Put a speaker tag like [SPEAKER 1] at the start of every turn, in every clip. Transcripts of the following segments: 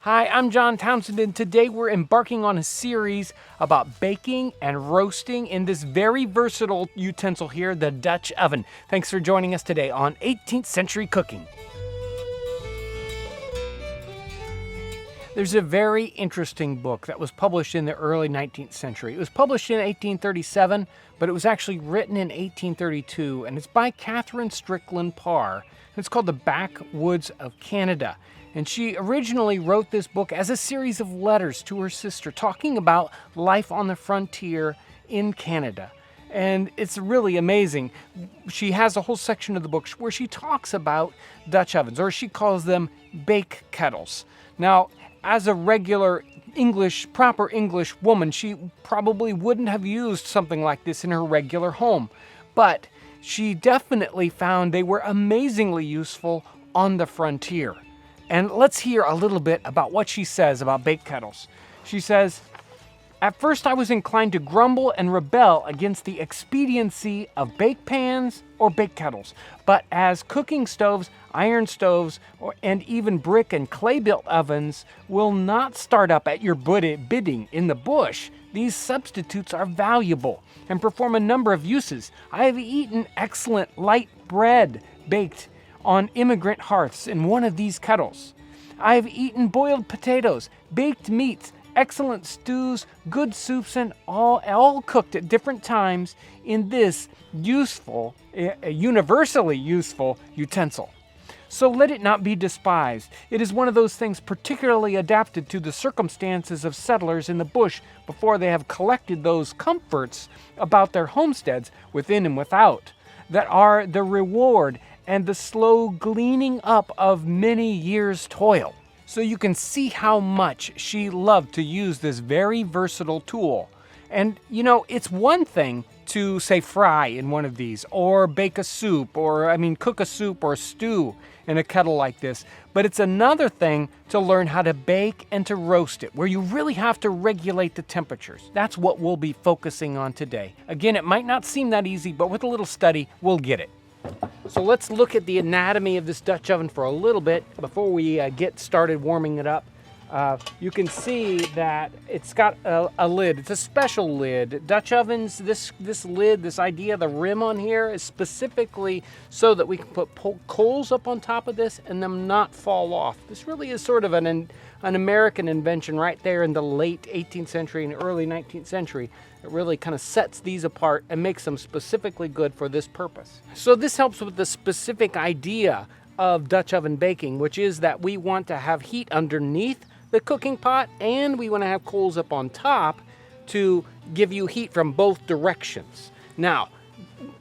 [SPEAKER 1] Hi, I'm John Townsend, and today we're embarking on a series about baking and roasting in this very versatile utensil here, the Dutch oven. Thanks for joining us today on 18th Century Cooking. There's a very interesting book that was published in the early 19th century. It was published in 1837, but it was actually written in 1832, and it's by Catherine Strickland Parr. It's called The Backwoods of Canada. And she originally wrote this book as a series of letters to her sister talking about life on the frontier in Canada. And it's really amazing. She has a whole section of the book where she talks about Dutch ovens, or she calls them bake kettles. Now, as a regular proper English woman, she probably wouldn't have used something like this in her regular home. But she definitely found they were amazingly useful on the frontier. And let's hear a little bit about what she says about bake kettles. She says, "At first I was inclined to grumble and rebel against the expediency of bake pans or bake kettles. But as cooking stoves, iron stoves, and even brick and clay-built ovens will not start up at your bidding in the bush, these substitutes are valuable and perform a number of uses. I have eaten excellent light bread baked on immigrant hearths in one of these kettles. I have eaten boiled potatoes, baked meats, excellent stews, good soups, and all cooked at different times in this universally useful utensil. So let it not be despised. It is one of those things particularly adapted to the circumstances of settlers in the bush before they have collected those comforts about their homesteads within and without, that are the reward and the slow gleaning up of many years' toil." So you can see how much she loved to use this very versatile tool. And it's one thing to, say, fry in one of these, or bake a soup, cook a soup or a stew in a kettle like this. But it's another thing to learn how to bake and to roast it, where you really have to regulate the temperatures. That's what we'll be focusing on today. Again, it might not seem that easy, but with a little study, we'll get it. So let's look at the anatomy of this Dutch oven for a little bit before we get started warming it up. You can see that it's got a lid. It's a special lid. Dutch ovens, this lid, this idea, the rim on here is specifically so that we can put coals up on top of this and them not fall off. This really is sort of an American invention right there in the late 18th century and early 19th century. It really kind of sets these apart and makes them specifically good for this purpose. So this helps with the specific idea of Dutch oven baking, which is that we want to have heat underneath the cooking pot and we want to have coals up on top to give you heat from both directions. Now,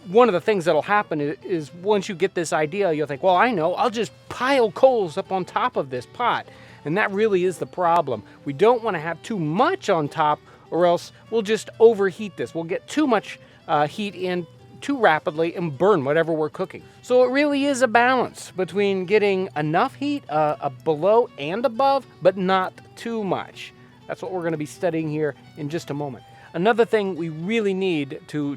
[SPEAKER 1] one of the things that'll happen is once you get this idea, you'll think, well, I know, I'll just pile coals up on top of this pot. And that really is the problem. We don't want to have too much on top, or else we'll just overheat this. We'll get too much heat in too rapidly and burn whatever we're cooking. So it really is a balance between getting enough heat below and above, but not too much. That's what we're going to be studying here in just a moment. Another thing we really need to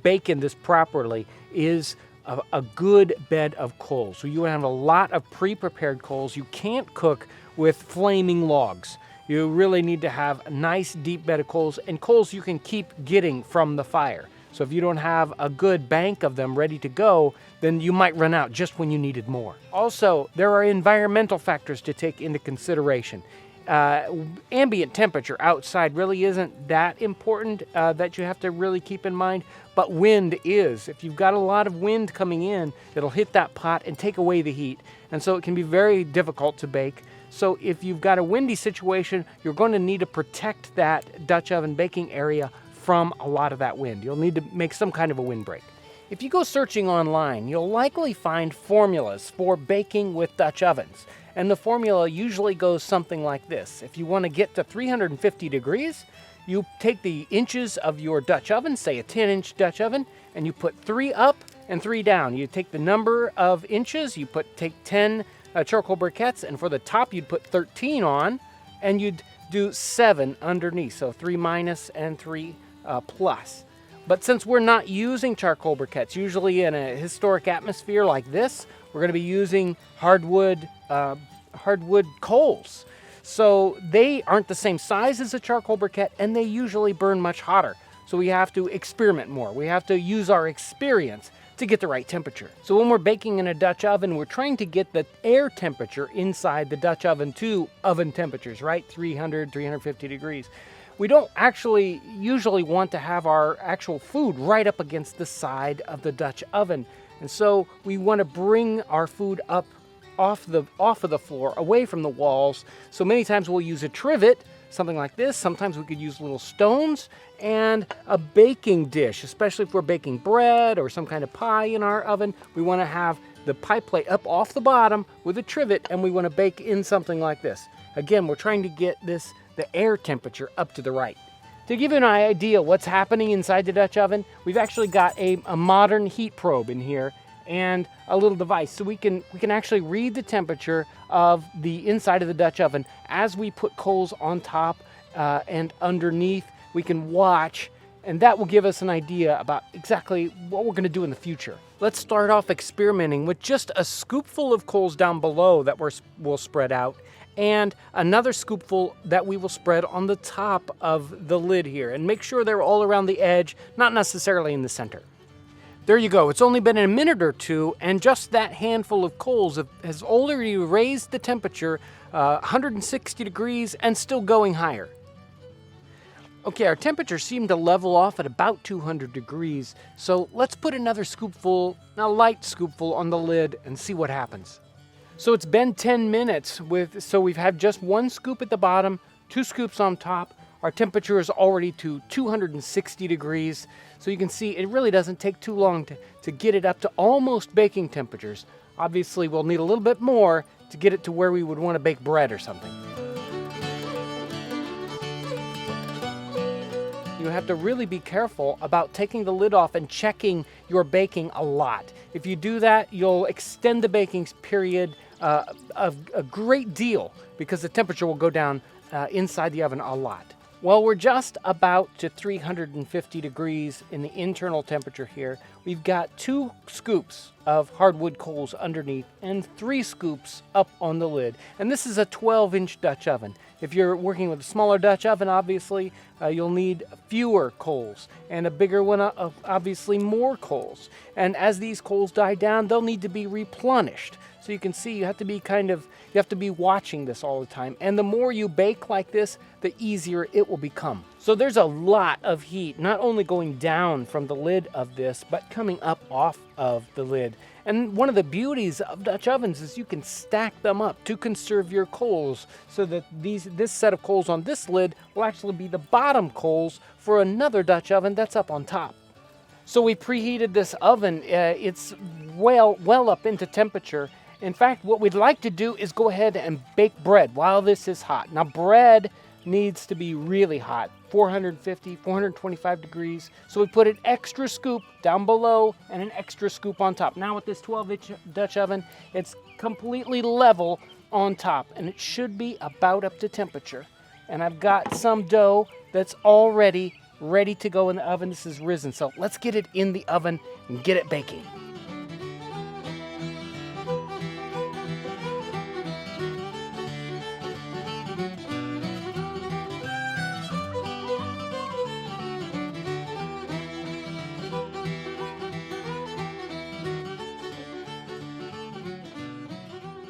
[SPEAKER 1] bake in this properly is a good bed of coals. So you have a lot of pre-prepared coals. You can't cook with flaming logs. You really need to have a nice deep bed of coals, and coals you can keep getting from the fire. So if you don't have a good bank of them ready to go, then you might run out just when you needed more. Also, there are environmental factors to take into consideration. Ambient temperature outside really isn't that important that you have to really keep in mind, but wind is. If you've got a lot of wind coming in, it'll hit that pot and take away the heat, and so it can be very difficult to bake. So if you've got a windy situation, you're going to need to protect that Dutch oven baking area from a lot of that wind. You'll need to make some kind of a windbreak. If you go searching online, you'll likely find formulas for baking with Dutch ovens. And the formula usually goes something like this. If you want to get to 350 degrees, you take the inches of your Dutch oven, say a 10-inch Dutch oven, and you put 3 up and 3 down. You take the number of inches, you take 10 charcoal briquettes, and for the top you'd put 13 on, and you'd do 7 underneath, so 3 minus and 3 plus. But since we're not using charcoal briquettes, usually in a historic atmosphere like this, we're going to be using hardwood coals. So they aren't the same size as a charcoal briquette, and they usually burn much hotter. So we have to experiment more. We have to use our experience to get the right temperature. So when we're baking in a Dutch oven, we're trying to get the air temperature inside the Dutch oven to oven temperatures, right? 300, 350 degrees. We don't actually usually want to have our actual food right up against the side of the Dutch oven. And so we want to bring our food up off of the floor, away from the walls. So many times we'll use a trivet, something like this. Sometimes we could use little stones and a baking dish, especially if we're baking bread or some kind of pie in our oven. We want to have the pie plate up off the bottom with a trivet, and we want to bake in something like this. Again, we're trying to get the air temperature up to the right. To give you an idea what's happening inside the Dutch oven, we've actually got a modern heat probe in here and a little device, so we can actually read the temperature of the inside of the Dutch oven as we put coals on top and underneath. We can watch, and that will give us an idea about exactly what we're going to do in the future. Let's start off experimenting with just a scoopful of coals down below that we'll spread out, and another scoopful that we will spread on the top of the lid here, and make sure they're all around the edge, not necessarily in the center. There you go. It's only been a minute or two, and just that handful of coals has already raised the temperature 160 degrees and still going higher. Okay, our temperature seemed to level off at about 200 degrees, so let's put another scoopful, a light scoopful, on the lid and see what happens. So it's been 10 minutes, so we've had just one scoop at the bottom, 2 scoops on top. Our temperature is already to 260 degrees, so you can see it really doesn't take too long to get it up to almost baking temperatures. Obviously, we'll need a little bit more to get it to where we would want to bake bread or something. You have to really be careful about taking the lid off and checking your baking a lot. If you do that, you'll extend the baking period a great deal because the temperature will go down inside the oven a lot. Well, we're just about to 350 degrees in the internal temperature here. We've got 2 scoops of hardwood coals underneath and 3 scoops up on the lid. And this is a 12-inch Dutch oven. If you're working with a smaller Dutch oven, obviously, you'll need fewer coals, and a bigger one, obviously more coals. And as these coals die down, they'll need to be replenished. So you can see you have to be watching this all the time. And the more you bake like this, the easier it will become. So there's a lot of heat, not only going down from the lid of this, but coming up off of the lid. And one of the beauties of Dutch ovens is you can stack them up to conserve your coals, so that this set of coals on this lid will actually be the bottom coals for another Dutch oven that's up on top. So we preheated this oven. It's well up into temperature. In fact, what we'd like to do is go ahead and bake bread while this is hot. Now, bread needs to be really hot, 450, 425 degrees. So we put an extra scoop down below and an extra scoop on top. Now with this 12-inch Dutch oven, it's completely level on top, and it should be about up to temperature. And I've got some dough that's already ready to go in the oven. This is risen, so let's get it in the oven and get it baking.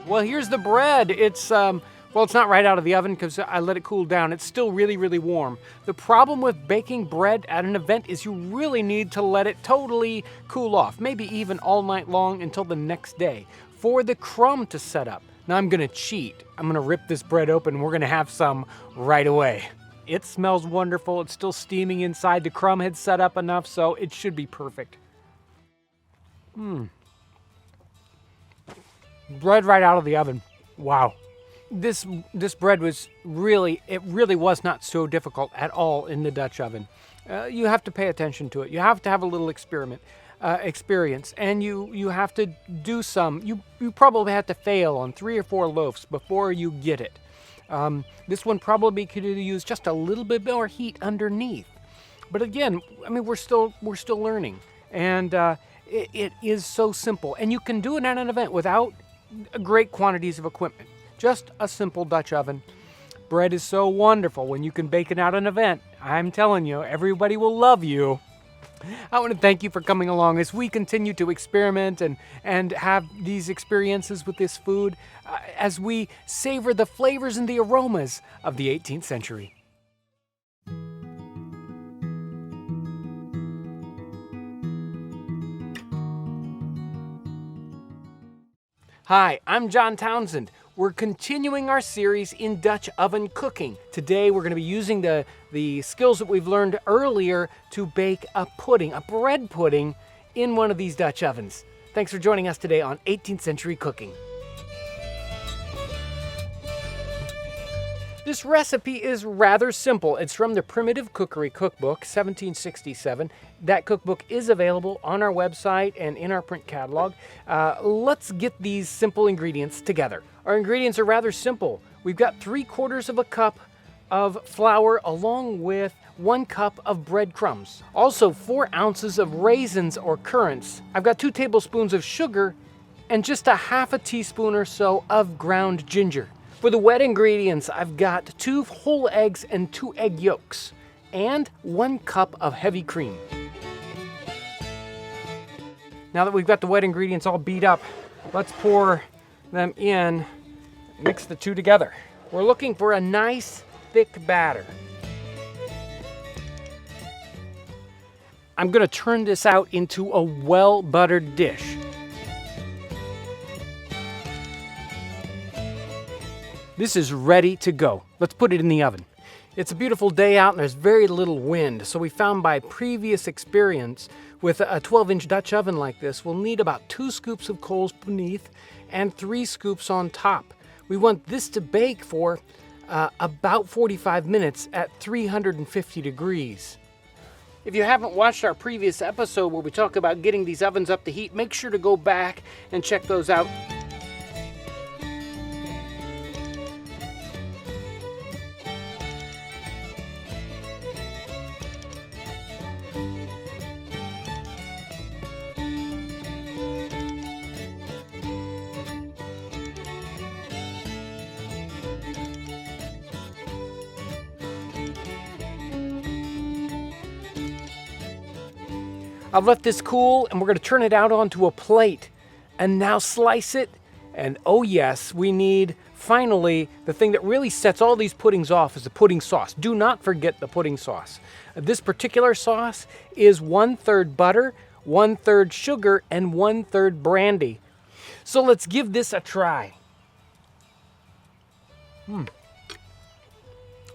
[SPEAKER 1] Well, here's the bread. It's not right out of the oven because I let it cool down. It's still really, really warm. The problem with baking bread at an event is you really need to let it totally cool off, maybe even all night long until the next day for the crumb to set up. Now I'm gonna cheat. I'm gonna rip this bread open. We're gonna have some right away. It smells wonderful. It's still steaming inside. The crumb had set up enough, so it should be perfect. Bread right out of the oven. Wow. This bread was really was not so difficult at all in the Dutch oven. You have to pay attention to it. You have to have a little experience, and you have to do some. You probably have to fail on 3 or 4 loaves before you get it. This one probably could use just a little bit more heat underneath. But again, I mean, we're still learning, and it is so simple, and you can do it at an event without great quantities of equipment. Just a simple Dutch oven. Bread is so wonderful when you can bake it at an event. I'm telling you, everybody will love you. I want to thank you for coming along as we continue to experiment and have these experiences with this food as we savor the flavors and the aromas of the 18th century. Hi, I'm John Townsend. We're continuing our series in Dutch oven cooking. Today we're going to be using the skills that we've learned earlier to bake a pudding, a bread pudding, in one of these Dutch ovens. Thanks for joining us today on 18th Century Cooking. This recipe is rather simple. It's from the Primitive Cookery Cookbook, 1767. That cookbook is available on our website and in our print catalog. Let's get these simple ingredients together. Our ingredients are rather simple. We've got 3/4 of a cup of flour along with 1 cup of breadcrumbs. Also 4 ounces of raisins or currants. I've got 2 tablespoons of sugar and just a half a teaspoon or so of ground ginger. For the wet ingredients, I've got 2 whole eggs and 2 egg yolks, and 1 cup of heavy cream. Now that we've got the wet ingredients all beat up, let's pour them in, mix the two together. We're looking for a nice, thick batter. I'm gonna turn this out into a well-buttered dish. This is ready to go. Let's put it in the oven. It's a beautiful day out and there's very little wind, so we found by previous experience with a 12-inch Dutch oven like this, we'll need about 2 scoops of coals beneath and 3 scoops on top. We want this to bake for about 45 minutes at 350 degrees. If you haven't watched our previous episode where we talk about getting these ovens up to heat, make sure to go back and check those out. I've let this cool and we're going to turn it out onto a plate and now slice it. And oh yes, we need finally the thing that really sets all these puddings off is the pudding sauce. Do not forget the pudding sauce. This particular sauce is 1/3 butter, 1/3 sugar, and 1/3 brandy. So let's give this a try.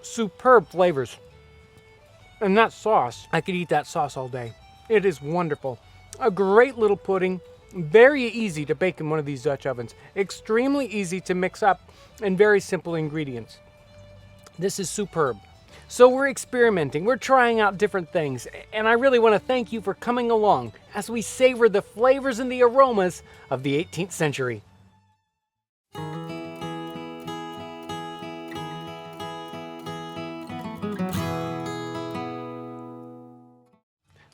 [SPEAKER 1] Superb flavors. And that sauce, I could eat that sauce all day. It is wonderful. A great little pudding, very easy to bake in one of these Dutch ovens. Extremely easy to mix up and very simple ingredients. This is superb. So we're experimenting, we're trying out different things, and I really want to thank you for coming along as we savor the flavors and the aromas of the 18th century.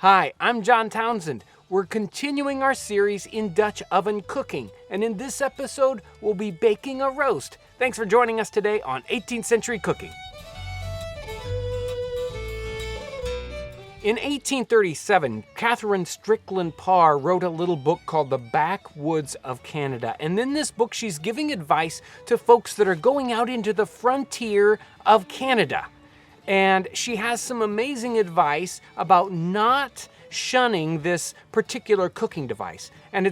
[SPEAKER 1] Hi, I'm John Townsend. We're continuing our series in Dutch oven cooking, and in this episode, we'll be baking a roast. Thanks for joining us today on 18th Century Cooking. In 1837, Catherine Strickland Parr wrote a little book called The Backwoods of Canada, and in this book, she's giving advice to folks that are going out into the frontier of Canada. And she has some amazing advice about not shunning this particular cooking device. And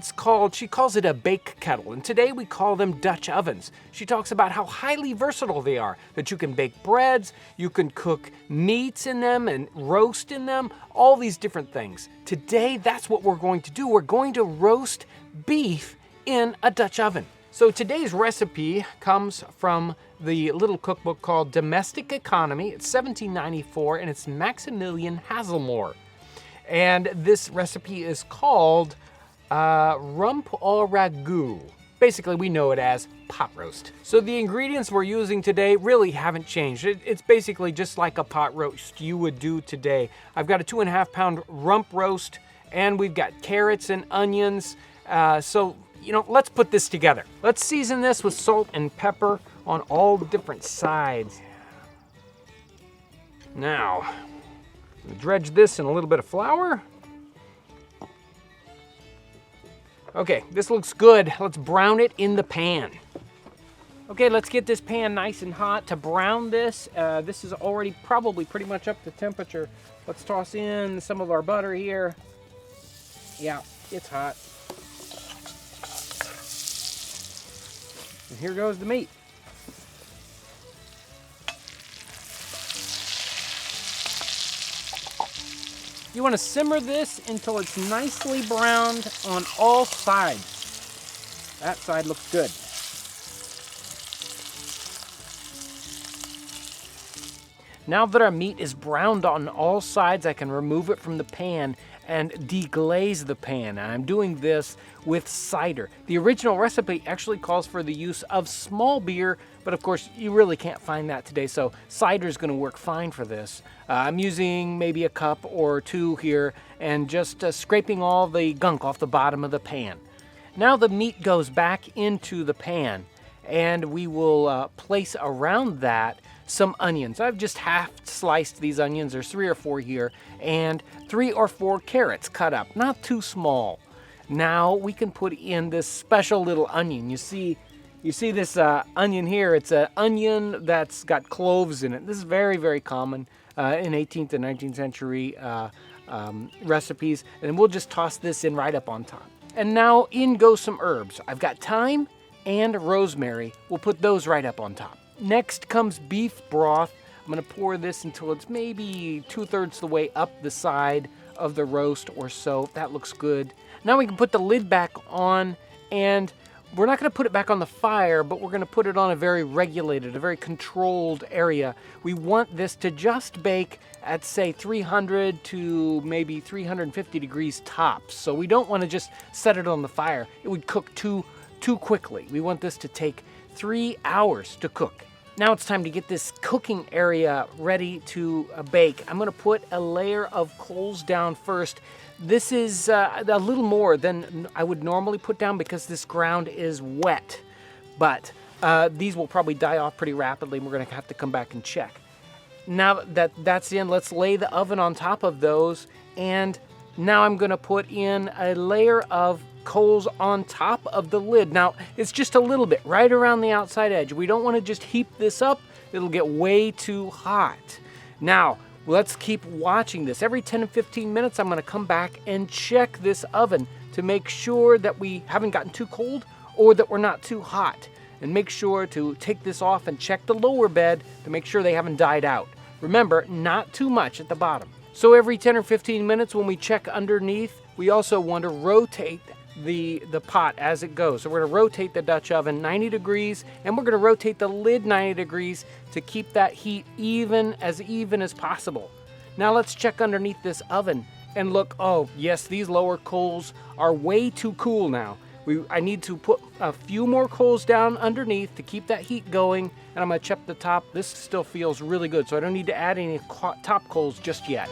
[SPEAKER 1] she calls it a bake kettle. And today we call them Dutch ovens. She talks about how highly versatile they are, that you can bake breads, you can cook meats in them and roast in them, all these different things. Today, that's what we're going to do. We're going to roast beef in a Dutch oven. So today's recipe comes from the little cookbook called Domestic Economy. It's 1794 and it's Maximilian Hazelmore. And this recipe is called rump au ragout. Basically, we know it as pot roast. So the ingredients we're using today really haven't changed. It's basically just like a pot roast you would do today. I've got a 2.5 pound rump roast and we've got carrots and onions. Let's put this together. Let's season this with salt and pepper on all different sides. Now, dredge this in a little bit of flour. Okay, this looks good. Let's brown it in the pan. Okay, let's get this pan nice and hot to brown this. This is already probably pretty much up to temperature. Let's toss in some of our butter here. Yeah, it's hot. And here goes the meat. You want to simmer this until it's nicely browned on all sides. That side looks good. Now that our meat is browned on all sides, I can remove it from the pan and deglaze the pan. And I'm doing this with cider. The original recipe actually calls for the use of small beer, but of course you really can't find that today, so cider is going to work fine for this. I'm using maybe a cup or two here and just scraping all the gunk off the bottom of the pan. Now the meat goes back into the pan, and we will place around that some onions. I've just half sliced these onions. There's 3 or 4 here, and 3 or 4 carrots cut up, not too small. Now we can put in this special little onion. You see this onion here. It's an onion that's got cloves in it. This is very, very common in 18th and 19th century recipes, and we'll just toss this in right up on top. And now in go some herbs. I've got thyme and rosemary. We'll put those right up on top. Next comes beef broth. I'm going to pour this until it's maybe 2/3 the way up the side of the roast or so. That looks good. Now we can put the lid back on, and we're not going to put it back on the fire, but we're going to put it on a very regulated, a very controlled area. We want this to just bake at, say, 300 to maybe 350 degrees tops. So we don't want to just set it on the fire. It would cook too quickly. We want this to take 3 hours to cook. Now it's time to get this cooking area ready to bake. I'm going to put a layer of coals down first. This is a little more than I would normally put down because this ground is wet, but these will probably die off pretty rapidly, and we're going to have to come back and check. Now that that's in, let's lay the oven on top of those, and now I'm going to put in a layer of coals on top of the lid. Now, it's just a little bit, right around the outside edge. We don't want to just heap this up. It'll get way too hot. Now, let's keep watching this. Every 10 to 15 minutes, I'm going to come back and check this oven to make sure that we haven't gotten too cold or that we're not too hot. And make sure to take this off and check the lower bed to make sure they haven't died out. Remember, not too much at the bottom. So every 10 or 15 minutes when we check underneath, we also want to rotate the pot as it goes. So we're going to rotate the Dutch oven 90 degrees, and we're going to rotate the lid 90 degrees to keep that heat even as possible. Now let's check underneath this oven and look. Oh yes, these lower coals are way too cool now. I need to put a few more coals down underneath to keep that heat going, and I'm going to check the top. This still feels really good, so I don't need to add any top coals just yet.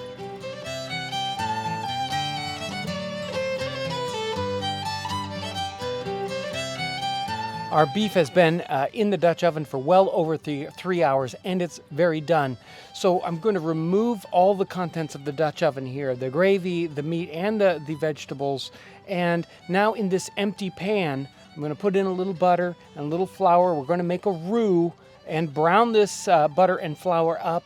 [SPEAKER 1] Our beef has been in the Dutch oven for well over 3 hours, and it's very done. So I'm going to remove all the contents of the Dutch oven here, the gravy, the meat, and the vegetables. And now in this empty pan, I'm going to put in a little butter and a little flour. We're going to make a roux and brown this butter and flour up.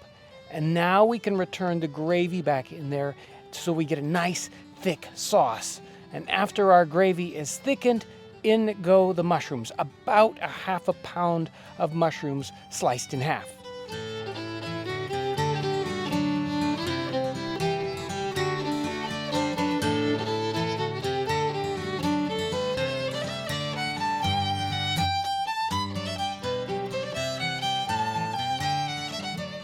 [SPEAKER 1] And now we can return the gravy back in there so we get a nice thick sauce. And after our gravy is thickened, in go the mushrooms, about a half a pound of mushrooms sliced in half.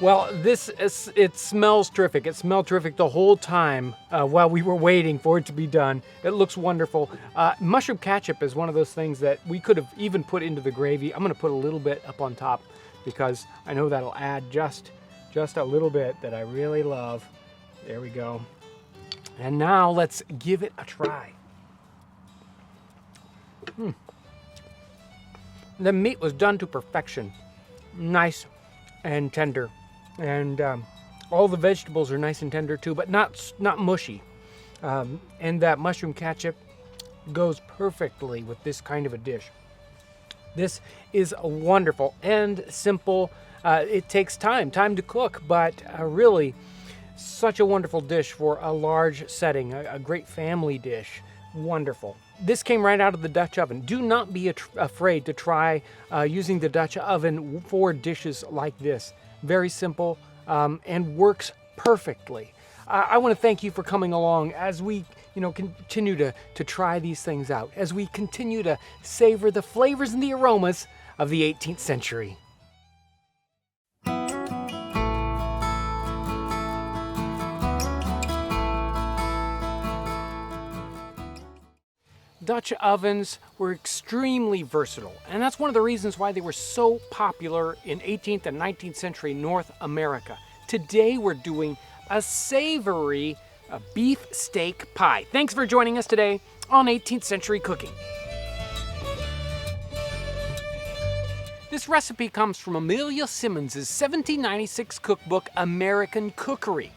[SPEAKER 1] Well, it smells terrific. It smelled terrific the whole time while we were waiting for it to be done. It looks wonderful. Mushroom ketchup is one of those things that we could have even put into the gravy. I'm going to put a little bit up on top because I know that'll add just a little bit that I really love. There we go. And now let's give it a try. The meat was done to perfection. Nice and tender. And All the vegetables are nice and tender too, but not mushy. And that mushroom ketchup goes perfectly with this kind of a dish. This is wonderful and simple. It takes time to cook, but really such a wonderful dish for a large setting, a great family dish. Wonderful. This came right out of the Dutch oven. Do not be afraid to try using the Dutch oven for dishes like this. Very simple and works perfectly. I want to thank you for coming along as we continue to try these things out, as we continue to savor the flavors and the aromas of the 18th century. Dutch ovens were extremely versatile, and that's one of the reasons why they were so popular in 18th and 19th century North America. Today we're doing a savory beef steak pie. Thanks for joining us today on 18th Century Cooking. This recipe comes from Amelia Simmons' 1796 cookbook, American Cookery.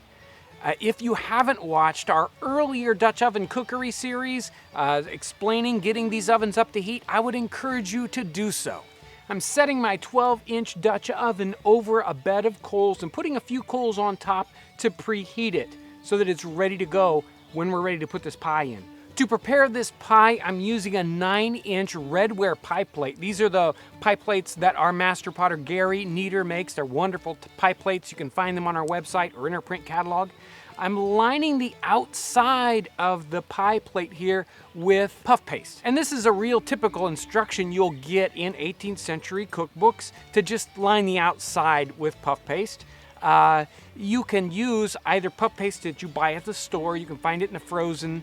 [SPEAKER 1] If you haven't watched our earlier Dutch oven cookery series explaining getting these ovens up to heat, I would encourage you to do so. I'm setting my 12-inch Dutch oven over a bed of coals and putting a few coals on top to preheat it so that it's ready to go when we're ready to put this pie in. To prepare this pie, I'm using a 9-inch redware pie plate. These are the pie plates that our master potter Gary Nieder makes. They're wonderful pie plates. You can find them on our website or in our print catalog. I'm lining the outside of the pie plate here with puff paste. And this is a real typical instruction you'll get in 18th century cookbooks, to just line the outside with puff paste. You can use either puff paste that you buy at the store. You can find it in the frozen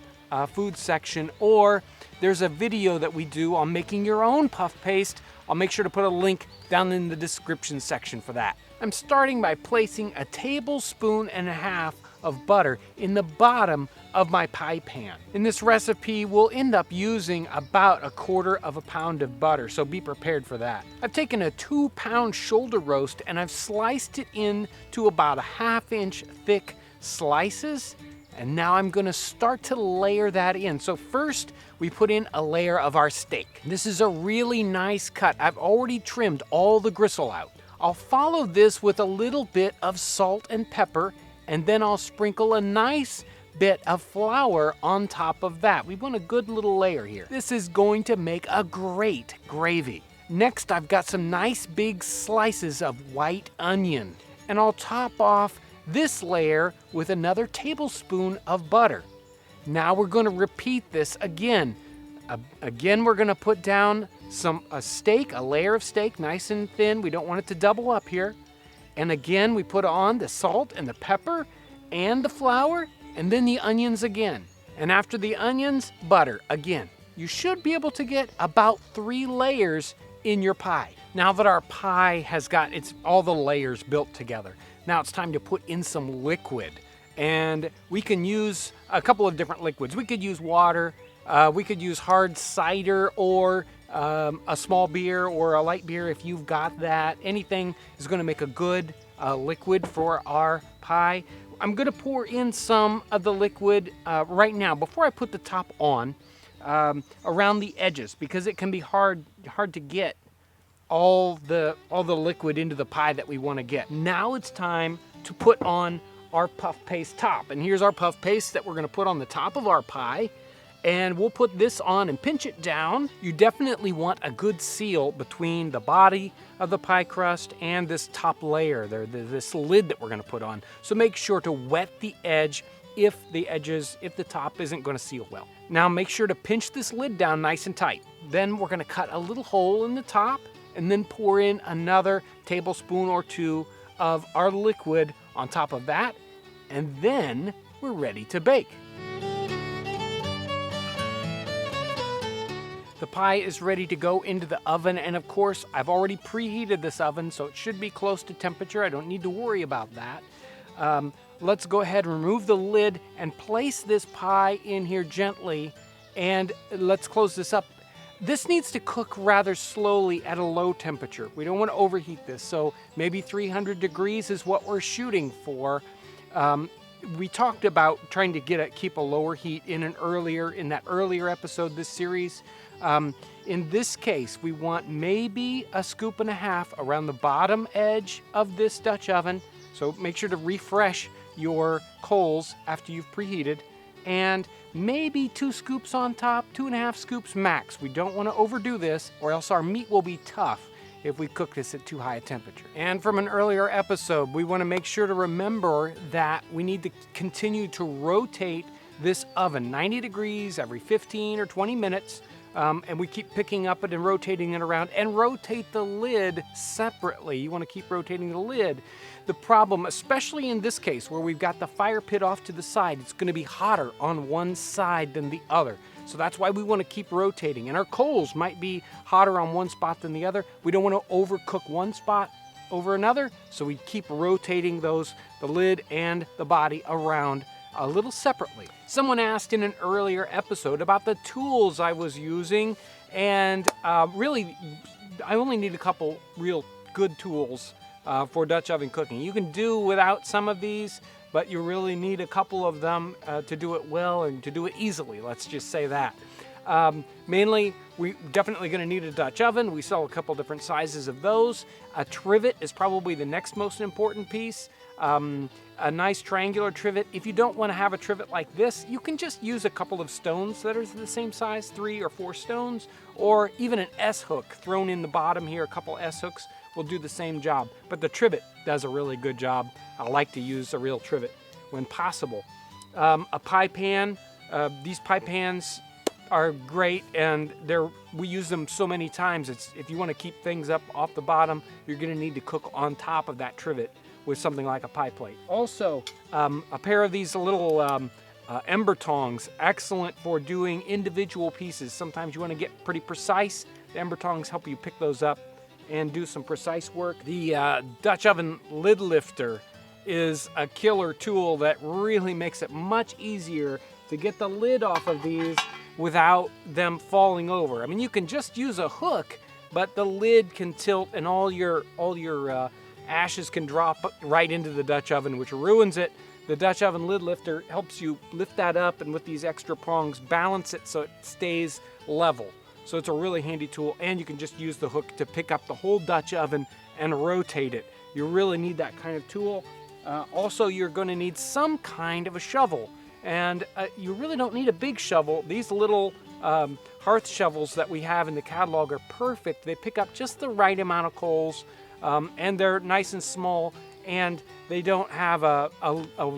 [SPEAKER 1] food section, or there's a video that we do on making your own puff paste. I'll make sure to put a link down in the description section for that. I'm starting by placing a tablespoon and a half of butter in the bottom of my pie pan. In this recipe, we'll end up using about 1/4 pound of butter, so be prepared for that. I've taken a 2-pound shoulder roast and I've sliced it into about 1/2 inch thick slices. And now I'm gonna start to layer that in. So first, we put in a layer of our steak. This is a really nice cut. I've already trimmed all the gristle out. I'll follow this with a little bit of salt and pepper, and then I'll sprinkle a nice bit of flour on top of that. We want a good little layer here. This is going to make a great gravy. Next, I've got some nice big slices of white onion, and I'll top off this layer with another tablespoon of butter. Now we're going to repeat this again. Again, we're going to put down a layer of steak, nice and thin. We don't want it to double up here. And again, we put on the salt and the pepper and the flour, and then the onions again. And after the onions, butter again. You should be able to get about 3 layers in your pie. Now that our pie has got all the layers built together, now it's time to put in some liquid. And we can use a couple of different liquids. We could use water, we could use hard cider, or a small beer or a light beer if you've got that. Anything is going to make a good liquid for our pie. I'm going to pour in some of the liquid right now before I put the top on, around the edges, because it can be hard to get all the liquid into the pie that we want to get. Now it's time to put on our puff paste top. And here's our puff paste that we're going to put on the top of our pie. And we'll put this on and pinch it down. You definitely want a good seal between the body of the pie crust and this top layer, this lid that we're going to put on. So make sure to wet the edge if the top isn't going to seal well. Now make sure to pinch this lid down nice and tight. Then we're going to cut a little hole in the top and then pour in another tablespoon or 2 of our liquid on top of that. And then we're ready to bake. The pie is ready to go into the oven, and of course, I've already preheated this oven, so it should be close to temperature. I don't need to worry about that. Let's go ahead and remove the lid and place this pie in here gently, and let's close this up. This needs to cook rather slowly at a low temperature. We don't want to overheat this, so maybe 300 degrees is what we're shooting for. We talked about trying to keep a lower heat in that earlier episode this series. In this case, we want maybe a scoop and a half around the bottom edge of this Dutch oven. So make sure to refresh your coals after you've preheated, and maybe 2 scoops on top, 2.5 scoops max. We don't want to overdo this, or else our meat will be tough if we cook this at too high a temperature. And from an earlier episode, we want to make sure to remember that we need to continue to rotate this oven 90 degrees every 15 or 20 minutes. And we keep picking up it and rotating it around, and rotate the lid separately. You want to keep rotating the lid. The problem, especially in this case where we've got the fire pit off to the side, it's going to be hotter on one side than the other. So that's why we want to keep rotating. And our coals might be hotter on one spot than the other. We don't want to overcook one spot over another, so we keep rotating the lid and the body around a little separately. Someone asked in an earlier episode about the tools I was using, and really, I only need a couple real good tools for Dutch oven cooking. You can do without some of these, but you really need a couple of them to do it well and to do it easily, let's just say that. Mainly, we're definitely going to need a Dutch oven. We sell a couple different sizes of those. A trivet is probably the next most important piece. A nice triangular trivet. If you don't want to have a trivet like this, you can just use a couple of stones that are the same size, 3 or 4 stones, or even an S-hook thrown in the bottom here. A couple S-hooks will do the same job, but the trivet does a really good job. I like to use a real trivet when possible. A pie pan. These pie pans are great, and we use them so many times. If you want to keep things up off the bottom, you're going to need to cook on top of that trivet with something like a pie plate. Also, a pair of these little ember tongs, excellent for doing individual pieces. Sometimes you want to get pretty precise. The ember tongs help you pick those up and do some precise work. The Dutch oven lid lifter is a killer tool that really makes it much easier to get the lid off of these without them falling over. I mean, you can just use a hook, but the lid can tilt, and all your ashes can drop right into the Dutch oven, which ruins it. The Dutch oven lid lifter helps you lift that up, and with these extra prongs, balance it so it stays level. So it's a really handy tool, and you can just use the hook to pick up the whole Dutch oven and rotate it. You really need that kind of tool. Also, you're going to need some kind of a shovel, and you really don't need a big shovel. These little hearth shovels that we have in the catalog are perfect. They pick up just the right amount of coals, and they're nice and small, and they don't have a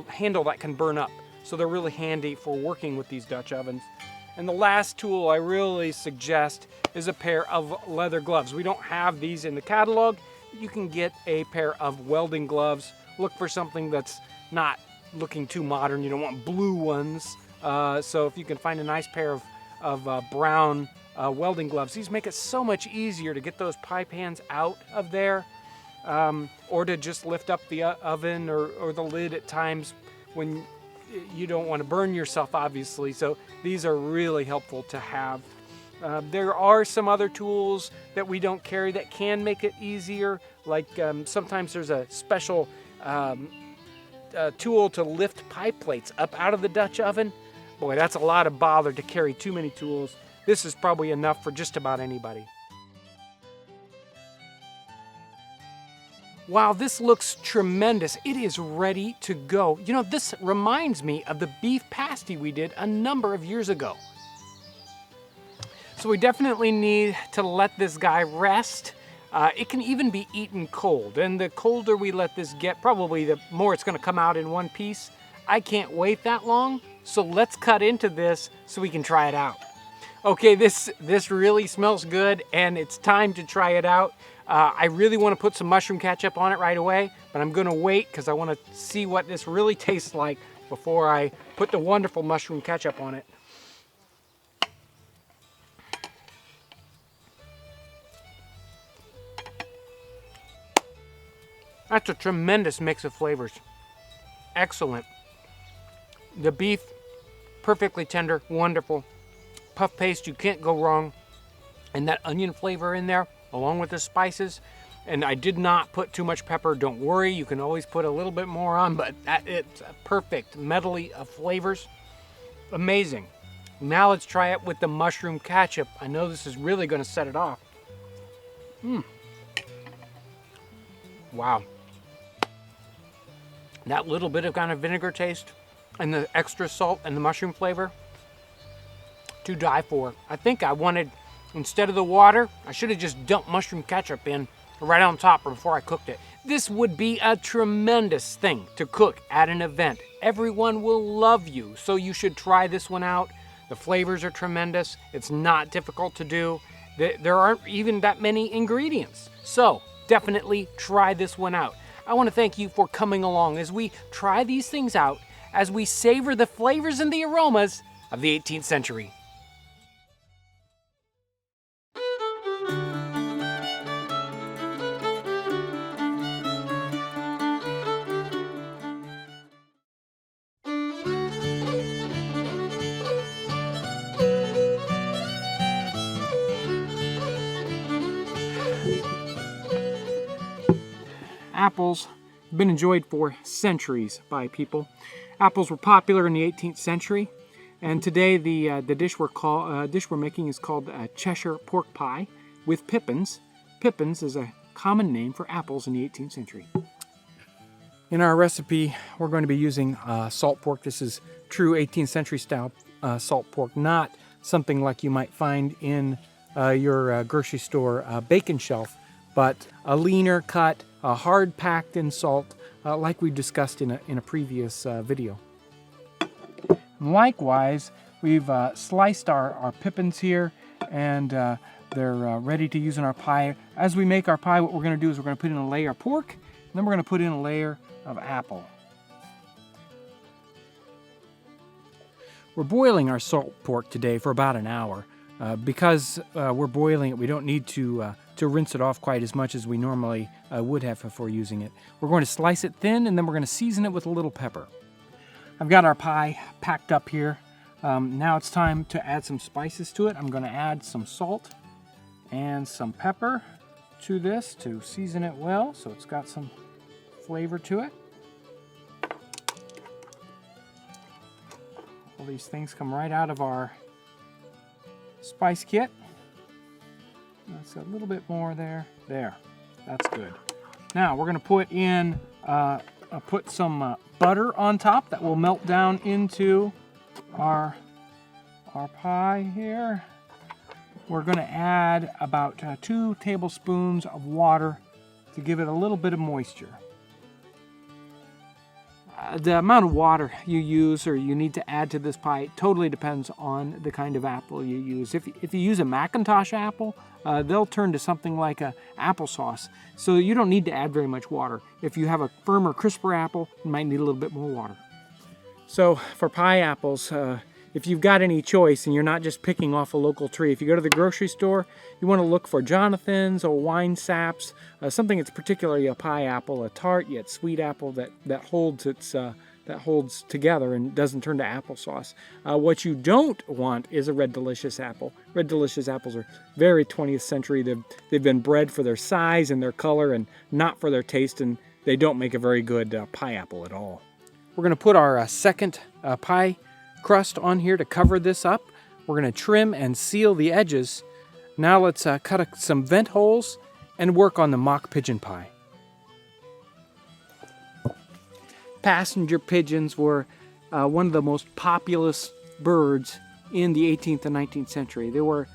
[SPEAKER 1] handle that can burn up. So they're really handy for working with these Dutch ovens. And the last tool I really suggest is a pair of leather gloves. We don't have these in the catalog. You can get a pair of welding gloves. Look for something that's not looking too modern. You don't want blue ones. So if you can find a nice pair of brown welding gloves, these make it so much easier to get those pie pans out of there, or to just lift up the oven or the lid at times when you don't want to burn yourself, obviously. So these are really helpful to have. There are some other tools that we don't carry that can make it easier. Like sometimes there's a special tool to lift pie plates up out of the Dutch oven. Boy, that's a lot of bother to carry too many tools. This is probably enough for just about anybody. Wow, this looks tremendous. It is ready to go. You know, this reminds me of the beef pasty we did a number of years ago. So we definitely need to let this guy rest. It can even be eaten cold, and the colder we let this get, probably the more it's going to come out in one piece. I can't wait that long, so let's cut into this so we can try it out. Okay, this really smells good, and it's time to try it out. I really want to put some mushroom ketchup on it right away, but I'm going to wait because I want to see what this really tastes like before I put the wonderful mushroom ketchup on it. That's a tremendous mix of flavors. Excellent. The beef, perfectly tender, wonderful. Puff paste, you can't go wrong. And that onion flavor in there, along with the spices, And I did not put too much pepper. Don't worry, you can always put a little bit more on, but it's a perfect medley of flavors. Amazing. Now let's try it with the mushroom ketchup. I know this is really going to set it off. Wow. That little bit of kind of vinegar taste and the extra salt and the mushroom flavor, to die for. I think I wanted, instead of the water, I should have just dumped mushroom ketchup in right on top before I cooked it. This would be a tremendous thing to cook at an event. Everyone will love you, so you should try this one out. The flavors are tremendous. It's not difficult to do. There aren't even that many ingredients. So definitely try this one out. I want to thank you for coming along as we try these things out, as we savor the flavors and the aromas of the 18th century. Apples have been enjoyed for centuries by people. Apples were popular in the 18th century, and today the dish we're making is called Cheshire pork pie with pippins. Pippins is a common name for apples in the 18th century. In our recipe, we're going to be using salt pork. This is true 18th century style salt pork, not something like you might find in your grocery store bacon shelf, but a leaner cut, hard packed in salt, like we discussed in a previous video. Likewise, we've sliced our pippins here, and they're ready to use in our pie. As we make our pie, what we're going to do is we're going to put in a layer of pork, and then we're going to put in a layer of apple. We're boiling our salt pork today for about an hour. Because we're boiling it, we don't need to rinse it off quite as much as we normally would have before using it. We're going to slice it thin, and then we're going to season it with a little pepper. I've got our pie packed up here. Now it's time to add some spices to it. I'm going to add some salt and some pepper to this to season it well, so it's got some flavor to it. All these things come right out of our spice kit. That's a little bit more there. There, that's good. Now we're going to put in put some butter on top that will melt down into our pie here. We're going to add about 2 tablespoons of water to give it a little bit of moisture. The amount of water you use or you need to add to this pie totally depends on the kind of apple you use. If you use a Macintosh apple, they'll turn to something like a applesauce. So you don't need to add very much water. If you have a firmer, crisper apple, you might need a little bit more water. So for pie apples, if you've got any choice and you're not just picking off a local tree, if you go to the grocery store, you want to look for Jonathan's or wine saps, something that's particularly a pie apple, a tart yet sweet apple that holds together and doesn't turn to applesauce. What you don't want is a Red Delicious apple. Red Delicious apples are very 20th century. They've been bred for their size and their color and not for their taste, and they don't make a very good pie apple at all. We're going to put our second pie crust on here to cover this up. We're going to trim and seal the edges. Now let's cut some vent holes and work on the mock pigeon pie. Passenger pigeons were one of the most populous birds in the 18th and 19th century. There were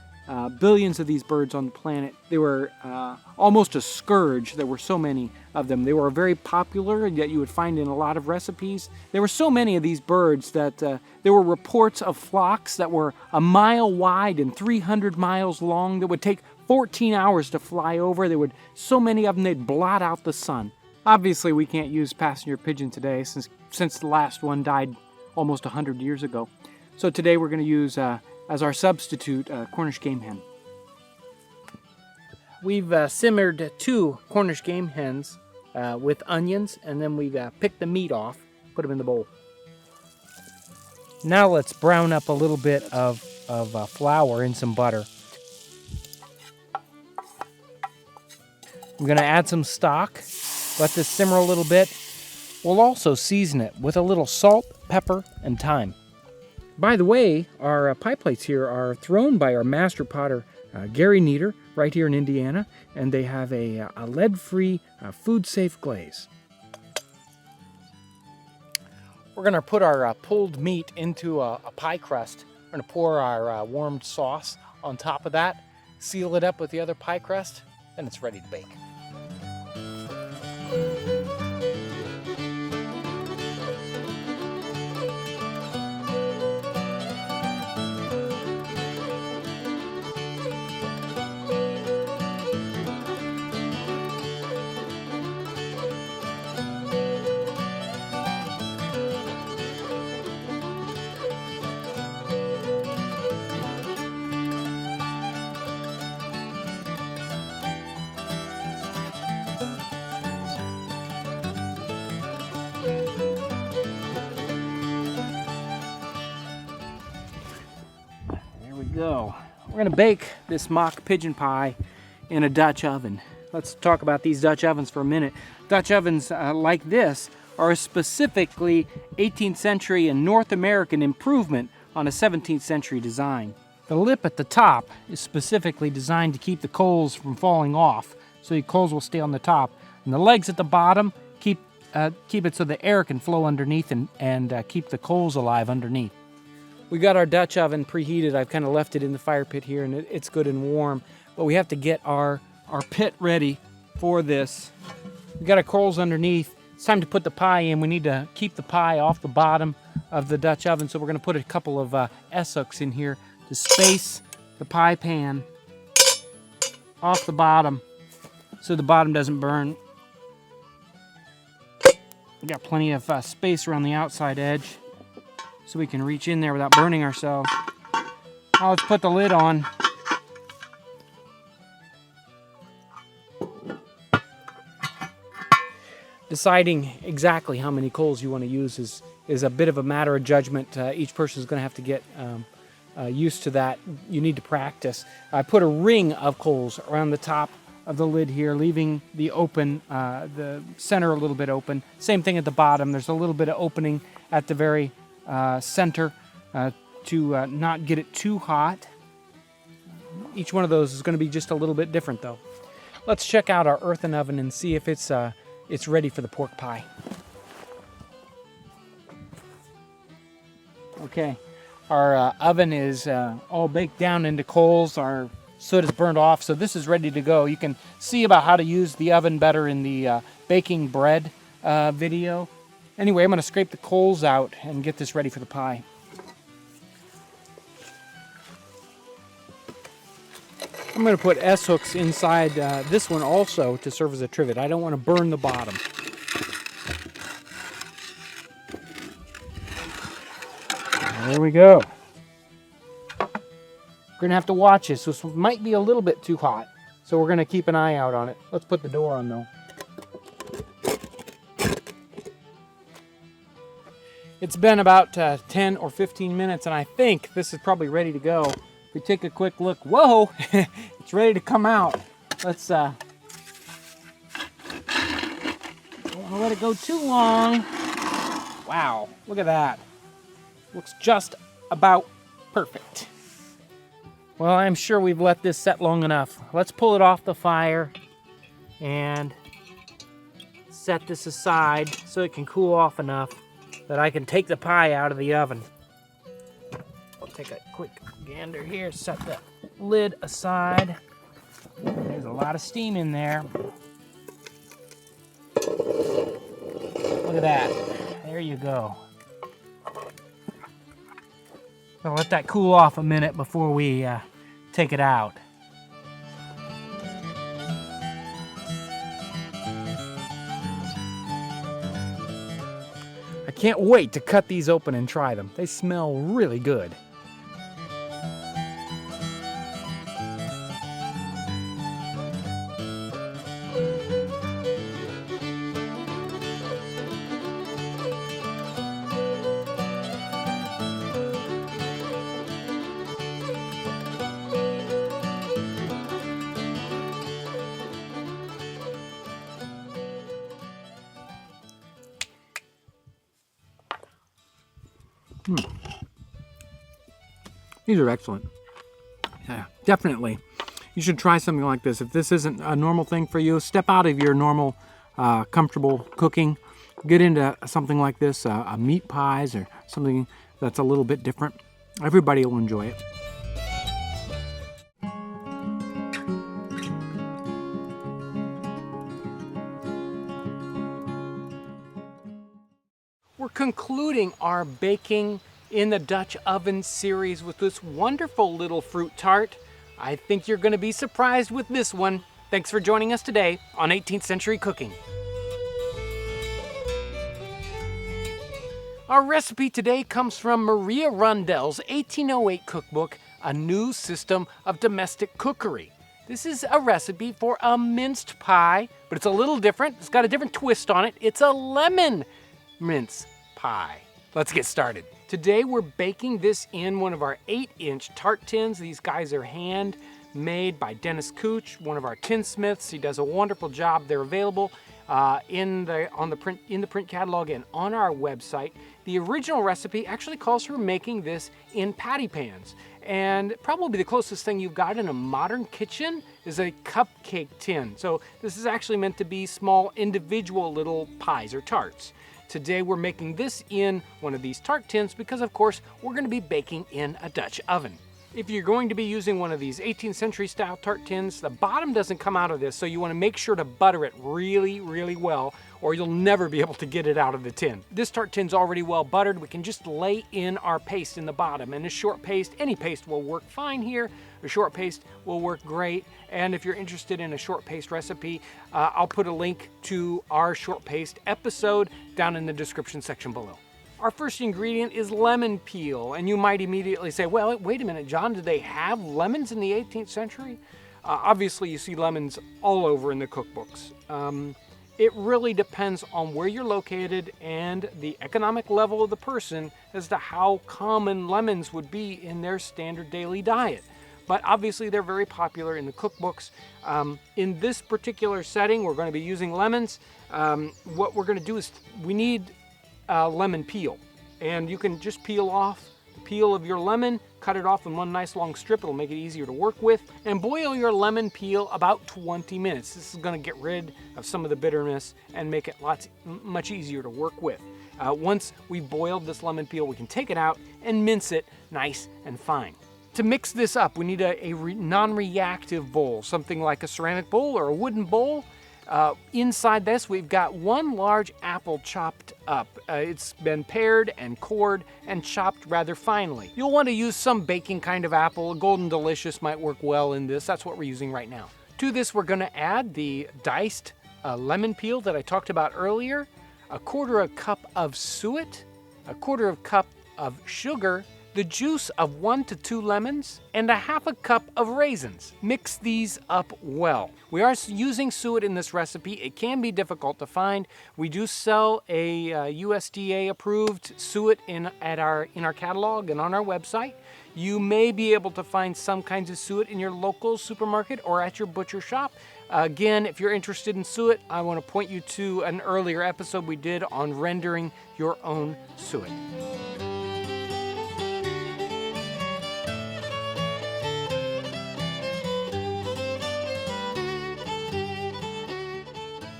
[SPEAKER 1] billions of these birds on the planet. They were almost a scourge. There were so many of them. They were very popular, and yet you would find in a lot of recipes. There were so many of these birds that there were reports of flocks that were a mile wide and 300 miles long that would take 14 hours to fly over. So many of them, they'd blot out the sun. Obviously, we can't use passenger pigeon today since the last one died almost 100 years ago. So today we're going to use as our substitute, Cornish game hen. We've simmered 2 Cornish game hens with onions, and then we've picked the meat off, put them in the bowl. Now let's brown up a little bit of flour in some butter. I'm going to add some stock, let this simmer a little bit. We'll also season it with a little salt, pepper, and thyme. By the way, our pie plates here are thrown by our master potter, Gary Nieder, right here in Indiana, and they have a lead-free, food-safe glaze. We're going to put our pulled meat into a pie crust. We're going to pour our warmed sauce on top of that, seal it up with the other pie crust, and it's ready to bake. Go. We're going to bake this mock pigeon pie in a Dutch oven. Let's talk about these Dutch ovens for a minute. Dutch ovens like this are a specifically 18th century and North American improvement on a 17th century design. The lip at the top is specifically designed to keep the coals from falling off, so your coals will stay on the top. And the legs at the bottom keep it so the air can flow underneath and keep the coals alive underneath. We got our Dutch oven preheated. I've kind of left it in the fire pit here, and it's good and warm. But we have to get our pit ready for this. We got our coals underneath. It's time to put the pie in. We need to keep the pie off the bottom of the Dutch oven, so we're going to put a couple of S-hooks in here to space the pie pan off the bottom so the bottom doesn't burn. We got plenty of space around the outside edge, so we can reach in there without burning ourselves. Now let's put the lid on. Deciding exactly how many coals you want to use is a bit of a matter of judgment. Each person is going to have to get used to that. You need to practice. I put a ring of coals around the top of the lid here, leaving the center a little bit open. Same thing at the bottom. There's a little bit of opening at the very center to not get it too hot. Each one of those is going to be just a little bit different, though. Let's check out our earthen oven and see if it's ready for the pork pie. Okay, our oven is all baked down into coals. Our soot is burned off, so this is ready to go. You can see about how to use the oven better in the baking bread video. Anyway, I'm going to scrape the coals out and get this ready for the pie. I'm going to put S-hooks inside this one also to serve as a trivet. I don't want to burn the bottom. There we go. We're going to have to watch this. This might be a little bit too hot, so we're going to keep an eye out on it. Let's put the door on, though. It's been about 10 or 15 minutes, and I think this is probably ready to go. If we take a quick look, whoa, it's ready to come out. Let's, don't want to let it go too long. Wow, look at that. Looks just about perfect. Well, I'm sure we've let this set long enough. Let's pull it off the fire and set this aside so it can cool off enough that I can take the pie out of the oven. I'll take a quick gander here, set the lid aside. There's a lot of steam in there. Look at that. There you go. I'll let that cool off a minute before we take it out. I can't wait to cut these open and try them. They smell really good. These are excellent. Yeah, definitely. You should try something like this. If this isn't a normal thing for you, step out of your normal, comfortable cooking. Get into something like this, a meat pies or something that's a little bit different. Everybody will enjoy it. We're concluding our baking in the Dutch oven series with this wonderful little fruit tart. I think you're going to be surprised with this one. Thanks for joining us today on 18th Century Cooking. Our recipe today comes from Maria Rundell's 1808 cookbook, A New System of Domestic Cookery. This is a recipe for a minced pie, but it's a little different. It's got a different twist on it. It's a lemon mince pie. Let's get started. Today we're baking this in one of our 8-inch tart tins. These guys are handmade by Dennis Cooch, one of our tinsmiths. He does a wonderful job. They're available in the print catalog and on our website. The original recipe actually calls for making this in patty pans. And probably the closest thing you've got in a modern kitchen is a cupcake tin. So this is actually meant to be small individual little pies or tarts. Today we're making this in one of these tart tins because, of course, we're going to be baking in a Dutch oven. If you're going to be using one of these 18th century style tart tins, the bottom doesn't come out of this, so you want to make sure to butter it really, really well, or you'll never be able to get it out of the tin. This tart tin's already well buttered. We can just lay in our paste in the bottom, and a short paste, any paste will work fine here. A short paste will work great, and if you're interested in a short paste recipe, I'll put a link to our short paste episode down in the description section below. Our first ingredient is lemon peel, and you might immediately say, well, wait a minute, John, did they have lemons in the 18th century? Obviously, you see lemons all over in the cookbooks. It really depends on where you're located and the economic level of the person as to how common lemons would be in their standard daily diet. But obviously, they're very popular in the cookbooks. In this particular setting, we're going to be using lemons. What we're going to do is we need lemon peel, and you can just peel off the peel of your lemon, cut it off in one nice long strip. It'll make it easier to work with, and boil your lemon peel about 20 minutes. This is going to get rid of some of the bitterness and make it much easier to work with. Once we've boiled this lemon peel, we can take it out and mince it nice and fine. To mix this up, we need a non-reactive bowl, something like a ceramic bowl or a wooden bowl. Inside this, we've got one large apple chopped up. It's been pared and cored and chopped rather finely. You'll want to use some baking kind of apple. A Golden Delicious might work well in this. That's what we're using right now. To this, we're going to add the diced lemon peel that I talked about earlier, a 1/4 cup of suet, a 1/4 cup of sugar, the juice of 1 to 2 lemons, and a 1/2 cup of raisins. Mix these up well. We are using suet in this recipe. It can be difficult to find. We do sell a USDA approved suet in our catalog and on our website. You may be able to find some kinds of suet in your local supermarket or at your butcher shop. Again, if you're interested in suet, I want to point you to an earlier episode we did on rendering your own suet.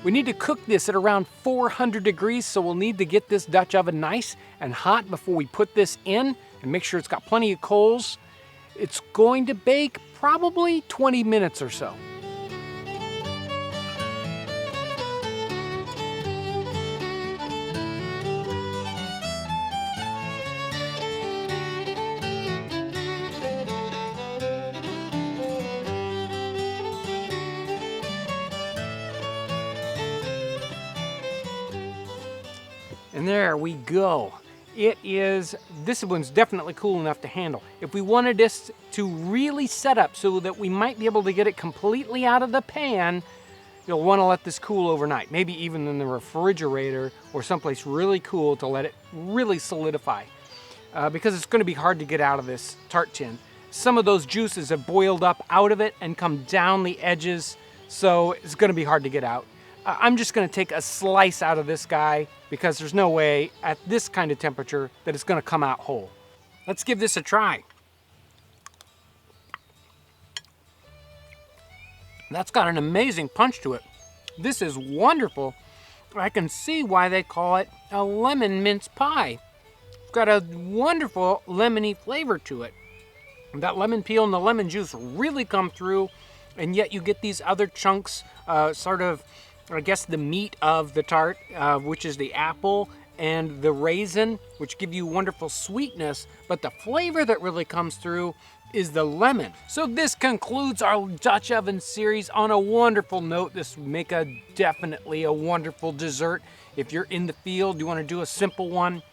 [SPEAKER 1] We need to cook this at around 400 degrees, so we'll need to get this Dutch oven nice and hot before we put this in, and make sure it's got plenty of coals. It's going to bake probably 20 minutes or so. And there we go. This one's definitely cool enough to handle. If we wanted this to really set up so that we might be able to get it completely out of the pan, you'll want to let this cool overnight, maybe even in the refrigerator or someplace really cool to let it really solidify. Because it's going to be hard to get out of this tart tin. Some of those juices have boiled up out of it and come down the edges, so it's going to be hard to get out. I'm just gonna take a slice out of this guy because there's no way at this kind of temperature that it's gonna come out whole. Let's give this a try. That's got an amazing punch to it. This is wonderful. I can see why they call it a lemon mince pie. It's got a wonderful lemony flavor to it. That lemon peel and the lemon juice really come through, and yet you get these other chunks, sort of, I guess, the meat of the tart, which is the apple, and the raisin, which give you wonderful sweetness, but the flavor that really comes through is the lemon. So this concludes our Dutch oven series on a wonderful note. This would make definitely a wonderful dessert. If you're in the field, you want to do a simple one,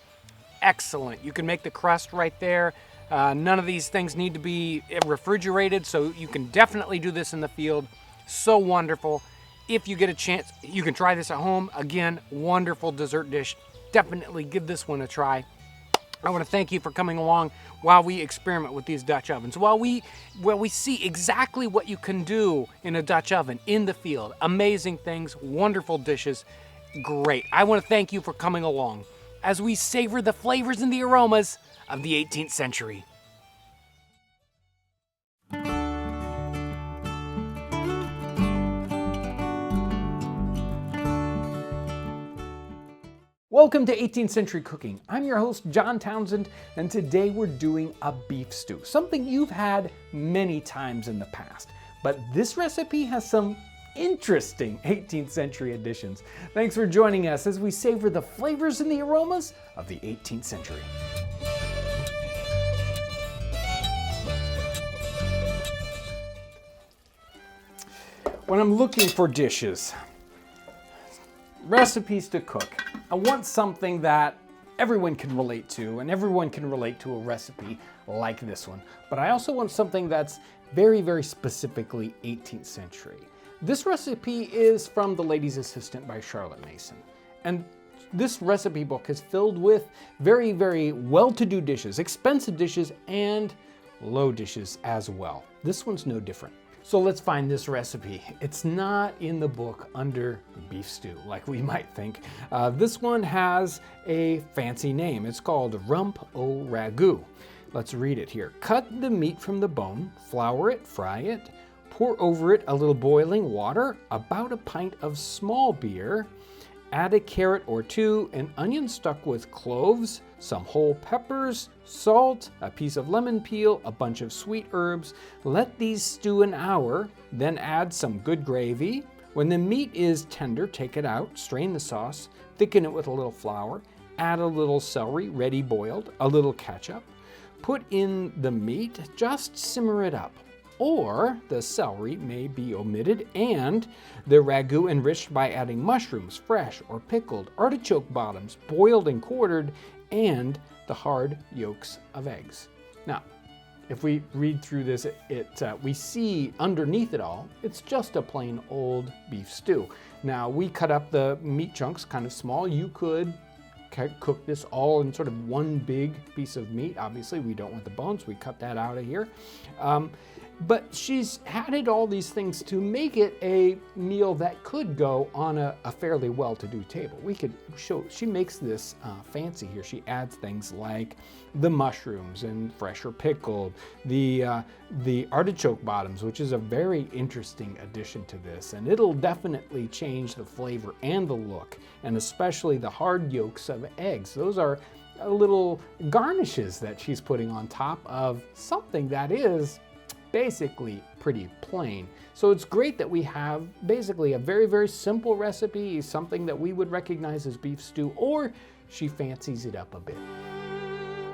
[SPEAKER 1] excellent. You can make the crust right there. None of these things need to be refrigerated, so you can definitely do this in the field. So wonderful. If you get a chance, you can try this at home. Again, wonderful dessert dish. Definitely give this one a try. I want to thank you for coming along while we experiment with these Dutch ovens, while we see exactly what you can do in a Dutch oven in the field. Amazing things, wonderful dishes, great. I want to thank you for coming along as we savor the flavors and the aromas of the 18th century. Welcome to 18th Century Cooking. I'm your host, John Townsend, and today we're doing a beef stew, something you've had many times in the past. But this recipe has some interesting 18th century additions. Thanks for joining us as we savor the flavors and the aromas of the 18th century. When I'm looking for dishes, recipes to cook, I want something that everyone can relate to, and everyone can relate to a recipe like this one. But I also want something that's very, very specifically 18th century. This recipe is from The Lady's Assistant by Charlotte Mason. And this recipe book is filled with very, very well-to-do dishes, expensive dishes, and low dishes as well. This one's no different. So let's find this recipe. It's not in the book under beef stew, like we might think. This one has a fancy name. It's called Rump au Ragout. Let's read it here. Cut the meat from the bone, flour it, fry it, pour over it a little boiling water, about a pint of small beer, add a carrot or two, an onion stuck with cloves, some whole peppers, salt, a piece of lemon peel, a bunch of sweet herbs. Let these stew an hour, then add some good gravy. When the meat is tender, take it out, strain the sauce, thicken it with a little flour, add a little celery ready boiled, a little ketchup. Put in the meat, just simmer it up. Or the celery may be omitted and the ragout enriched by adding mushrooms, fresh or pickled, artichoke bottoms, boiled and quartered, and the hard yolks of eggs. Now, if we read through this, we see underneath it all, it's just a plain old beef stew. Now, we cut up the meat chunks kind of small. You could cook this all in sort of one big piece of meat. Obviously, we don't want the bones. We cut that out of here. But she's added all these things to make it a meal that could go on a fairly well-to-do table. We could show, she makes this fancy here. She adds things like the mushrooms and fresh or pickled, the artichoke bottoms, which is a very interesting addition to this, and it'll definitely change the flavor and the look, and especially the hard yolks of eggs. Those are little garnishes that she's putting on top of something that is basically pretty plain. So it's great that we have basically a very, very simple recipe, something that we would recognize as beef stew, or she fancies it up a bit.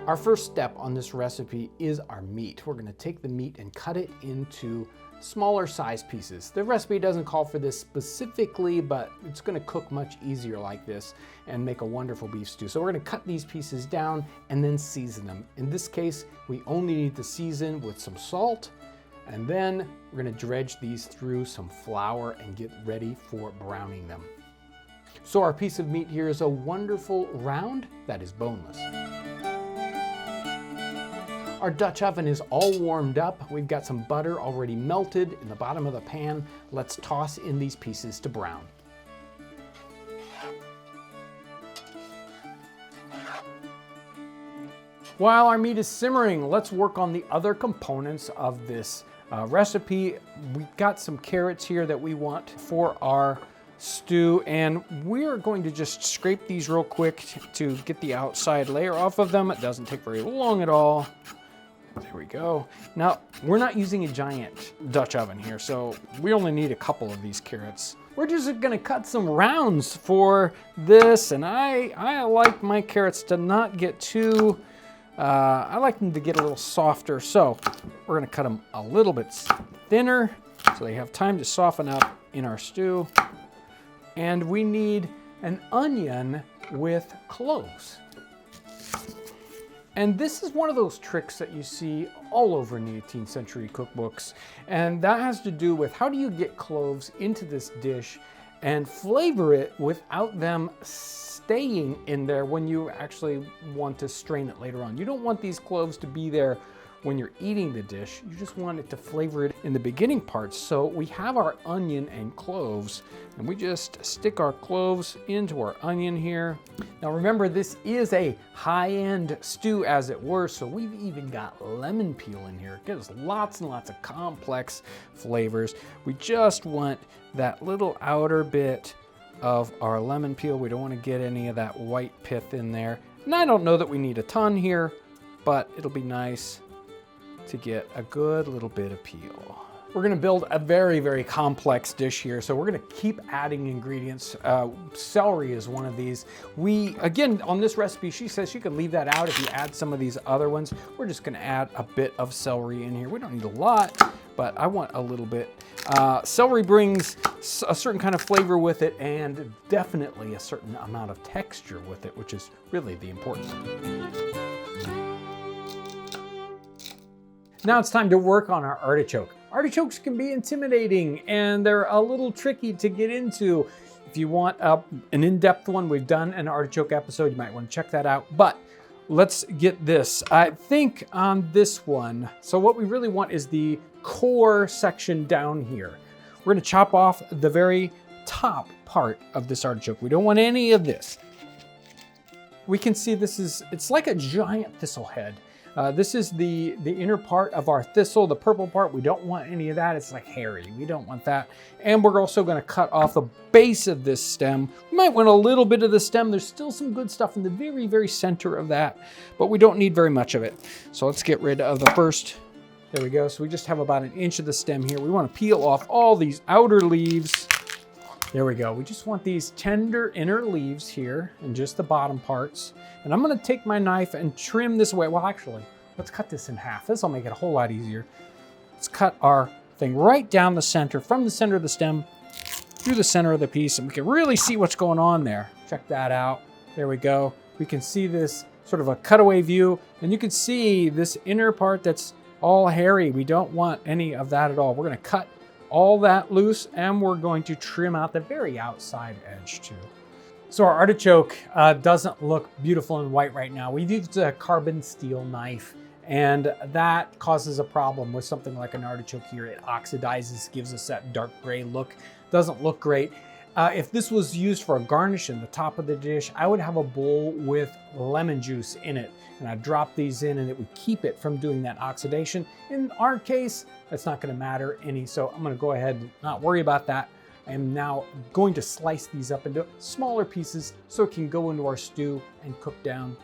[SPEAKER 1] Our first step on this recipe is our meat. We're going to take the meat and cut it into smaller size pieces. The recipe doesn't call for this specifically, but it's going to cook much easier like this and make a wonderful beef stew. So we're going to cut these pieces down and then season them. In this case, we only need to season with some salt, and then we're going to dredge these through some flour and get ready for browning them. So our piece of meat here is a wonderful round that is boneless. Our Dutch oven is all warmed up. We've got some butter already melted in the bottom of the pan. Let's toss in these pieces to brown. While our meat is simmering, let's work on the other components of this recipe. We've got some carrots here that we want for our stew, and we're going to just scrape these real quick to get the outside layer off of them. It doesn't take very long at all. There we go. Now, we're not using a giant Dutch oven here, so we only need a couple of these carrots. We're just gonna cut some rounds for this, and I like my carrots to not get too, I like them to get a little softer, so we're gonna cut them a little bit thinner so they have time to soften up in our stew. And we need an onion with cloves. And this is one of those tricks that you see all over in the 18th century cookbooks. And that has to do with how do you get cloves into this dish and flavor it without them staying in there when you actually want to strain it later on. You don't want these cloves to be there when you're eating the dish. You just want it to flavor it in the beginning parts. So we have our onion and cloves, and we just stick our cloves into our onion here. Now remember, this is a high-end stew, as it were, so we've even got lemon peel in here. It gives lots and lots of complex flavors. We just want that little outer bit of our lemon peel. We don't want to get any of that white pith in there. And I don't know that we need a ton here, but it'll be nice to get a good little bit of peel. We're gonna build a very, very complex dish here, so we're gonna keep adding ingredients. Celery is one of these. Again, on this recipe, she says you can leave that out if you add some of these other ones. We're just gonna add a bit of celery in here. We don't need a lot, but I want a little bit. Celery brings a certain kind of flavor with it, and definitely a certain amount of texture with it, which is really the important thing. Now it's time to work on our artichoke. Artichokes can be intimidating and they're a little tricky to get into. If you want an in-depth one, we've done an artichoke episode, you might want to check that out. But let's get this. I think on this one, so what we really want is the core section down here. We're gonna chop off the very top part of this artichoke. We don't want any of this. We can see it's like a giant thistle head. This is the inner part of our thistle, the purple part. We don't want any of that. It's like hairy. We don't want that. And we're also going to cut off the base of this stem. We might want a little bit of the stem. There's still some good stuff in the very, very center of that, but we don't need very much of it. So let's get rid of the first. There we go. So we just have about an inch of the stem here. We want to peel off all these outer leaves. There we go. We just want these tender inner leaves here and just the bottom parts. And I'm gonna take my knife and trim this away. Well, actually, let's cut this in half. This will make it a whole lot easier. Let's cut our thing right down the center, from the center of the stem through the center of the piece, and we can really see what's going on there. Check that out. There we go. We can see this sort of a cutaway view, and you can see this inner part that's all hairy. We don't want any of that at all. We're gonna cut all that loose, and we're going to trim out the very outside edge too. So our artichoke doesn't look beautiful and white right now. We've used a carbon steel knife, and that causes a problem with something like an artichoke here. It oxidizes, gives us that dark gray look. Doesn't look great. If this was used for a garnish in the top of the dish, I would have a bowl with lemon juice in it, and I'd drop these in, and it would keep it from doing that oxidation. In our case, that's not gonna matter any, so I'm gonna go ahead and not worry about that. I am now going to slice these up into smaller pieces so it can go into our stew and cook down.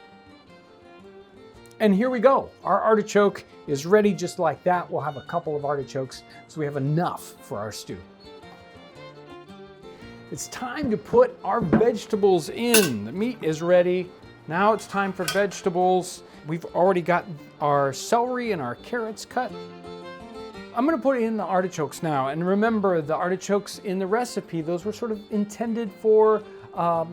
[SPEAKER 1] And here we go. Our artichoke is ready just like that. We'll have a couple of artichokes, so we have enough for our stew. It's time to put our vegetables in. The meat is ready. Now it's time for vegetables. We've already got our celery and our carrots cut. I'm gonna put in the artichokes now. And remember, the artichokes in the recipe, those were sort of intended for a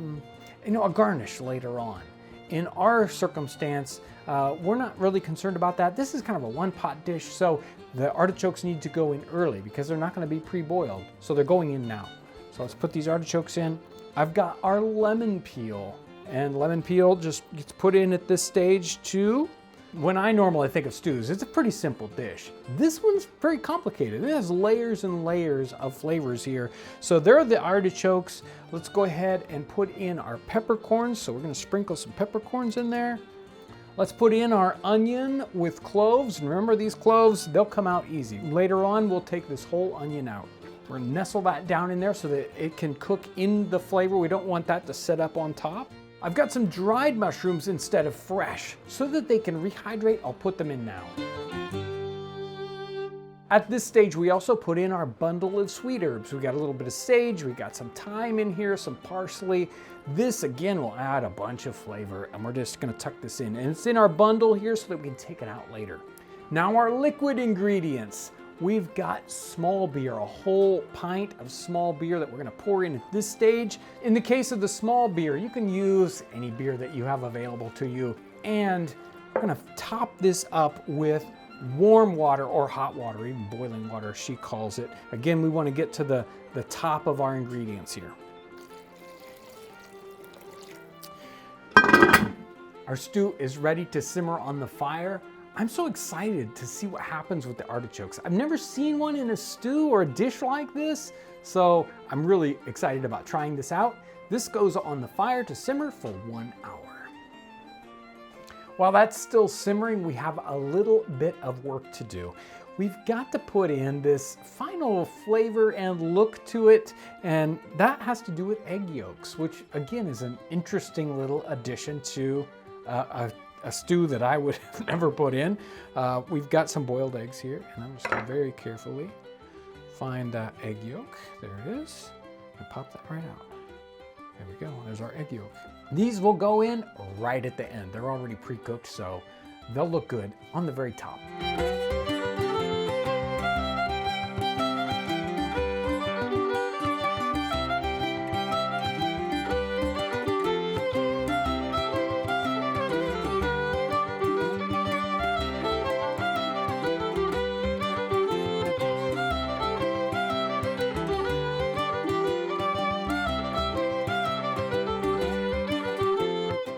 [SPEAKER 1] garnish later on. In our circumstance, we're not really concerned about that. This is kind of a one-pot dish, so the artichokes need to go in early because they're not gonna be pre-boiled. So they're going in now. So let's put these artichokes in. I've got our lemon peel, and lemon peel just gets put in at this stage too. When I normally think of stews, it's a pretty simple dish. This one's very complicated. It has layers and layers of flavors here. So there are the artichokes. Let's go ahead and put in our peppercorns. So we're gonna sprinkle some peppercorns in there. Let's put in our onion with cloves. And remember, these cloves, they'll come out easy. Later on, we'll take this whole onion out. We're gonna nestle that down in there so that it can cook in the flavor. We don't want that to set up on top. I've got some dried mushrooms instead of fresh. So that they can rehydrate, I'll put them in now. At this stage, we also put in our bundle of sweet herbs. We got a little bit of sage, we got some thyme in here, some parsley. This again will add a bunch of flavor, and we're just gonna tuck this in. And it's in our bundle here so that we can take it out later. Now our liquid ingredients. We've got small beer, a whole pint of small beer that we're gonna pour in at this stage. In the case of the small beer, you can use any beer that you have available to you. And we're gonna top this up with warm water or hot water, even boiling water, she calls it. Again, we wanna get to the top of our ingredients here. Our stew is ready to simmer on the fire. I'm so excited to see what happens with the artichokes. I've never seen one in a stew or a dish like this, so I'm really excited about trying this out. This goes on the fire to simmer for 1 hour. While that's still simmering, we have a little bit of work to do. We've got to put in this final flavor and look to it, and that has to do with egg yolks, which again is an interesting little addition to a stew that I would have never put in. We've got some boiled eggs here, and I'm just gonna very carefully find that egg yolk. There it is, and pop that right out. There we go, there's our egg yolk. These will go in right at the end. They're already pre-cooked, so they'll look good on the very top.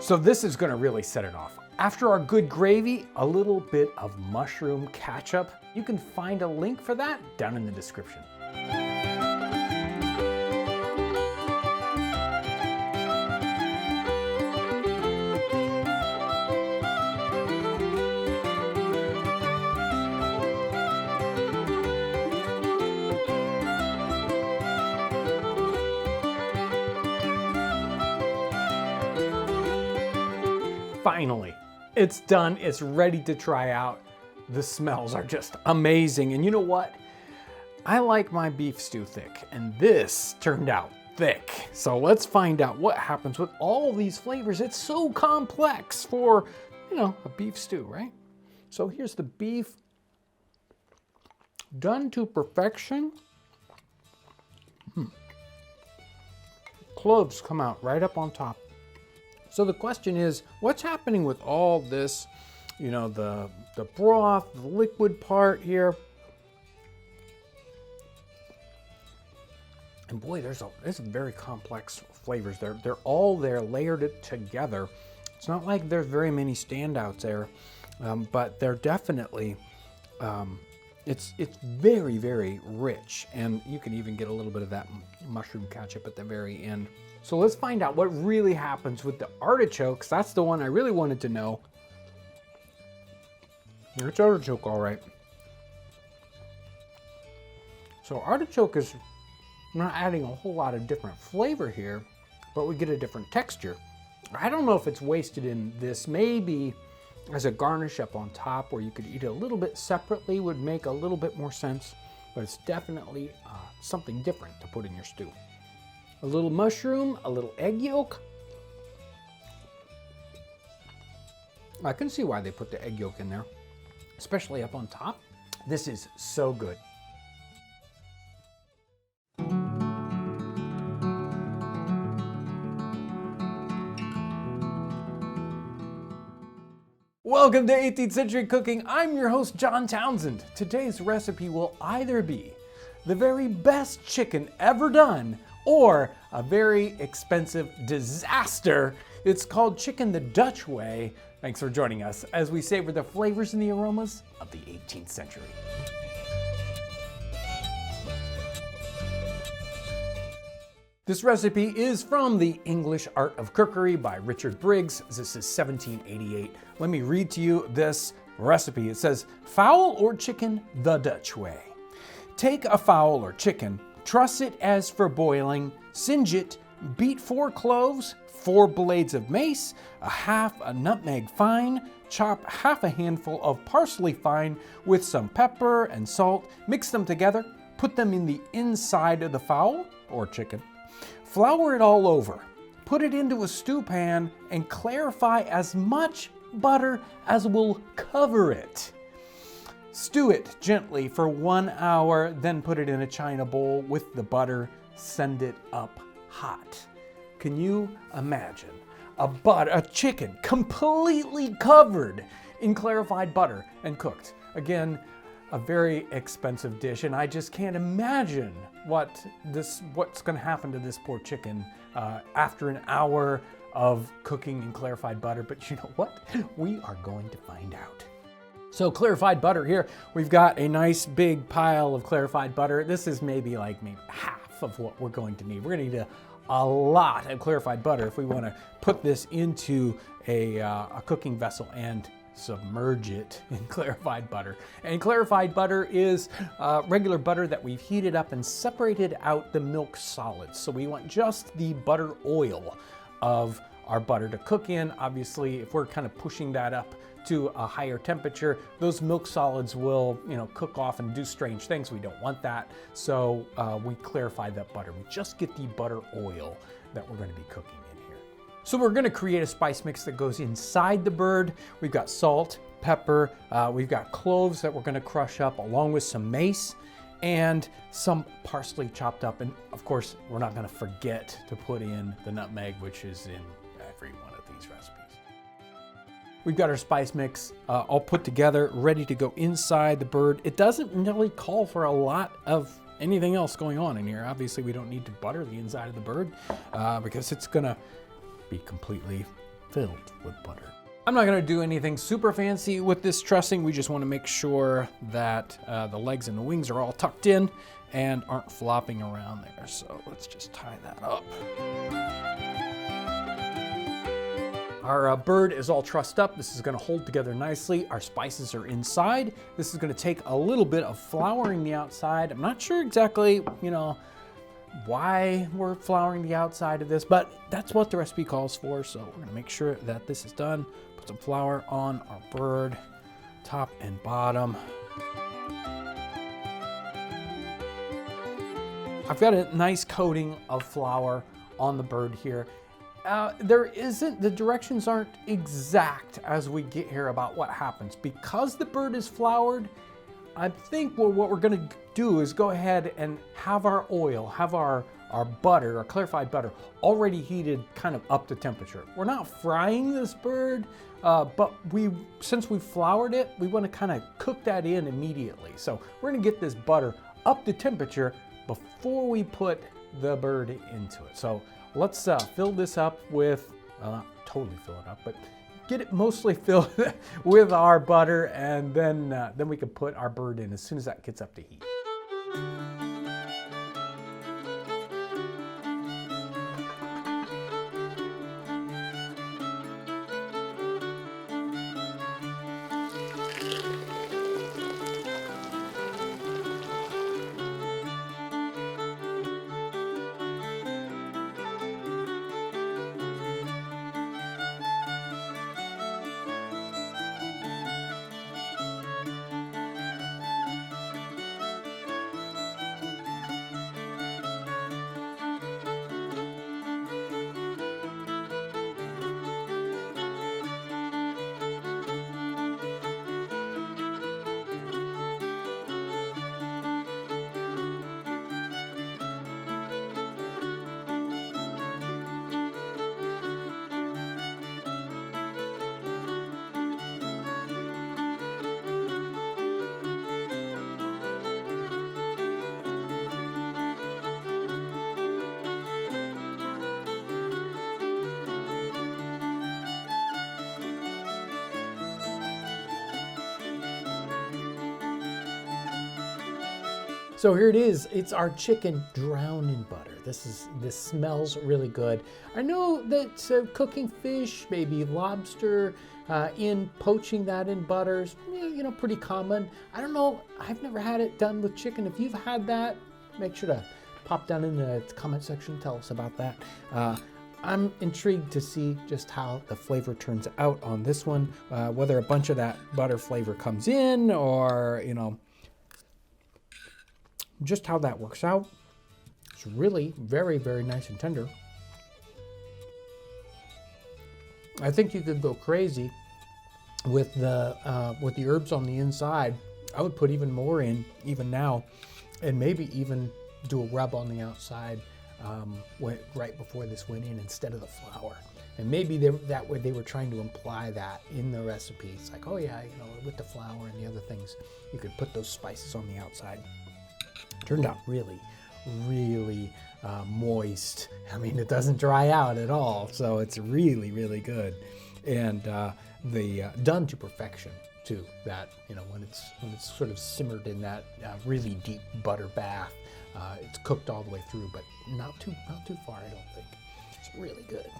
[SPEAKER 1] So this is gonna really set it off. After our good gravy, a little bit of mushroom ketchup. You can find a link for that down in the description. Finally, it's done. It's ready to try out. The smells are just amazing. And you know what? I like my beef stew thick, and this turned out thick. So let's find out what happens with all these flavors. It's so complex for, you know, a beef stew, right? So here's the beef done to perfection. Cloves come out right up on top. So the question is, what's happening with all this, you know, the broth, the liquid part here? And boy, there's very complex flavors. They're all there, layered it together. It's not like there's very many standouts there, but they're definitely, it's very, very rich. And you can even get a little bit of that mushroom ketchup at the very end. So let's find out what really happens with the artichokes. That's the one I really wanted to know. It's artichoke, all right. So artichoke is not adding a whole lot of different flavor here, but we get a different texture. I don't know if it's wasted in this. Maybe as a garnish up on top, where you could eat it a little bit separately would make a little bit more sense, but it's definitely something different to put in your stew. A little mushroom, a little egg yolk. I can see why they put the egg yolk in there, especially up on top. This is so good. Welcome to 18th Century Cooking. I'm your host, John Townsend. Today's recipe will either be the very best chicken ever done or a very expensive disaster. It's called Chicken the Dutch Way. Thanks for joining us as we savor the flavors and the aromas of the 18th century. This recipe is from The English Art of Cookery by Richard Briggs. This is 1788. Let me read to you this recipe. It says, fowl or chicken the Dutch way. Take a fowl or chicken, truss it as for boiling, singe it, beat 4 cloves, 4 blades of mace, half a nutmeg fine, chop half a handful of parsley fine with some pepper and salt, mix them together, put them in the inside of the fowl or chicken. Flour it all over. Put it into a stew pan and clarify as much butter as will cover it. Stew it gently for 1 hour, then put it in a china bowl with the butter. Send it up hot. Can you imagine a chicken completely covered in clarified butter and cooked? Again, a very expensive dish, and I just can't imagine what's going to happen to this poor chicken after an hour of cooking in clarified butter. But you know what? We are going to find out. So clarified butter here, we've got a nice big pile of clarified butter. This is maybe half of what we're going to need. We're going to need a lot of clarified butter if we want to put this into a cooking vessel and submerge it in clarified butter. And clarified butter is regular butter that we've heated up and separated out the milk solids. So we want just the butter oil of our butter to cook in. Obviously, if we're kind of pushing that up to a higher temperature, those milk solids will, cook off and do strange things. We don't want that. So we clarify that butter. We just get the butter oil that we're going to be cooking in here. So we're going to create a spice mix that goes inside the bird. We've got salt, pepper, we've got cloves that we're going to crush up along with some mace and some parsley chopped up. And of course, we're not going to forget to put in the nutmeg, which is in every one of these recipes. We've got our spice mix all put together, ready to go inside the bird. It doesn't really call for a lot of anything else going on in here. Obviously, we don't need to butter the inside of the bird because it's gonna be completely filled with butter. I'm not gonna do anything super fancy with this trussing. We just wanna make sure that the legs and the wings are all tucked in and aren't flopping around there. So let's just tie that up. Our bird is all trussed up. This is gonna hold together nicely. Our spices are inside. This is gonna take a little bit of flouring the outside. I'm not sure exactly, why we're flouring the outside of this, but that's what the recipe calls for. So we're gonna make sure that this is done. Put some flour on our bird, top and bottom. I've got a nice coating of flour on the bird here. The directions aren't exact as we get here about what happens. Because the bird is floured, I think what we're gonna do is go ahead and have our oil, have our butter, our clarified butter, already heated kind of up to temperature. We're not frying this bird, but since we floured it, we wanna kind of cook that in immediately. So we're gonna get this butter up to temperature before we put the bird into it. So let's fill this up with, well, not totally fill it up, but get it mostly filled with our butter, and then we can put our bird in as soon as that gets up to heat.
[SPEAKER 2] So here it is. It's our chicken drowned in butter. This smells really good. I know that cooking fish, maybe lobster, in poaching that in butters, pretty common. I don't know. I've never had it done with chicken. If you've had that, make sure to pop down in the comment section. Tell us about that. I'm intrigued to see just how the flavor turns out on this one, whether a bunch of that butter flavor comes in or, just how that works out. It's really very, very nice and tender. I think you could go crazy with the herbs on the inside. I would put even more in even now, and maybe even do a rub on the outside right before this went in instead of the flour. And maybe that way they were trying to imply that in the recipe. It's like, oh yeah, with the flour and the other things, you could put those spices on the outside. Turned out really, really moist. I mean, it doesn't dry out at all, so it's really, really good. And done to perfection too. That when it's sort of simmered in that really deep butter bath, it's cooked all the way through, but not too far, I don't think. It's really good.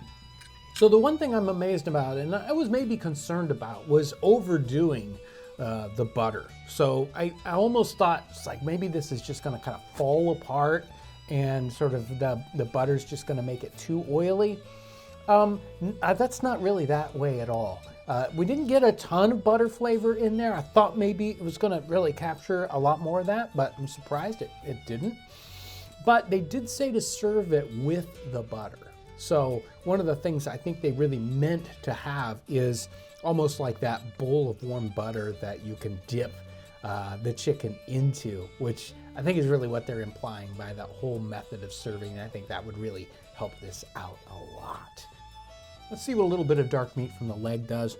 [SPEAKER 2] So the one thing I'm amazed about, and I was maybe concerned about, was overdoing the butter. So I almost thought it's like maybe this is just going to kind of fall apart and sort of the butter's just going to make it too oily. That's not really that way at all. We didn't get a ton of butter flavor in there. I thought maybe it was going to really capture a lot more of that, but I'm surprised it didn't. But they did say to serve it with the butter. So one of the things I think they really meant to have is almost like that bowl of warm butter that you can dip the chicken into, which I think is really what they're implying by that whole method of serving. And I think that would really help this out a lot. Let's see what a little bit of dark meat from the leg does.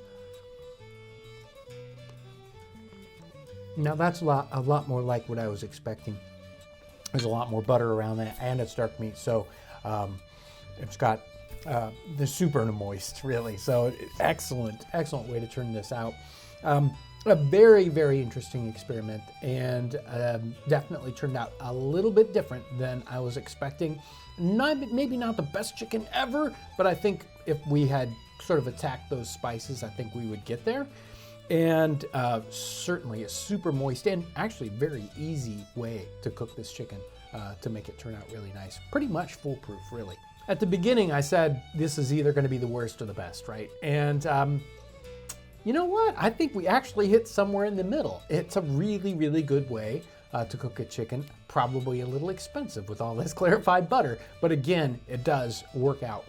[SPEAKER 2] Now that's a lot more like what I was expecting. There's a lot more butter around that, and it's dark meat, so it's got the super moist, really. So excellent way to turn this out. A very, very interesting experiment, and definitely turned out a little bit different than I was expecting. Maybe not the best chicken ever, but I think if we had sort of attacked those spices, I think we would get there. And certainly a super moist and actually very easy way to cook this chicken to make it turn out really nice. Pretty much foolproof, really. At the beginning, I said this is either going to be the worst or the best, right? And you know what? I think we actually hit somewhere in the middle. It's a really, really good way to cook a chicken. Probably a little expensive with all this clarified butter, but again, it does work out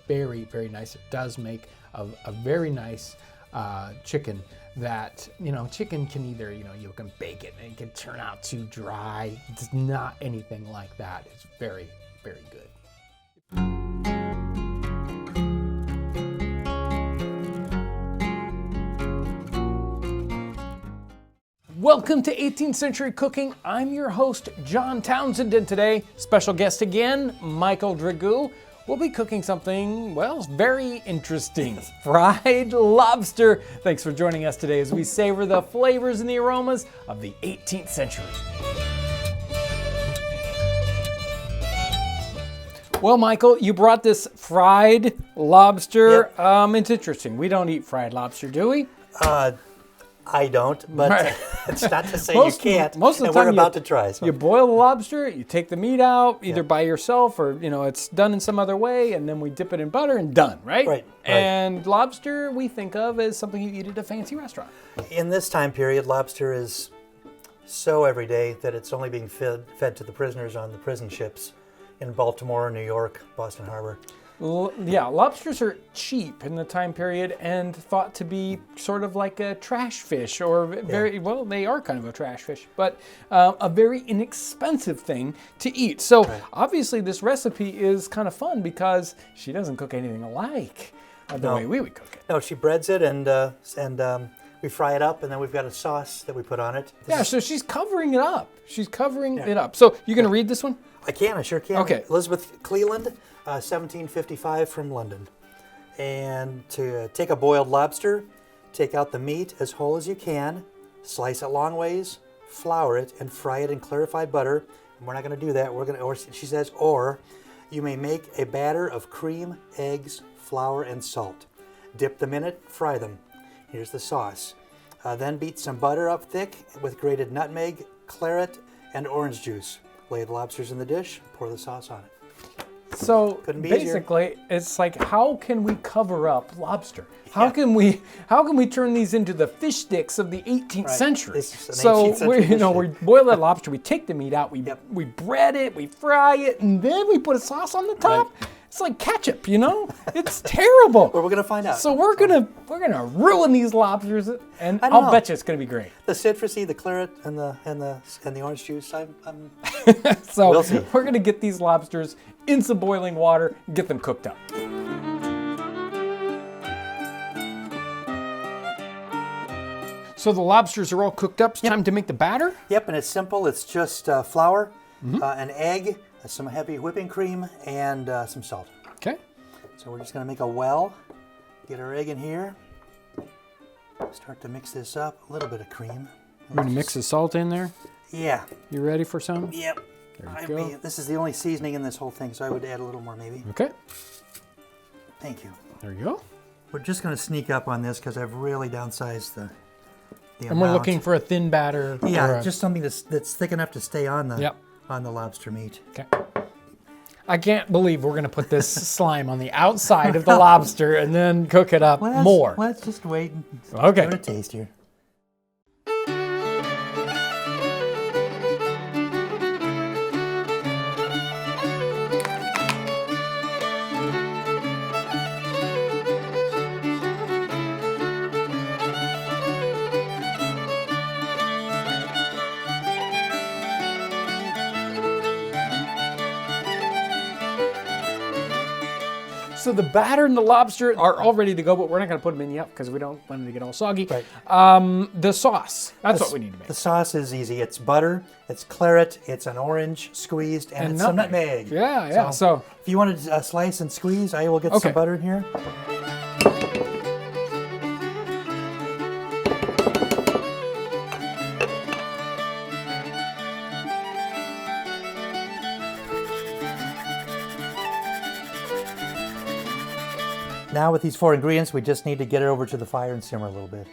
[SPEAKER 2] very, very nice. It does make a very nice chicken that, chicken can either, you can bake it and it can turn out too dry. It's not anything like that. It's very, very good. Welcome to 18th Century Cooking. I'm your host, John Townsend, and today, special guest again, Michael Dragoo. We'll be cooking something, well, very interesting. Fried lobster. Thanks for joining us today as we savor the flavors and the aromas of the 18th century. Well, Michael, you brought this fried lobster. Yep. It's interesting. We don't eat fried lobster, do we?
[SPEAKER 3] I don't, but it's not to say you can't.
[SPEAKER 1] Most of the
[SPEAKER 3] and
[SPEAKER 1] time
[SPEAKER 3] we're about to try. So.
[SPEAKER 1] You boil the lobster, you take the meat out, either by yourself or, it's done in some other way, and then we dip it in butter and done, right?
[SPEAKER 3] Right.
[SPEAKER 1] And lobster we think of as something you eat at a fancy restaurant.
[SPEAKER 3] In this time period, lobster is so everyday that it's only being fed to the prisoners on the prison ships in Baltimore, New York, Boston Harbor.
[SPEAKER 1] Yeah, lobsters are cheap in the time period and thought to be sort of like a trash fish, or well, they are kind of a trash fish, but a very inexpensive thing to eat. So obviously this recipe is kind of fun because she doesn't cook anything alike the way we would cook it.
[SPEAKER 3] No, she breads it and we fry it up, and then we've got a sauce that we put on it.
[SPEAKER 1] So she's covering it up. She's covering it up. So you going to read this one?
[SPEAKER 3] I can, I sure can.
[SPEAKER 1] Okay.
[SPEAKER 3] Elizabeth Cleland, 1755 from London. And to take a boiled lobster, take out the meat as whole as you can, slice it long ways, flour it, and fry it in clarified butter. And we're not going to do that. We're going to, or she says, or you may make a batter of cream, eggs, flour, and salt. Dip them in it, fry them. Here's the sauce. Then beat some butter up thick with grated nutmeg, claret, and orange juice. Lay the lobsters in the dish, pour the sauce on it.
[SPEAKER 1] So
[SPEAKER 3] Couldn't be easier.
[SPEAKER 1] basically, it's like, how can we cover up lobster? How can we turn these into the fish sticks of the 18th
[SPEAKER 3] Right.
[SPEAKER 1] century?
[SPEAKER 3] This is an
[SPEAKER 1] So
[SPEAKER 3] 18th century
[SPEAKER 1] we
[SPEAKER 3] fish
[SPEAKER 1] we boil that lobster, we take the meat out, we bread it, we fry it, and then we put a sauce on the top.
[SPEAKER 3] Right.
[SPEAKER 1] It's like ketchup, you know? It's terrible.
[SPEAKER 3] But we're going to find out.
[SPEAKER 1] So we're gonna ruin these lobsters, and
[SPEAKER 3] I don't
[SPEAKER 1] I'll
[SPEAKER 3] know.
[SPEAKER 1] bet you it's gonna be great.
[SPEAKER 3] The citrusy, the claret, and the orange juice. I'm
[SPEAKER 1] So
[SPEAKER 3] We'll see.
[SPEAKER 1] we're gonna get these lobsters in some boiling water, get them cooked up. So the lobsters are all cooked up. It's time to make the batter.
[SPEAKER 3] Yep, and it's simple. It's just flour, an egg, some heavy whipping cream, and some salt.
[SPEAKER 1] Okay.
[SPEAKER 3] So we're just going to make a well. Get our egg in here. Start to mix this up. A little bit of cream.
[SPEAKER 1] We're gonna mix the salt in there.
[SPEAKER 3] Yeah.
[SPEAKER 1] You ready for some?
[SPEAKER 3] Yep.
[SPEAKER 1] There you go.
[SPEAKER 3] This is the only seasoning in this whole thing, so I would add a little more maybe.
[SPEAKER 1] Okay.
[SPEAKER 3] Thank you.
[SPEAKER 1] There you go.
[SPEAKER 3] We're just going to sneak up on this because I've really downsized the
[SPEAKER 1] And
[SPEAKER 3] amount.
[SPEAKER 1] we're looking for a thin batter.
[SPEAKER 3] Yeah,
[SPEAKER 1] or a-
[SPEAKER 3] just something that's thick enough to stay on the
[SPEAKER 1] Yep.
[SPEAKER 3] on the lobster meat.
[SPEAKER 1] Okay. I can't believe we're gonna put this slime on the outside of the lobster and then cook it up more.
[SPEAKER 3] Let's just wait and
[SPEAKER 1] Okay.
[SPEAKER 3] give it a taste here.
[SPEAKER 1] So the batter and the lobster are all ready to go, but we're not going to put them in yet because we don't want them to get all soggy.
[SPEAKER 3] Right.
[SPEAKER 1] The sauce, that's what we need to make.
[SPEAKER 3] The sauce is easy. It's butter, it's claret, it's an orange squeezed, and it's some nutmeg.
[SPEAKER 1] Yeah, yeah. So
[SPEAKER 3] if you want to slice and squeeze, I will get
[SPEAKER 1] Okay.
[SPEAKER 3] some butter in here. Now with these 4 ingredients, we just need to get it over to the fire and simmer a little bit.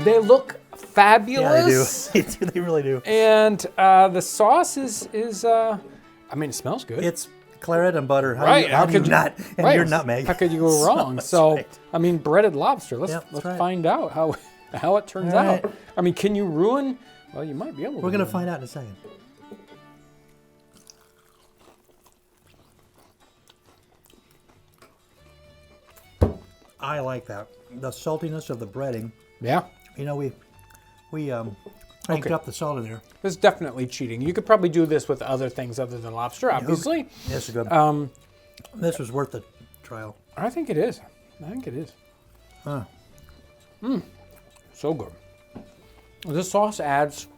[SPEAKER 1] they look fabulous.
[SPEAKER 3] Yeah, they do. They really do.
[SPEAKER 1] And the sauce is I mean, it smells good.
[SPEAKER 3] It's claret and butter. How
[SPEAKER 1] Right,
[SPEAKER 3] Do you, how
[SPEAKER 1] how
[SPEAKER 3] do you
[SPEAKER 1] could you-
[SPEAKER 3] not? And
[SPEAKER 1] right.
[SPEAKER 3] your nutmeg.
[SPEAKER 1] How could you go wrong?
[SPEAKER 3] That's
[SPEAKER 1] So,
[SPEAKER 3] right.
[SPEAKER 1] I mean, breaded lobster. Let's
[SPEAKER 3] Yep, that's
[SPEAKER 1] let's
[SPEAKER 3] right.
[SPEAKER 1] find out how it turns
[SPEAKER 3] All
[SPEAKER 1] out.
[SPEAKER 3] right.
[SPEAKER 1] I mean, can you ruin? Well, you might be able to.
[SPEAKER 3] We're going to
[SPEAKER 1] ruin
[SPEAKER 3] find out in a second. I like that. The saltiness of the breading.
[SPEAKER 1] it. Yeah.
[SPEAKER 3] You know, we cranked
[SPEAKER 1] Okay.
[SPEAKER 3] up the salt in there.
[SPEAKER 1] This is definitely cheating. You could probably do this with other things other than lobster, obviously.
[SPEAKER 3] Yes, good. This was worth the trial.
[SPEAKER 1] I think it is. I think it is.
[SPEAKER 3] Huh.
[SPEAKER 1] So good. This sauce adds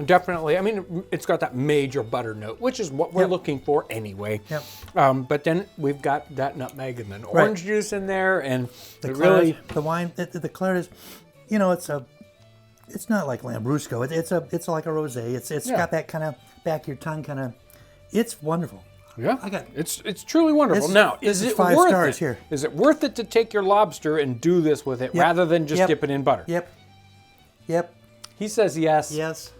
[SPEAKER 1] definitely, I mean, it's got that major butter note, which is what we're
[SPEAKER 3] Yep.
[SPEAKER 1] looking for anyway.
[SPEAKER 3] Yep.
[SPEAKER 1] But then we've got that nutmeg and then orange juice in there, and
[SPEAKER 3] The
[SPEAKER 1] it
[SPEAKER 3] claret,
[SPEAKER 1] really,
[SPEAKER 3] the wine, the claret is, you know, it's not like Lambrusco. It's like a rosé. It's
[SPEAKER 1] Yeah.
[SPEAKER 3] got that kind of back of your tongue kind of. It's wonderful.
[SPEAKER 1] yeah,
[SPEAKER 3] I got-
[SPEAKER 1] it's truly wonderful.
[SPEAKER 3] This-
[SPEAKER 1] Now,
[SPEAKER 3] this
[SPEAKER 1] is
[SPEAKER 3] is
[SPEAKER 1] it
[SPEAKER 3] 5
[SPEAKER 1] worth
[SPEAKER 3] stars
[SPEAKER 1] it?
[SPEAKER 3] here.
[SPEAKER 1] Is it worth it to take your lobster and do this with it
[SPEAKER 3] Yep.
[SPEAKER 1] rather than just
[SPEAKER 3] Yep.
[SPEAKER 1] dip it in butter?
[SPEAKER 3] Yep. Yep.
[SPEAKER 1] He says yes.
[SPEAKER 3] Yes.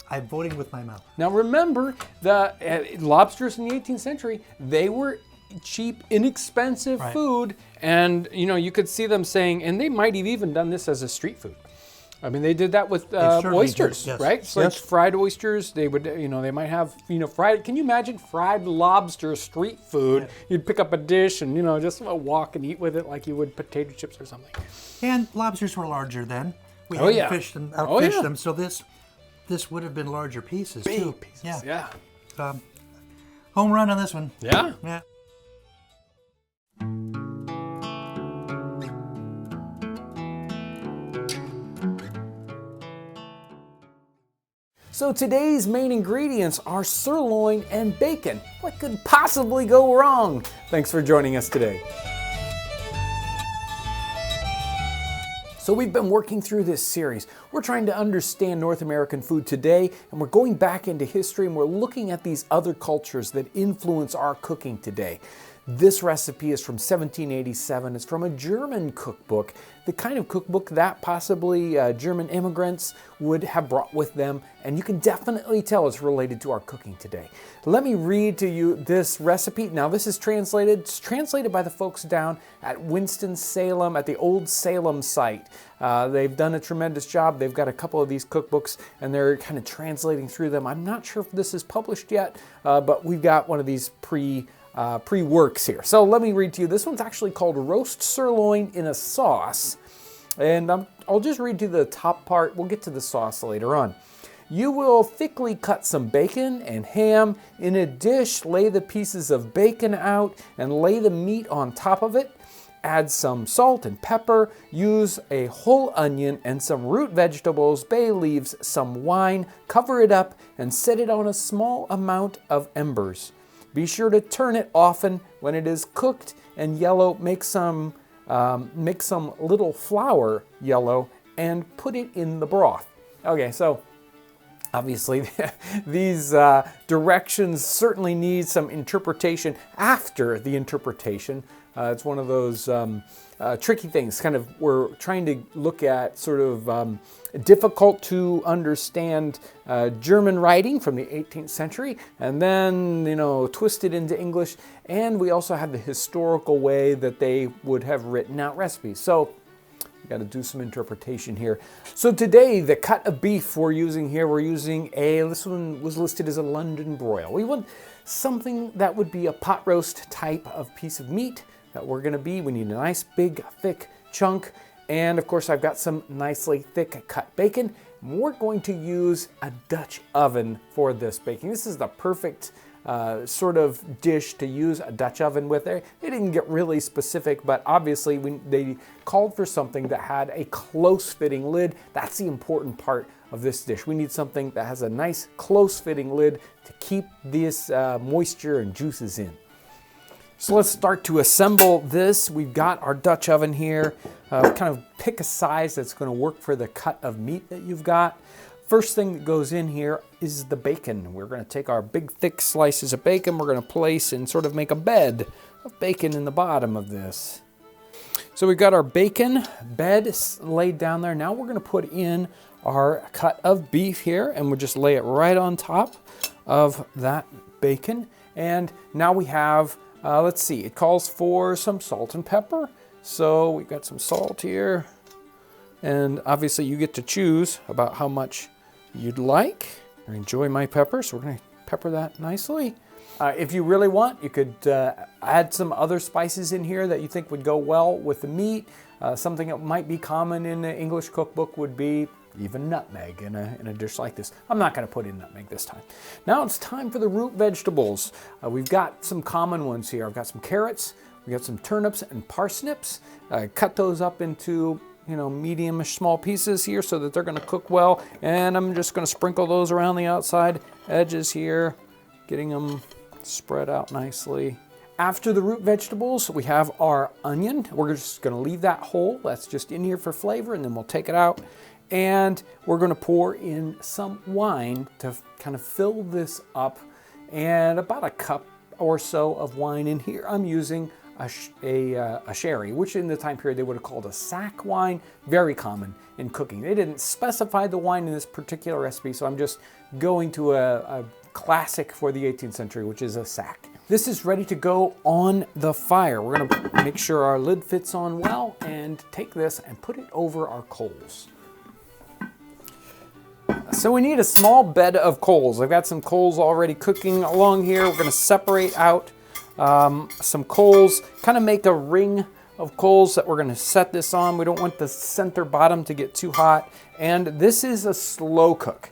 [SPEAKER 3] I'm voting with my mouth.
[SPEAKER 1] Now remember, the lobsters in the 18th century, they were cheap, inexpensive
[SPEAKER 3] Right.
[SPEAKER 1] food, and you know, you could see them saying, and they might have even done this as a street food.
[SPEAKER 2] I mean, they did that with
[SPEAKER 3] certainly
[SPEAKER 2] oysters,
[SPEAKER 3] did, yes.
[SPEAKER 2] right? It's like
[SPEAKER 3] Yes.
[SPEAKER 2] fried oysters. They would, they might have, fried. Can you imagine fried lobster street food? You'd pick up a dish and, just walk and eat with it like you would potato chips or something.
[SPEAKER 3] And lobsters were larger then. We
[SPEAKER 2] Oh,
[SPEAKER 3] hadn't
[SPEAKER 2] yeah.
[SPEAKER 3] fished them,
[SPEAKER 2] Oh,
[SPEAKER 3] outfished
[SPEAKER 2] yeah.
[SPEAKER 3] them, so this would have been larger pieces too.
[SPEAKER 2] Big pieces. Yeah.
[SPEAKER 3] Home run on this one.
[SPEAKER 2] Yeah.
[SPEAKER 3] Yeah.
[SPEAKER 2] So today's main ingredients are sirloin and bacon. What could possibly go wrong? Thanks for joining us today. So we've been working through this series. We're trying to understand North American food today, and we're going back into history and we're looking at these other cultures that influence our cooking today. This recipe is from 1787. It's from a German cookbook, the kind of cookbook that possibly German immigrants would have brought with them, and you can definitely tell it's related to our cooking today. Let me read to you this recipe. Now this is translated. It's translated by the folks down at Winston-Salem, at the Old Salem site. They've done a tremendous job. They've got a couple of these cookbooks and they're kind of translating through them. I'm not sure if this is published yet, but we've got one of these pre-works here. So let me read to you. This one's actually called Roast Sirloin in a Sauce. And I'll just read to you the top part. We'll get to the sauce later on. You will thickly cut some bacon and ham. In a dish, lay the pieces of bacon out and lay the meat on top of it. Add some salt and pepper. Use a whole onion and some root vegetables, bay leaves, some wine. Cover it up and set it on a small amount of embers. Be sure to turn it often when it is cooked and yellow. Make some little flour yellow and put it in the broth. Okay, so obviously these directions certainly need some interpretation after the interpretation. It's one of those tricky things. Kind of, we're trying to look at sort of difficult to understand German writing from the 18th century, and then twist it into English. And we also have the historical way that they would have written out recipes. So we got to do some interpretation here. So today, the cut of beef we're using here, this one was listed as a London broil. We want something that would be a pot roast type of piece of meat that we need a nice big thick chunk, and of course I've got some nicely thick cut bacon. We're going to use a Dutch oven for this baking. This is the perfect sort of dish to use a Dutch oven with. They didn't get really specific, but obviously they called for something that had a close fitting lid. That's the important part of this dish. We need something that has a nice close fitting lid to keep this moisture and juices in. So let's start to assemble this. We've got our Dutch oven here. Kind of pick a size that's going to work for the cut of meat that you've got. First thing that goes in here is the bacon. We're going to take our big thick slices of bacon. We're going to place and sort of make a bed of bacon in the bottom of this. So we've got our bacon bed laid down there. Now we're going to put in our cut of beef here, and we'll just lay it right on top of that bacon. And now we have let's see, it calls for some salt and pepper. So we've got some salt here. And obviously you get to choose about how much you'd like. I enjoy my pepper, so we're gonna pepper that nicely. If you really want, you could add some other spices in here that you think would go well with the meat. Something that might be common in the English cookbook would be even nutmeg in a dish like this. I'm not going to put in nutmeg this time. Now it's time for the root vegetables. We've got some common ones here. I've got some carrots, we've got some turnips and parsnips. Cut those up into medium-ish small pieces here so that they're going to cook well. And I'm just going to sprinkle those around the outside edges here, getting them spread out nicely. After the root vegetables, we have our onion. We're just going to leave that whole. That's just in here for flavor, and then we'll take it out. And we're going to pour in some wine to kind of fill this up, and about a cup or so of wine in here. I'm using a sherry, which in the time period they would have called a sack wine. Very common in cooking. They didn't specify the wine in this particular recipe, so I'm just going to a classic for the 18th century, which is a sack. This is ready to go on the fire. We're going to make sure our lid fits on well and take this and put it over our coals.
[SPEAKER 1] So we need a small bed of coals. I've got some coals already cooking along here. We're gonna separate out some coals, kind of make a ring of coals that we're gonna set this on. We don't want the center bottom to get too hot. And this is a slow cook.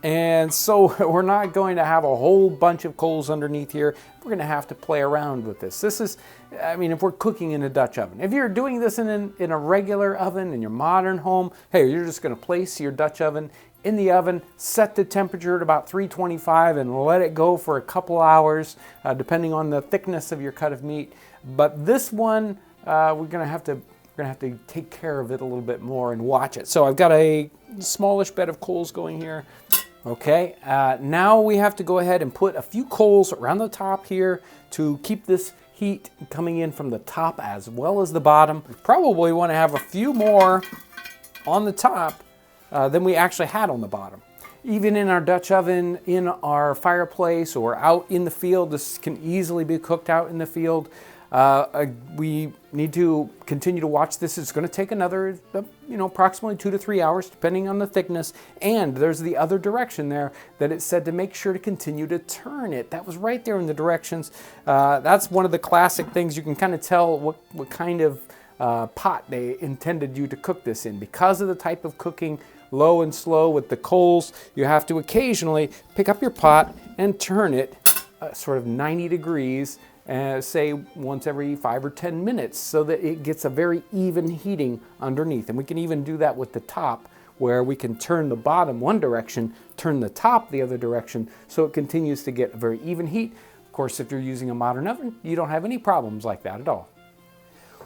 [SPEAKER 1] And so we're not going to have a whole bunch of coals underneath here. We're gonna have to play around with this. This is, I mean, if we're cooking in a Dutch oven. If you're doing this in a regular oven, in your modern home, hey, you're just gonna place your Dutch oven in the oven, set the temperature at about 325 and let it go for a couple hours, depending on the thickness of your cut of meat. But this one, we're gonna have to take care of it a little bit more and watch it. So I've got a smallish bed of coals going here. Okay, now we have to go ahead and put a few coals around the top here to keep this heat coming in from the top as well as the bottom. We probably want to have a few more on the top than we actually had on the bottom. Even in our Dutch oven, in our fireplace, or out in the field, this can easily be cooked out in the field. We need to continue to watch this. It's going to take another, approximately 2 to 3 hours, depending on the thickness. And there's the other direction there that it said to make sure to continue to turn it. That was right there in the directions. That's one of the classic things. You can kind of tell what kind of pot they intended you to cook this in. Because of the type of cooking, low and slow with the coals, you have to occasionally pick up your pot and turn it sort of 90 degrees, say once every 5 or 10 minutes, so that it gets a very even heating underneath. And we can even do that with the top, where we can turn the bottom one direction, turn the top the other direction, so it continues to get a very even heat. Of course, if you're using a modern oven, you don't have any problems like that at all.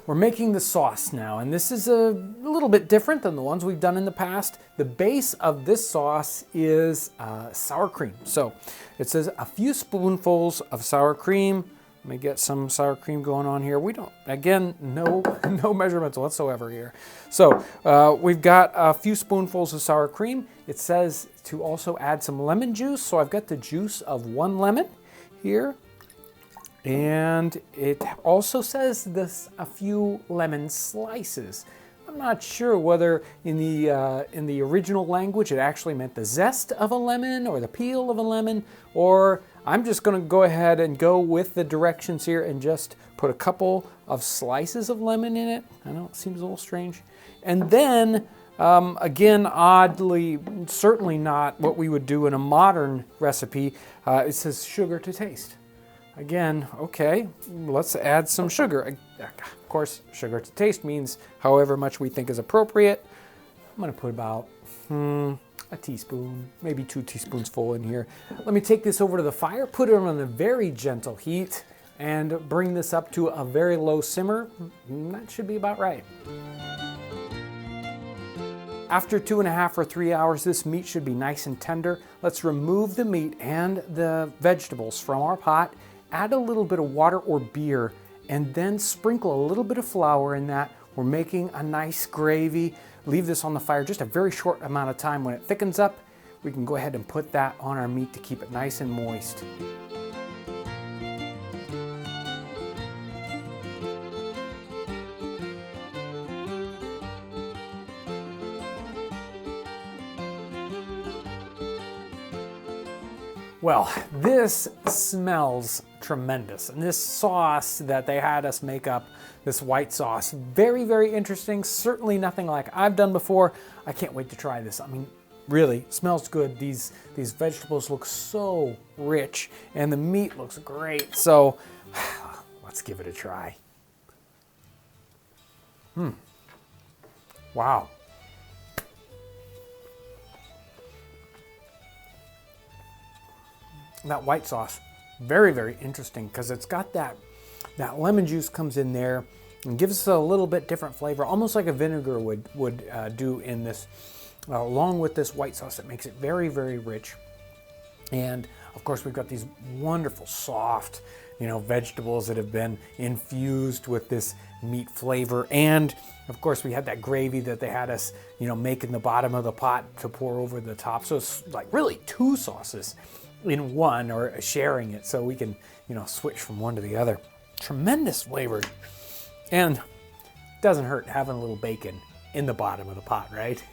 [SPEAKER 1] We're making the sauce now, and this is a little bit different than the ones we've done in the past. The base of this sauce is sour cream. So it says a few spoonfuls of sour cream. Let me get some sour cream going on here. We don't, again, no measurements whatsoever here. So we've got a few spoonfuls of sour cream. It says to also add some lemon juice. So I've got the juice of 1 lemon here. And it also says this a few lemon slices. I'm not sure whether in the original language it actually meant the zest of a lemon or the peel of a lemon, or I'm just going to go ahead and go with the directions here and just put a couple of slices of lemon in it. I know it seems a little strange. And then, again, oddly, certainly not what we would do in a modern recipe, it says sugar to taste. Again, okay, let's add some sugar. Of course, sugar to taste means however much we think is appropriate. I'm gonna put about a teaspoon, maybe 2 teaspoons full in here. Let me take this over to the fire, put it on a very gentle heat, and bring this up to a very low simmer. That should be about right. After 2.5 or 3 hours, this meat should be nice and tender. Let's remove the meat and the vegetables from our pot, add a little bit of water or beer, and then sprinkle a little bit of flour in that. We're making a nice gravy. Leave this on the fire just a very short amount of time. When it thickens up, we can go ahead and put that on our meat to keep it nice and moist. Well, this smells tremendous. And this sauce that they had us make up, this white sauce, very, very interesting. Certainly nothing like I've done before. I can't wait to try this. I mean, really, smells good. These vegetables look so rich and the meat looks great. So let's give it a try. Wow. That white sauce, very, very interesting, because it's got that lemon juice comes in there and gives us a little bit different flavor, almost like a vinegar would do in this, along with this white sauce that makes it very, very rich. And of course, we've got these wonderful soft, vegetables that have been infused with this meat flavor. And of course, we had that gravy that they had us, make in the bottom of the pot to pour over the top. So it's like really 2 sauces in one, or sharing it, so we can switch from one to the other. Tremendous flavor, and doesn't hurt having a little bacon in the bottom of the pot, right?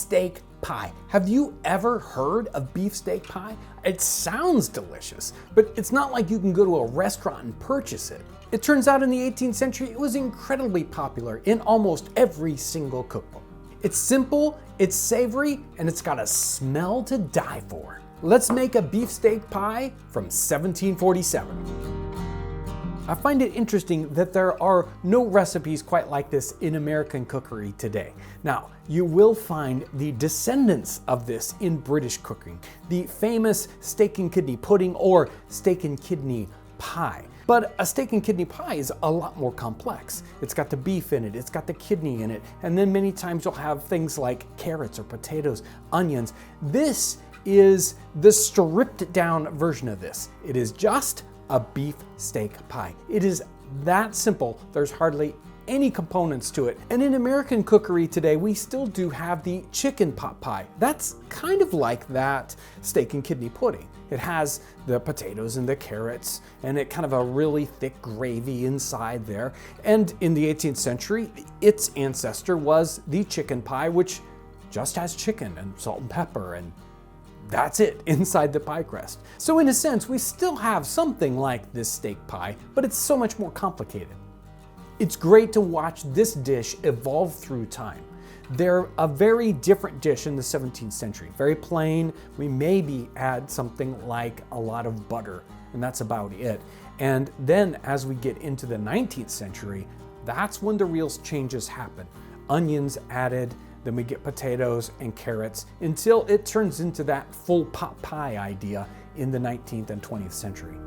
[SPEAKER 2] steak pie. Have you ever heard of beefsteak pie? It sounds delicious, but it's not like you can go to a restaurant and purchase it. It turns out in the 18th century, it was incredibly popular in almost every single cookbook. It's simple, it's savory, and it's got a smell to die for. Let's make a beefsteak pie from 1747. I find it interesting that there are no recipes quite like this in American cookery today. Now, you will find the descendants of this in British cooking, the famous steak and kidney pudding or steak and kidney pie. But a steak and kidney pie is a lot more complex. It's got the beef in it, it's got the kidney in it, and then many times you'll have things like carrots or potatoes, onions. This is the stripped down version of this. It is just a beef steak pie. It is that simple. There's hardly any components to it. And in American cookery today, we still do have the chicken pot pie. That's kind of like that steak and kidney pudding. It has the potatoes and the carrots and it kind of a really thick gravy inside there. And in the 18th century, its ancestor was the chicken pie, which just has chicken and salt and pepper, and that's it inside the pie crust. So in a sense, we still have something like this steak pie, but it's so much more complicated. It's great to watch this dish evolve through time. They're a very different dish in the 17th century. Very plain. We maybe add something like a lot of butter, and that's about it. And then as we get into the 19th century, that's when the real changes happen. Onions added, then we get potatoes and carrots until it turns into that full pot pie idea in the 19th and 20th century.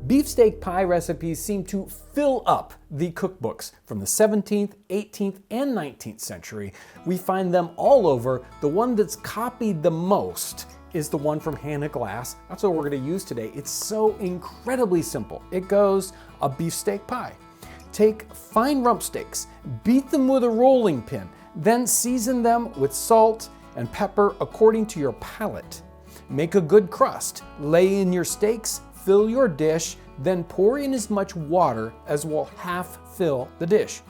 [SPEAKER 2] Beefsteak pie recipes seem to fill up the cookbooks from the 17th, 18th, and 19th century. We find them all over. The one that's copied the most is the one from Hannah Glass. That's what we're going to use today. It's so incredibly simple. It goes a beefsteak pie. Take fine rump steaks, beat them with a rolling pin, then season them with salt and pepper according to your palate. Make a good crust, lay in your steaks, fill your dish, then pour in as much water as will half fill the dish.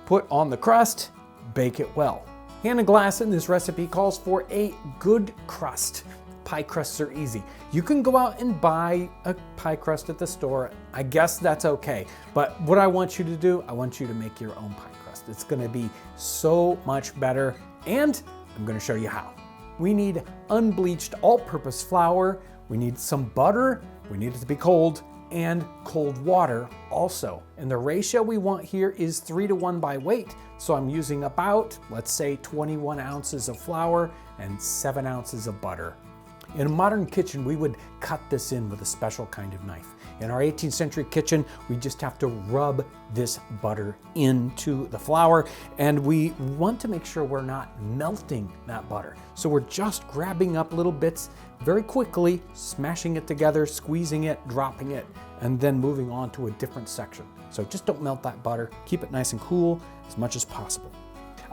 [SPEAKER 2] Put on the crust, bake it well. Hannah Glass in this recipe calls for a good crust. Pie crusts are easy. You can go out and buy a pie crust at the store. I guess that's okay. But what I want you to do, I want you to make your own pie crust. It's gonna be so much better, and I'm gonna show you how. We need unbleached all-purpose flour, we need some butter, we need it to be cold, and cold water also. And the ratio we want here is 3:1 by weight. So I'm using about, let's say, 21 ounces of flour and 7 ounces of butter. In a modern kitchen, we would cut this in with a special kind of knife. In our 18th century kitchen, we just have to rub this butter into the flour, and we want to make sure we're not melting that butter. So we're just grabbing up little bits very quickly, smashing it together, squeezing it, dropping it, and then moving on to a different section. So just don't melt that butter. Keep it nice and cool as much as possible.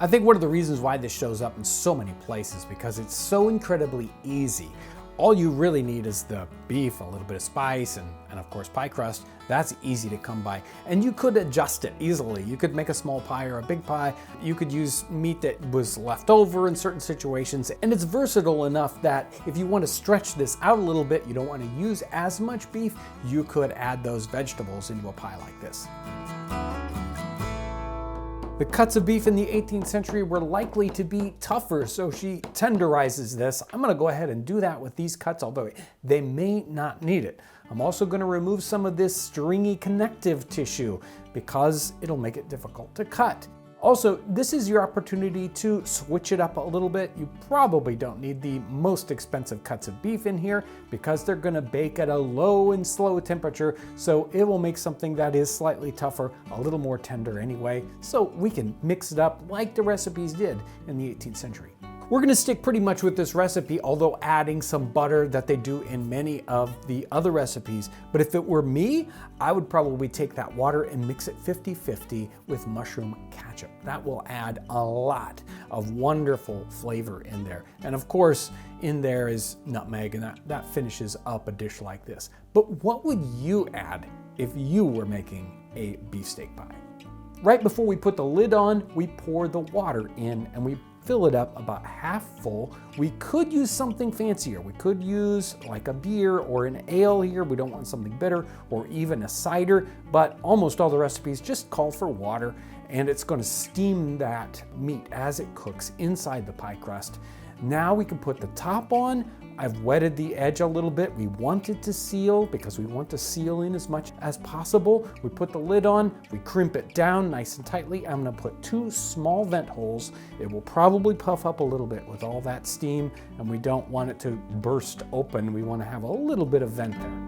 [SPEAKER 2] I think one of the reasons why this shows up in so many places because it's so incredibly easy. All you really need is the beef, a little bit of spice, and of course pie crust. That's easy to come by. And you could adjust it easily. You could make a small pie or a big pie. You could use meat that was left over in certain situations. And it's versatile enough that if you want to stretch this out a little bit, you don't want to use as much beef, you could add those vegetables into a pie like this. The cuts of beef in the 18th century were likely to be tougher, so she tenderizes this. I'm gonna go ahead and do that with these cuts, although they may not need it. I'm also gonna remove some of this stringy connective tissue because it'll make it difficult to cut. Also, this is your opportunity to switch it up a little bit. You probably don't need the most expensive cuts of beef in here because they're gonna bake at a low and slow temperature, so it will make something that is slightly tougher a little more tender anyway, so we can mix it up like the recipes did in the 18th century. We're gonna stick pretty much with this recipe, although adding some butter that they do in many of the other recipes. But if it were me, I would probably take that water and mix it 50-50 with mushroom ketchup. That will add a lot of wonderful flavor in there. And of course, in there is nutmeg, and that finishes up a dish like this. But what would you add if you were making a beefsteak pie? Right before we put the lid on, we pour the water in and we fill it up about half full. We could use something fancier. We could use like a beer or an ale here. We don't want something bitter, or even a cider, but almost all the recipes just call for water, and it's going to steam that meat as it cooks inside the pie crust. Now we can put the top on. I've wetted the edge a little bit. We want it to seal because we want to seal in as much as possible. We put the lid on, we crimp it down nice and tightly. I'm gonna put 2 small vent holes. It will probably puff up a little bit with all that steam, and we don't want it to burst open. We want to have a little bit of vent there.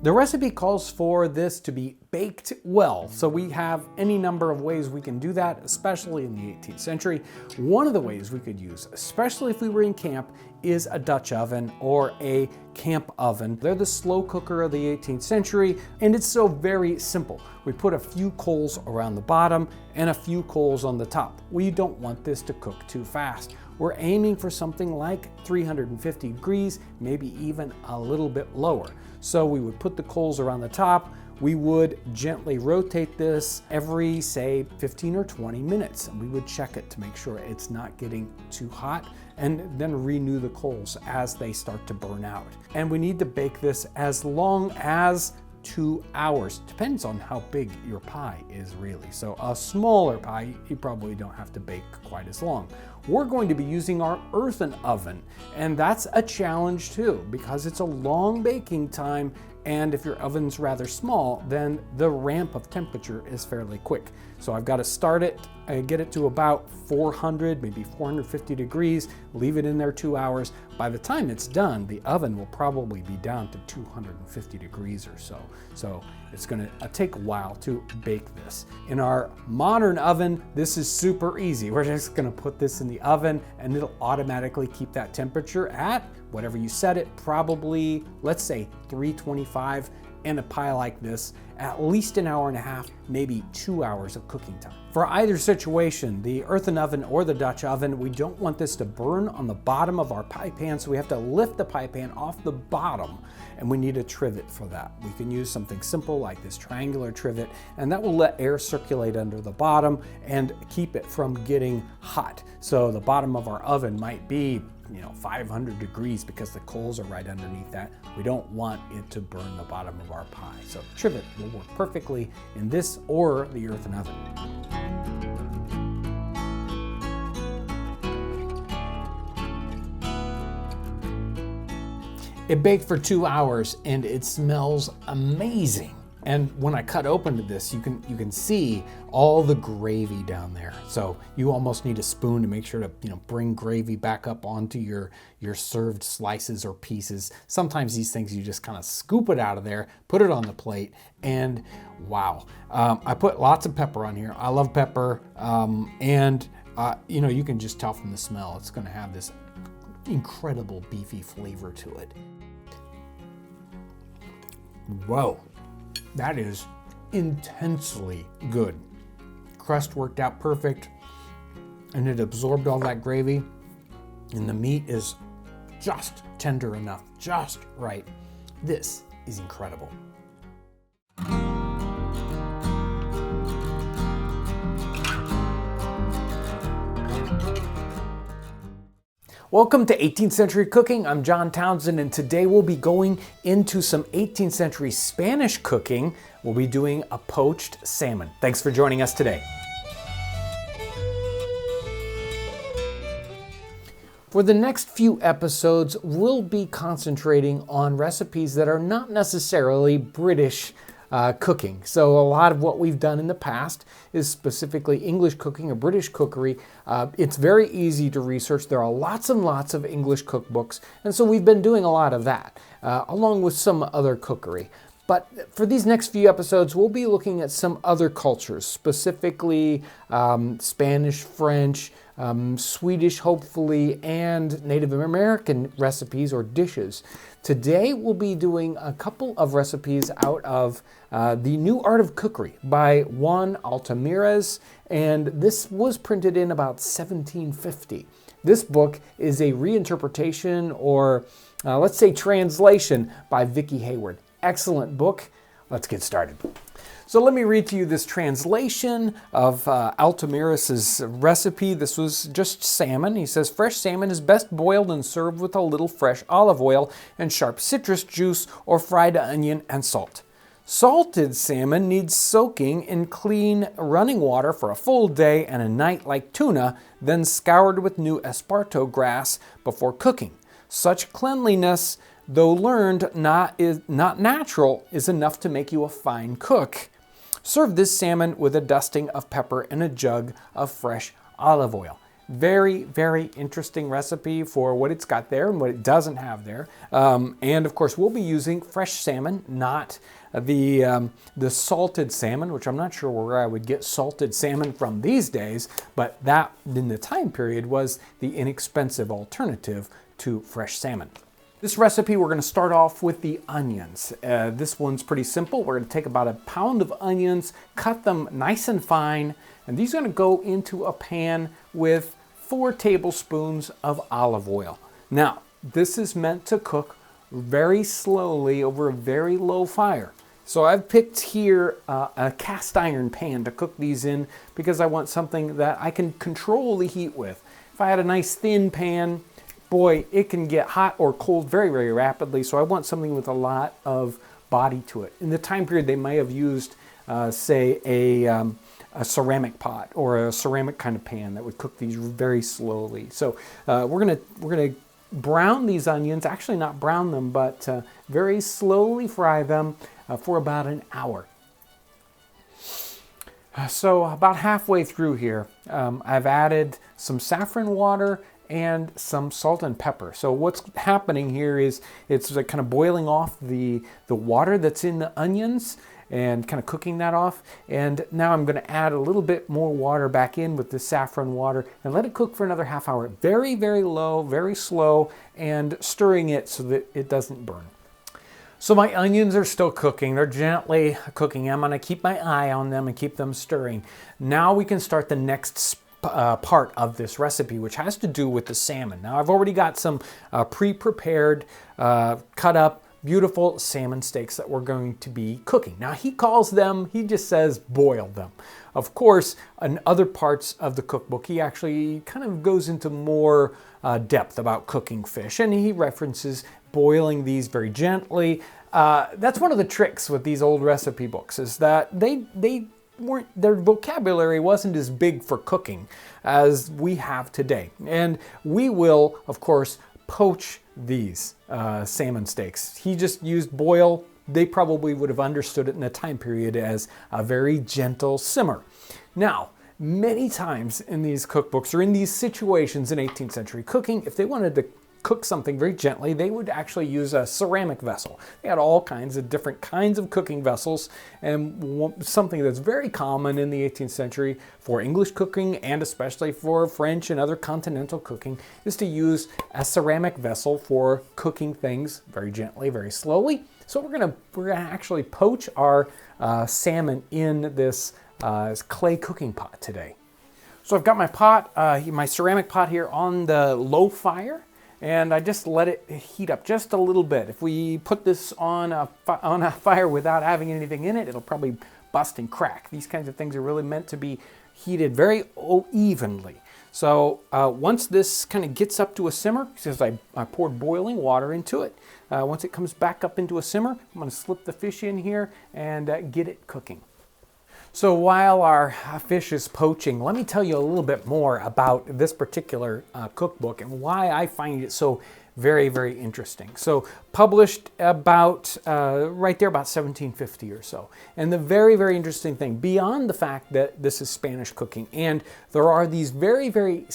[SPEAKER 2] The recipe calls for this to be baked well, so we have any number of ways we can do that, especially in the 18th century. One of the ways we could use, especially if we were in camp, is a Dutch oven or a camp oven. They're the slow cooker of the 18th century, and it's so very simple. We put a few coals around the bottom and a few coals on the top. We don't want this to cook too fast. We're aiming for something like 350 degrees, maybe even a little bit lower. So we would put the coals around the top. We would gently rotate this every, say, 15 or 20 minutes. And we would check it to make sure it's not getting too hot, and then renew the coals as they start to burn out. And we need to bake this as long as 2 hours. Depends on how big your pie is, really. So a smaller pie, you probably don't have to bake quite as long. We're going to be using our earthen oven, and that's a challenge too, because it's a long baking time, and if your oven's rather small, then the ramp of temperature is fairly quick. So I've got to start it and get it to about 400, maybe 450 degrees, leave it in there 2 hours. By the time it's done, the oven will probably be down to 250 degrees or so. So it's going to take a while to bake this. In our modern oven, this is super easy. We're just going to put this in the oven, and it'll automatically keep that temperature at whatever you set it, probably, let's say 325, and a pie like this, at least an hour and a half, maybe 2 hours of cooking time. For either situation, the earthen oven or the Dutch oven, we don't want this to burn on the bottom of our pie pan, so we have to lift the pie pan off the bottom, and we need a trivet for that. We can use something simple like this triangular trivet, and that will let air circulate under the bottom and keep it from getting hot. So the bottom of our oven might be 500 degrees because the coals are right underneath that. We don't want it to burn the bottom of our pie. So trivet will work perfectly in this or the earthen oven. It baked for 2 hours and it smells amazing. And when I cut open to this, you can see all the gravy down there. So you almost need a spoon to make sure to bring gravy back up onto your served slices or pieces. Sometimes these things you just kind of scoop it out of there, put it on the plate, and wow. I put lots of pepper on here. I love pepper, and you can just tell from the smell. It's going to have this incredible beefy flavor to it. Whoa. That is intensely good. Crust worked out perfect, and it absorbed all that gravy, and the meat is just tender enough, just right. This is incredible. Welcome to 18th Century Cooking. I'm John Townsend, and today we'll be going into some 18th century Spanish cooking. We'll be doing a poached salmon. Thanks for joining us today. For the next few episodes, we'll be concentrating on recipes that are not necessarily British cooking. So a lot of what we've done in the past is specifically English cooking or British cookery. It's very easy to research. There are lots and lots of English cookbooks, and so we've been doing a lot of that, along with some other cookery. But for these next few episodes, we'll be looking at some other cultures, specifically Spanish, French, Swedish, hopefully, and Native American recipes or dishes. Today, we'll be doing a couple of recipes out of The New Art of Cookery by Juan Altamires, and this was printed in about 1750. This book is a reinterpretation or, let's say, translation by Vicky Hayward. Excellent book. Let's get started. So let me read to you this translation of Altamiras's recipe. This was just salmon. He says, fresh salmon is best boiled and served with a little fresh olive oil and sharp citrus juice or fried onion and salt. Salted salmon needs soaking in clean running water for a full day and a night like tuna, then scoured with new esparto grass before cooking. Such cleanliness, though learned not natural, is enough to make you a fine cook. Serve this salmon with a dusting of pepper and a jug of fresh olive oil. Very, very interesting recipe for what it's got there and what it doesn't have there. And of course, we'll be using fresh salmon, not the salted salmon, which I'm not sure where I would get salted salmon from these days, but that in the time period was the inexpensive alternative to fresh salmon. This recipe, we're going to start off with the onions. This one's pretty simple. We're going to take about a pound of onions, cut them nice and fine, and these are going to go into a pan with 4 tablespoons of olive oil. Now, this is meant to cook very slowly over a very low fire. So I've picked here a cast iron pan to cook these in because I want something that I can control the heat with. If I had a nice thin pan, boy, it can get hot or cold very, very rapidly. So I want something with a lot of body to it. In the time period, they may have used, say, a ceramic pot or a ceramic kind of pan that would cook these very slowly. So we're gonna brown these onions. Actually, not brown them, but very slowly fry them for about an hour. So about halfway through here, I've added some saffron water and some salt and pepper. So what's happening here is it's like kind of boiling off the water that's in the onions and kind of cooking that off. And now I'm going to add a little bit more water back in with the saffron water and let it cook for another half hour. Very, very low, very slow, and stirring it so that it doesn't burn. So my onions are still cooking. They're gently cooking. I'm going to keep my eye on them and keep them stirring. Now we can start the next part of this recipe, which has to do with the salmon. Now I've already got some pre-prepared, cut up, beautiful salmon steaks that we're going to be cooking. Now he just says boil them. Of course, in other parts of the cookbook, he actually kind of goes into more depth about cooking fish, and he references boiling these very gently. That's one of the tricks with these old recipe books, is that their vocabulary wasn't as big for cooking as we have today. And we will, of course, poach these salmon steaks. He just used boil. They probably would have understood it in the time period as a very gentle simmer. Now, many times in these cookbooks or in these situations in 18th century cooking, if they wanted to cook something very gently, they would actually use a ceramic vessel. They had all kinds of different kinds of cooking vessels, and something that's very common in the 18th century for English cooking and especially for French and other continental cooking is to use a ceramic vessel for cooking things very gently, very slowly. So we're gonna actually poach our salmon in this clay cooking pot today. So I've got my pot, my ceramic pot here on the low fire, and I just let it heat up just a little bit. If we put this on a fire without having anything in it, it'll probably bust and crack. These kinds of things are really meant to be heated very evenly. So once this kind of gets up to a simmer, since I poured boiling water into it, once it comes back up into a simmer, I'm going to slip the fish in here and get it cooking. So while our fish is poaching, let me tell you a little bit more about this particular cookbook and why I find it so very, very interesting. So published about right there about 1750 or so. And the very, very interesting thing, beyond the fact that this is Spanish cooking, and there are these very, very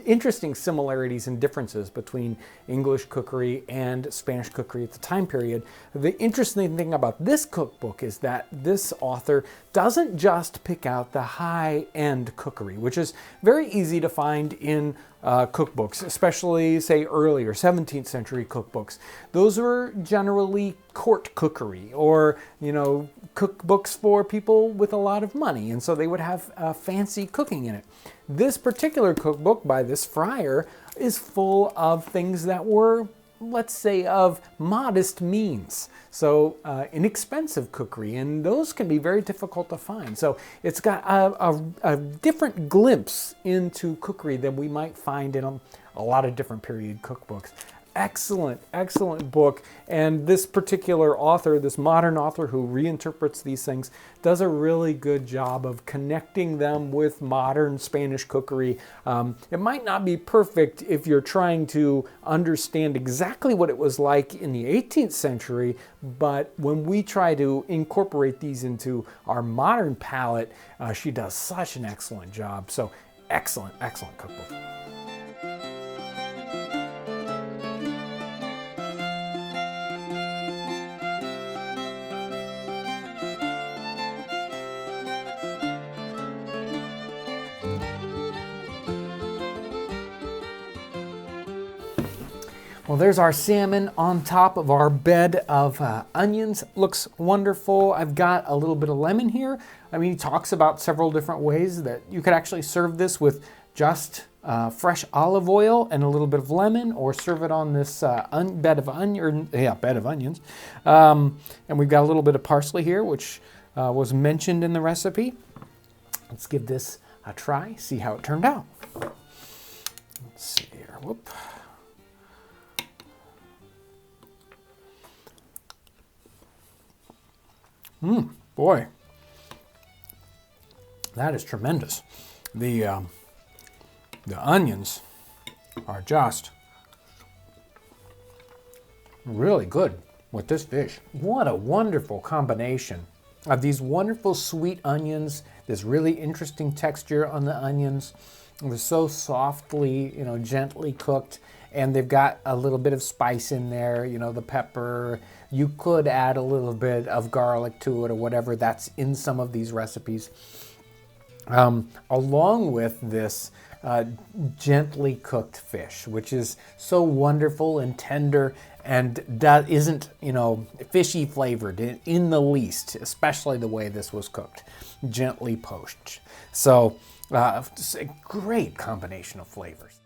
[SPEAKER 2] interesting similarities and differences between English cookery and Spanish cookery at the time period. The interesting thing about this cookbook is that this author doesn't just pick out the high-end cookery, which is very easy to find in cookbooks, especially say earlier 17th century cookbooks. Those were generally court cookery, or cookbooks for people with a lot of money, and so they would have fancy cooking in it. This particular cookbook by this friar is full of things that were
[SPEAKER 1] let's say, of modest means. So inexpensive cookery, and those can be very difficult to find. So it's got a different glimpse into cookery than we might find in a lot of different period cookbooks. Excellent, excellent book. And this particular author, this modern author who reinterprets these things, does a really good job of connecting them with modern Spanish cookery. It might not be perfect if you're trying to understand exactly what it was like in the 18th century, but when we try to incorporate these into our modern palate, she does such an excellent job. So excellent, excellent cookbook. Well, there's our salmon on top of our bed of onions. Looks wonderful. I've got a little bit of lemon here. I mean, he talks about several different ways that you could actually serve this with just fresh olive oil and a little bit of lemon, or serve it on this bed of onions. And we've got a little bit of parsley here, which was mentioned in the recipe. Let's give this a try, see how it turned out. Let's see here. Whoop. Boy, that is tremendous. The onions are just really good with this fish. What a wonderful combination of these wonderful sweet onions, this really interesting texture on the onions. They're so softly, gently cooked, and they've got a little bit of spice in there, the pepper. You could add a little bit of garlic to it or whatever. That's in some of these recipes. Along with this gently cooked fish, which is so wonderful and tender and isn't, fishy flavored in the least, especially the way this was cooked, gently poached. So it's a great combination of flavors.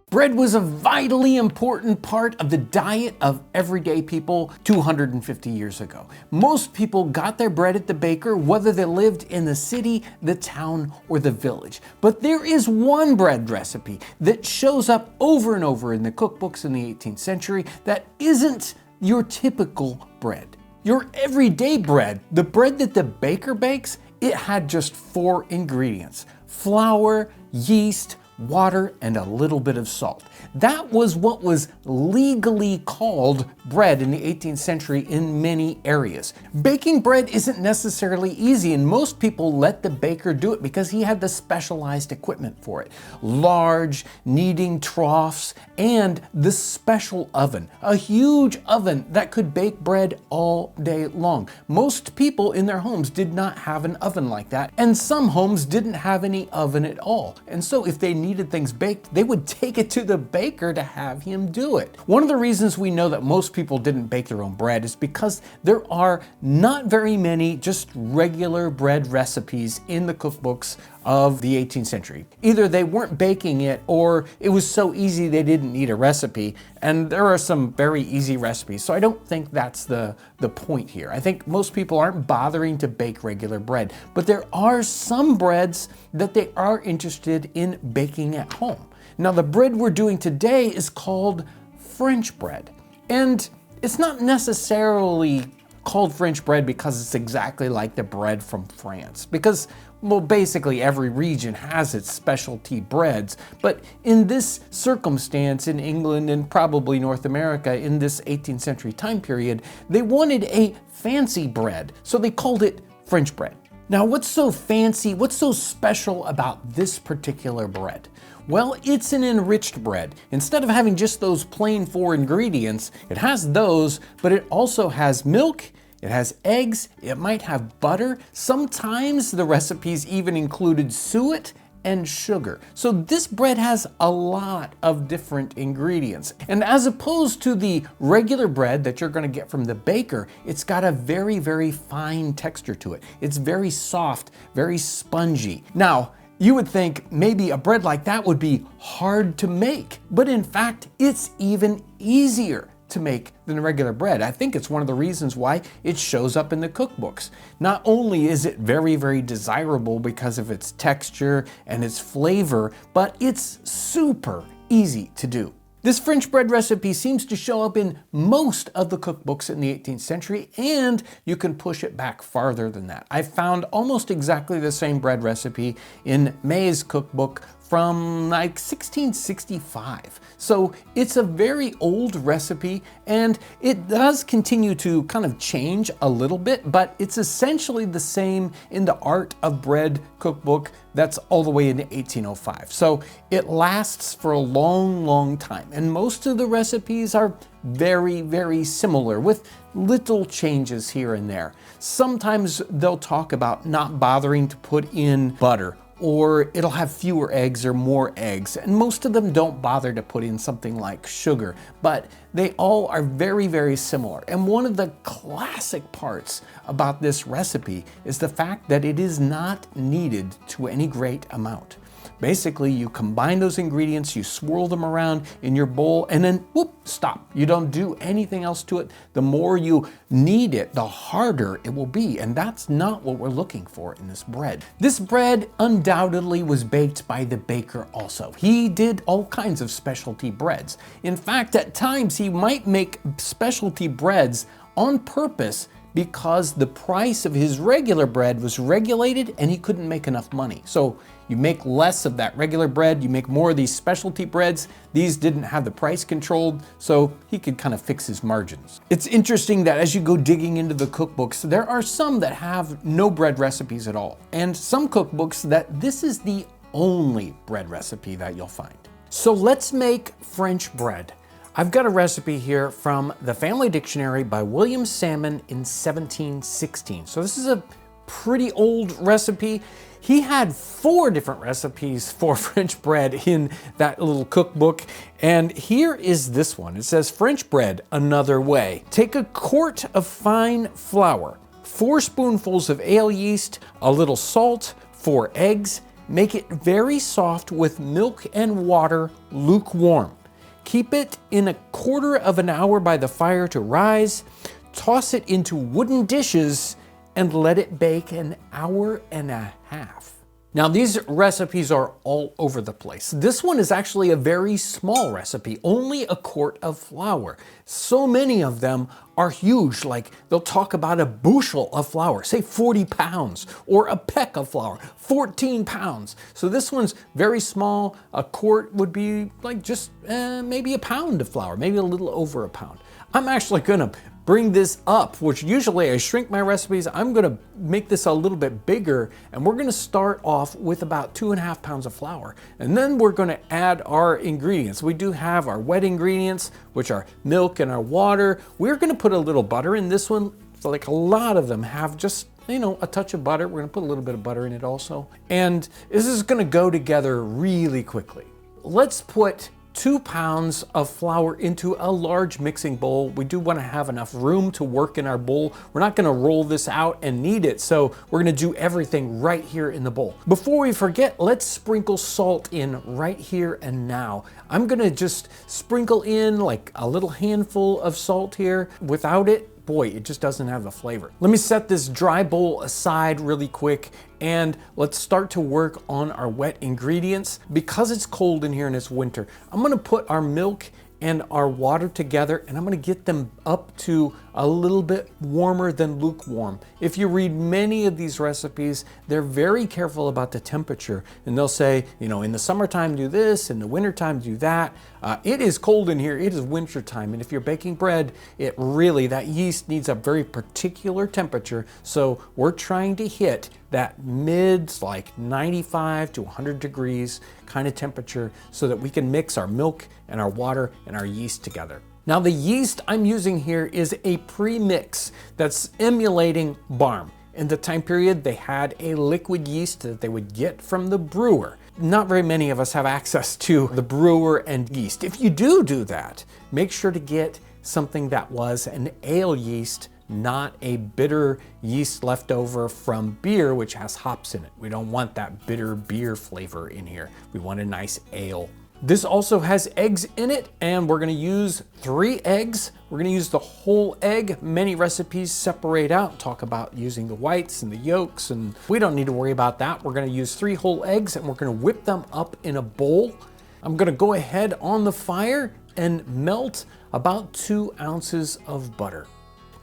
[SPEAKER 1] Bread was a vitally important part of the diet of everyday people 250 years ago. Most people got their bread at the baker, whether they lived in the city, the town, or the village. But there is one bread recipe that shows up over and over in the cookbooks in the 18th century that isn't your typical bread. Your everyday bread, the bread that the baker bakes, it had just 4 ingredients: flour, yeast, water, and a little bit of salt. That was what was legally called bread in the 18th century in many areas. Baking bread isn't necessarily easy, and most people let the baker do it because he had the specialized equipment for it. Large kneading troughs and the special oven, a huge oven that could bake bread all day long. Most people in their homes did not have an oven like that, and some homes didn't have any oven at all. And so if they needed things baked, they would take it to the baker to have him do it. One of the reasons we know that most people didn't bake their own bread is because there are not very many just regular bread recipes in the cookbooks of the 18th century. Either they weren't baking it, or it was so easy they didn't need a recipe, and there are some very easy recipes. So I don't think that's the point here. I think most people aren't bothering to bake regular bread, but there are some breads that they are interested in baking at home. Now, the bread we're doing today is called French bread, and it's not necessarily called French bread because it's exactly like the bread from France, because, well, basically every region has its specialty breads. But in this circumstance, in England and probably North America in this 18th century time period, they wanted a fancy bread, so they called it French bread. Now, what's so fancy, what's so special about this particular bread? Well, it's an enriched bread. Instead of having just those plain 4 ingredients, it has those, but it also has milk, it has eggs, it might have butter. Sometimes the recipes even included suet
[SPEAKER 2] and sugar. So this bread has a lot of different ingredients. And as opposed to the regular bread that you're gonna get from the baker, it's got a very, very fine texture to it. It's very soft, very spongy. Now, you would think maybe a bread like that would be hard to make, but in fact, it's even easier to make than regular bread. I think it's one of the reasons why it shows up in the cookbooks. Not only is it very, very desirable because of its texture and its flavor, but it's super easy to do. This French bread recipe seems to show up in most of the cookbooks in the 18th century, and you can push it back farther than that. I found almost exactly the same bread recipe in May's cookbook from like 1665. So it's a very old recipe, and it does continue to kind of change a little bit, but it's essentially the same in the Art of Bread cookbook that's all the way into 1805. So it lasts for a long, long time. And most of the recipes are very, very similar with little changes here and there. Sometimes they'll talk about not bothering to put in butter, or it'll have fewer eggs or more eggs. And most of them don't bother to put in something like sugar, but they all are very, very similar. And one of the classic parts about this recipe is the fact that it is not kneaded to any great amount. Basically, you combine those ingredients, you swirl them around in your bowl, and then whoop, stop. You don't do anything else to it. The more you knead it, the harder it will be, and that's not what we're looking for in this bread. This bread undoubtedly was baked by the baker also. He did all kinds of specialty breads. In fact, at times he might make specialty breads on purpose because the price of his regular bread was regulated and he couldn't make enough money. So you make less of that regular bread, you make more of these specialty breads. These didn't have the price controlled, so he could kind of fix his margins. It's interesting that as you go digging into the cookbooks, there are some that have no bread recipes at all, and some cookbooks that this is the only bread recipe that you'll find. So let's make French bread. I've got a recipe here from the Family Dictionary by William Salmon in 1716. So this is a pretty old recipe. He had 4 different recipes for French bread in that little cookbook, and here is this one. It says, French bread another way. Take a quart of fine flour, 4 spoonfuls of ale yeast, a little salt, 4 eggs. Make it very soft with milk and water lukewarm. Keep it in a quarter of an hour by the fire to rise. Toss it into wooden dishes and let it bake an hour and a half. Now these recipes are all over the place. This one is actually a very small recipe, only a quart of flour. So many of them are huge, like they'll talk about a bushel of flour, say 40 pounds, or a peck of flour, 14 pounds. So this one's very small. A quart would be like just maybe a pound of flour, maybe a little over a pound. I'm actually gonna bring this up, which usually I shrink my recipes. I'm gonna make this a little bit bigger, and we're gonna start off with about 2.5 pounds of flour. And then we're gonna add our ingredients. We do have our wet ingredients, which are milk and our water. We're gonna put a little butter in this one. So like a lot of them have just, you know, a touch of butter. We're gonna put a little bit of butter in it also. And this is gonna go together really quickly. Let's put 2 pounds of flour into a large mixing bowl. We do want to have enough room to work in our bowl. We're not going to roll this out and knead it, so we're going to do everything right here in the bowl. Before we forget, let's sprinkle salt in right here and now. I'm going to just sprinkle in like a little handful of salt here. Without it, boy, it just doesn't have the flavor. Let me set this dry bowl aside really quick, and let's start to work on our wet ingredients. Because it's cold in here and it's winter, I'm gonna put our milk and our water together, and I'm gonna get them up to a little bit warmer than lukewarm. If you read many of these recipes, they're very careful about the temperature, and they'll say, you know, in the summertime do this, in the wintertime do that. It is cold in here, it is wintertime, and if you're baking bread, that yeast needs a very particular temperature, so we're trying to hit that mids, like 95 to 100 degrees kind of temperature, so that we can mix our milk and our water and our yeast together. Now the yeast I'm using here is a pre-mix that's emulating barm. In the time period, they had a liquid yeast that they would get from the brewer. Not very many of us have access to the brewer and yeast. If you do that, make sure to get something that was an ale yeast, not a bitter yeast left over from beer, which has hops in it. We don't want that bitter beer flavor in here. We want a nice ale. This also has eggs in it, and we're gonna use 3 eggs. We're gonna use the whole egg. Many recipes separate out, talk about using the whites and the yolks, and we don't need to worry about that. We're gonna use 3 whole eggs, and we're gonna whip them up in a bowl. I'm gonna go ahead on the fire and melt about 2 ounces of butter.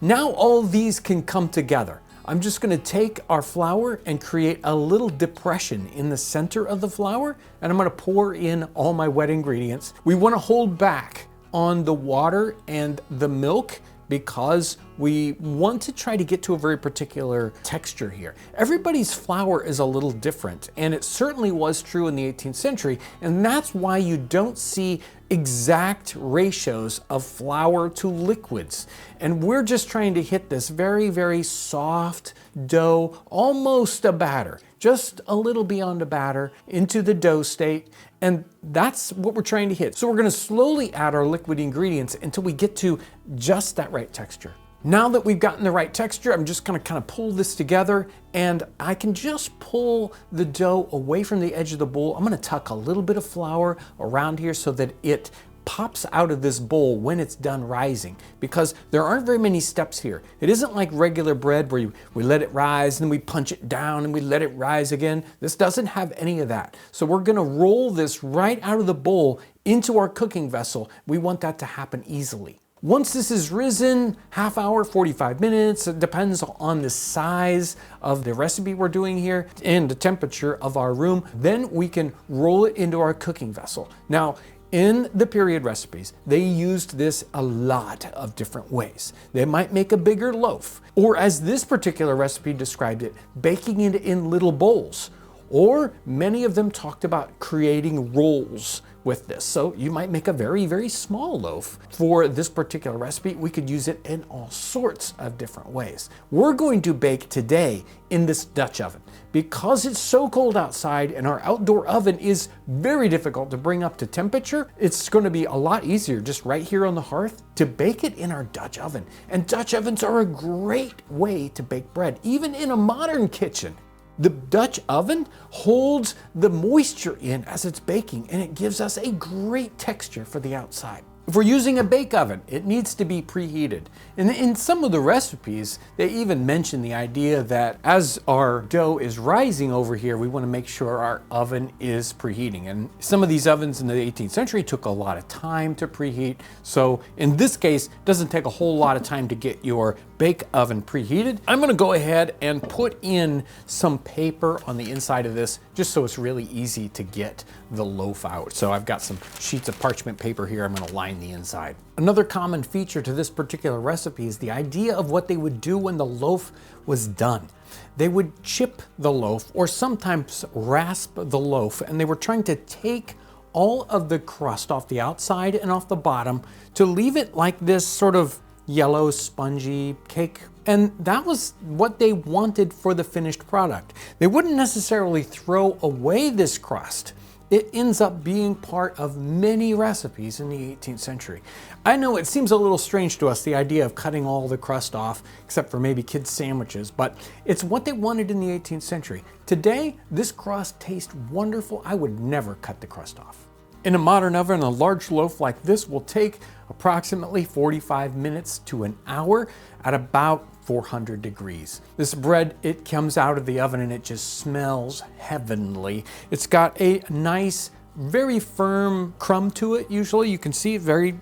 [SPEAKER 2] Now all these can come together. I'm just gonna take our flour and create a little depression in the center of the flour, and I'm gonna pour in all my wet ingredients. We wanna hold back on the water and the milk because we want to try to get to a very particular texture here. Everybody's flour is a little different, and it certainly was true in the 18th century, and that's why you don't see exact ratios of flour to liquids. And we're just trying to hit this very, very soft dough, almost a batter, just a little beyond a batter into the dough state. And that's what we're trying to hit. So we're gonna slowly add our liquid ingredients until we get to just that right texture. Now that we've gotten the right texture, I'm just gonna kind of pull this together, and I can just pull the dough away from the edge of the bowl. I'm gonna tuck a little bit of flour around here so that it pops out of this bowl when it's done rising, because there aren't very many steps here. It isn't like regular bread where we let it rise and then we punch it down and we let it rise again. This doesn't have any of that. So we're gonna roll this right out of the bowl into our cooking vessel. We want that to happen easily. Once this is risen, half hour, 45 minutes, it depends on the size of the recipe we're doing here and the temperature of our room, then we can roll it into our cooking vessel. Now, in the period recipes, they used this a lot of different ways. They might make a bigger loaf, or as this particular recipe described it, baking it in little bowls. Or many of them talked about creating rolls with this. So you might make a very, very small loaf. For this particular recipe, we could use it in all sorts of different ways. We're going to bake today in this Dutch oven. Because it's so cold outside and our outdoor oven is very difficult to bring up to temperature, it's going to be a lot easier just right here on the hearth to bake it in our Dutch oven. And Dutch ovens are a great way to bake bread, even in a modern kitchen. The Dutch oven holds the moisture in as it's baking, and it gives us a great texture for the outside. If we're using a bake oven, it needs to be preheated. And in some of the recipes, they even mention the idea that as our dough is rising over here, we want to make sure our oven is preheating. And some of these ovens in the 18th century took a lot of time to preheat. So in this case, it doesn't take a whole lot of time to get your bake oven preheated. I'm going to go ahead and put in some paper on the inside of this just so it's really easy to get the loaf out. So I've got some sheets of parchment paper here. I'm going to line the inside. Another common feature to this particular recipe is the idea of what they would do when the loaf was done. They would chip the loaf or sometimes rasp the loaf, and they were trying to take all of the crust off the outside and off the bottom to leave it like this sort of yellow spongy cake. And that was what they wanted for the finished product. They wouldn't necessarily throw away this crust. It ends up being part of many recipes in the 18th century. I know it seems a little strange to us, the idea of cutting all the crust off, except for maybe kids' sandwiches, but it's what they wanted in the 18th century. Today, this crust tastes wonderful. I would never cut the crust off. In a modern oven, a large loaf like this will take approximately 45 minutes to an hour at about 400 degrees. This bread, it comes out of the oven and it just smells heavenly. It's got a nice, very firm crumb to it. Usually you can see it very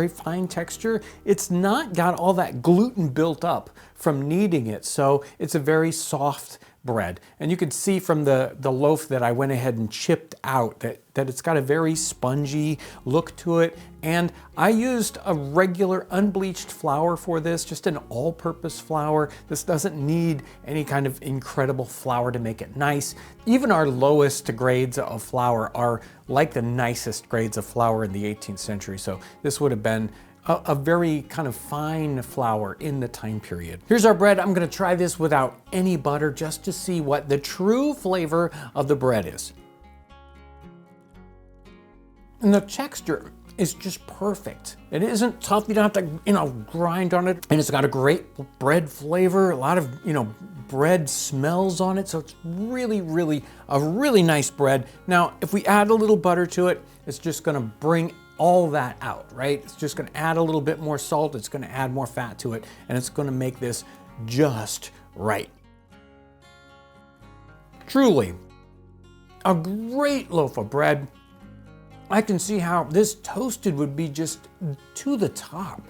[SPEAKER 2] fine texture. It's not got all that gluten built up from kneading it, so it's a very soft bread. And you can see from the loaf that I went ahead and chipped out that it's got a very spongy look to it. And I used a regular unbleached flour for this, just an all-purpose flour. This doesn't need any kind of incredible flour to make it nice. Even our lowest grades of flour are like the nicest grades of flour in the 18th century. So this would have been a very kind of fine flour in the time period. Here's our bread. I'm gonna try this without any butter just to see what the true flavor of the bread is. And the texture is just perfect. It isn't tough, you don't have to, grind on it. And it's got a great bread flavor, a lot of, bread smells on it. So it's really, really, a really nice bread. Now, if we add a little butter to it, it's just gonna bring all that out, right? It's just gonna add a little bit more salt, it's gonna add more fat to it, and it's gonna make this just right. Truly, a great loaf of bread. I can see how this toasted would be just to the top.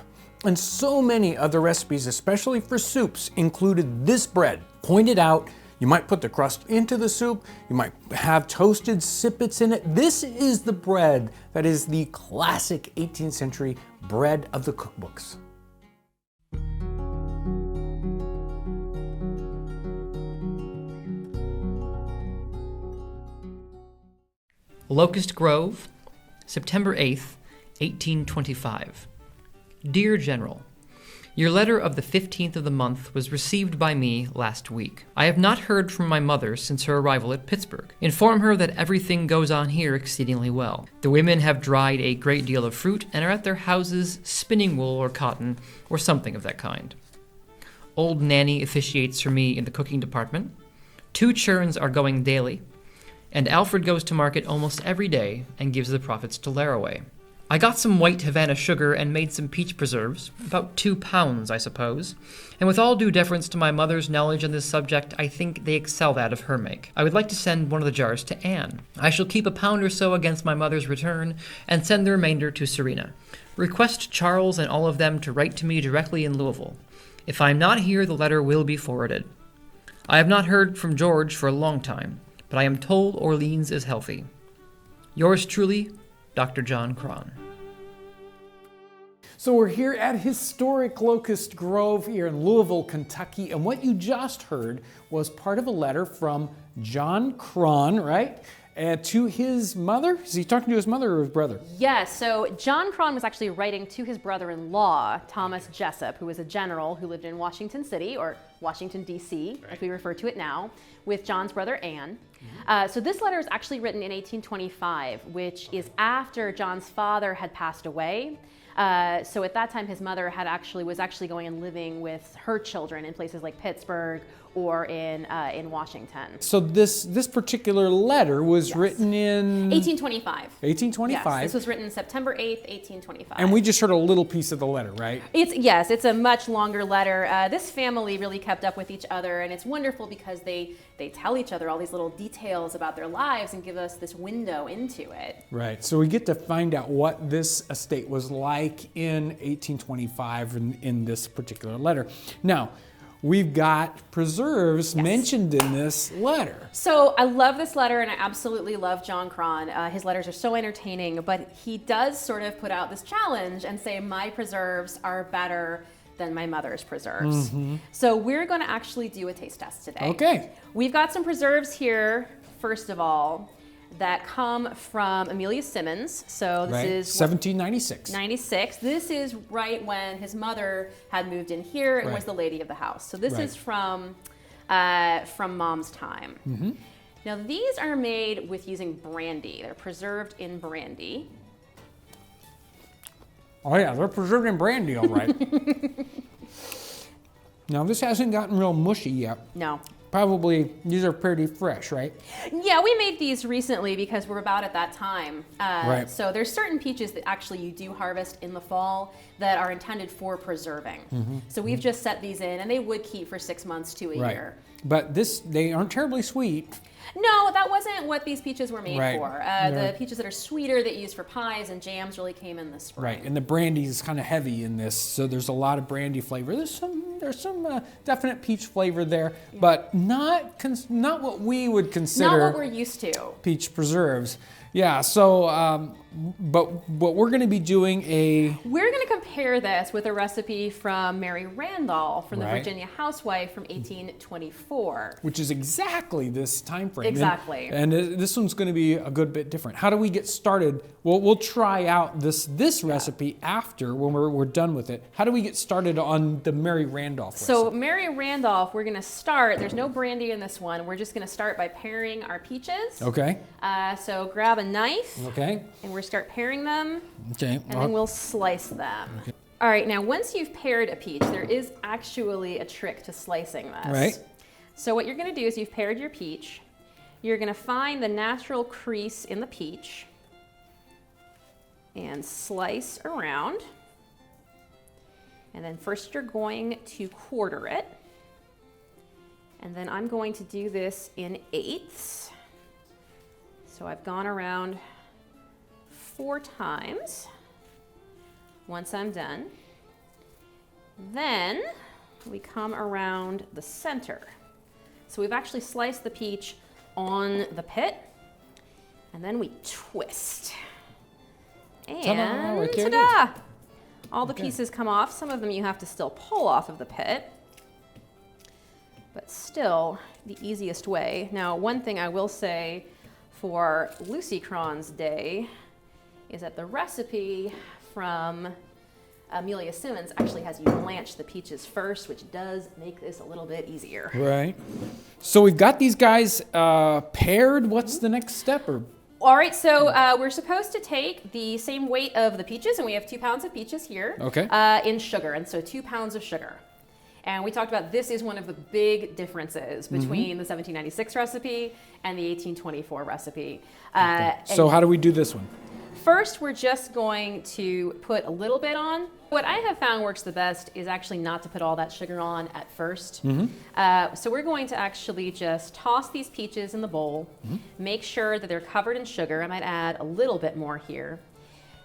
[SPEAKER 2] And so many other recipes, especially for soups, included this bread. Pointed out, you might put the crust into the soup, you might have toasted sippets in it. This is the bread that is the classic 18th century bread of the cookbooks.
[SPEAKER 4] Locust Grove, September 8th, 1825. Dear General, your letter of the 15th of the month was received by me last week. I have not heard from my mother since her arrival at Pittsburgh. Inform her that everything goes on here exceedingly well. The women have dried a great deal of fruit and are at their houses spinning wool or cotton or something of that kind. Old Nanny officiates for me in the cooking department. 2 churns are going daily. And Alfred goes to market almost every day and gives the profits to Laraway. I got some white Havana sugar and made some peach preserves, about 2 pounds, I suppose, and with all due deference to my mother's knowledge on this subject, I think they excel that of her make. I would like to send one of the jars to Anne. I shall keep a pound or so against my mother's return, and send the remainder to Serena. Request Charles and all of them to write to me directly in Louisville. If I am not here, the letter will be forwarded. I have not heard from George for a long time, but I am told Orleans is healthy. Yours truly, Dr. John Cron.
[SPEAKER 2] So we're here at historic Locust Grove here in Louisville, Kentucky, and what you just heard was part of a letter from John Cron, right? To his mother? Is he talking to his mother or his brother?
[SPEAKER 5] Yes, so John Cron was actually writing to his brother-in-law, Thomas Jessup, who was a general who lived in Washington City, or Washington, D.C., as we refer to it now, with John's brother Anne. So this letter is actually written in 1825, which is after John's father had passed away. So at that time, his mother was actually going and living with her children in places like Pittsburgh or in Washington.
[SPEAKER 2] So this particular letter was written in
[SPEAKER 5] 1825.
[SPEAKER 2] 1825.
[SPEAKER 5] Yes, this was written September 8th, 1825.
[SPEAKER 2] And we just heard a little piece of the letter, right?
[SPEAKER 5] It's a much longer letter. This family really kept up with each other, and it's wonderful because they tell each other all these little details about their lives and give us this window into it.
[SPEAKER 2] Right. So we get to find out what this estate was like in 1825 in this particular letter. Now, we've got preserves mentioned in this letter.
[SPEAKER 5] So I love this letter, and I absolutely love John Cron. His letters are so entertaining, but he does sort of put out this challenge and say, my preserves are better than my mother's preserves. Mm-hmm. So we're going to actually do a taste test today.
[SPEAKER 2] Okay.
[SPEAKER 5] We've got some preserves here, first of all, that come from Amelia Simmons. So this is
[SPEAKER 2] 1796.
[SPEAKER 5] 96. This is right when his mother had moved in here and was the lady of the house. So this is from Mom's time. Mm-hmm. Now these are made with using brandy. They're preserved in brandy.
[SPEAKER 2] Oh yeah, they're preserved in brandy, all right. Now this hasn't gotten real mushy yet.
[SPEAKER 5] No.
[SPEAKER 2] Probably, these are pretty fresh, right?
[SPEAKER 5] Yeah, we made these recently because we're about at that time.
[SPEAKER 2] Right.
[SPEAKER 5] So there's certain peaches that actually you do harvest in the fall that are intended for preserving. Mm-hmm. So we've just set these in, and they would keep for 6 months to a year.
[SPEAKER 2] But they aren't terribly sweet.
[SPEAKER 5] No, that wasn't what these peaches were made for.
[SPEAKER 2] Yeah.
[SPEAKER 5] The peaches that are sweeter that you use for pies and jams really came in the spring.
[SPEAKER 2] Right, and the brandy is kind of heavy in this, so there's a lot of brandy flavor. There's some definite peach flavor there, but not what we would consider
[SPEAKER 5] not what we're used to.
[SPEAKER 2] Peach preserves. Yeah, so, but we're going to be doing
[SPEAKER 5] We're going to compare this with a recipe from Mary Randolph from the
[SPEAKER 2] Right.
[SPEAKER 5] Virginia Housewife from 1824.
[SPEAKER 2] which is exactly this time frame.
[SPEAKER 5] Exactly.
[SPEAKER 2] And this one's going to be a good bit different. How do we get started? Well, we'll try out this recipe after when we're done with it. How do we get started on the Mary Randolph recipe?
[SPEAKER 5] So Mary Randolph, we're going to start, there's no brandy in this one. We're just going to start by paring our peaches.
[SPEAKER 2] Okay.
[SPEAKER 5] So grab a knife
[SPEAKER 2] Okay.
[SPEAKER 5] and we'll start paring them.
[SPEAKER 2] Okay.
[SPEAKER 5] And then we'll slice them. All right, now once you've pared a peach, there is actually a trick to slicing this.
[SPEAKER 2] Right.
[SPEAKER 5] So what you're gonna do is you've pared your peach. You're gonna find the natural crease in the peach and slice around. And then first you're going to quarter it. And then I'm going to do this in eighths. So I've gone around 4 times. Once I'm done, then we come around the center. So we've actually sliced the peach on the pit, and then we twist. And
[SPEAKER 2] Ta-da, right there it
[SPEAKER 5] ta-da! All the pieces come off. Some of them you have to still pull off of the pit, but still the easiest way. Now, one thing I will say for Lucy Cron's day is that the recipe from Amelia Simmons actually has you blanch the peaches first, which does make this a little bit easier.
[SPEAKER 2] Right. So we've got these guys paired. What's the next step? Or
[SPEAKER 5] All right, so we're supposed to take the same weight of the peaches, and we have 2 pounds of peaches here,
[SPEAKER 2] Okay.
[SPEAKER 5] in sugar, and so 2 pounds of sugar. And we talked about this is one of the big differences between the 1796 recipe and the 1824 recipe.
[SPEAKER 2] so how do we do this one?
[SPEAKER 5] First, we're just going to put a little bit on. What I have found works the best is actually not to put all that sugar on at first. So we're going to actually just toss these peaches in the bowl, make sure that they're covered in sugar. I might add a little bit more here.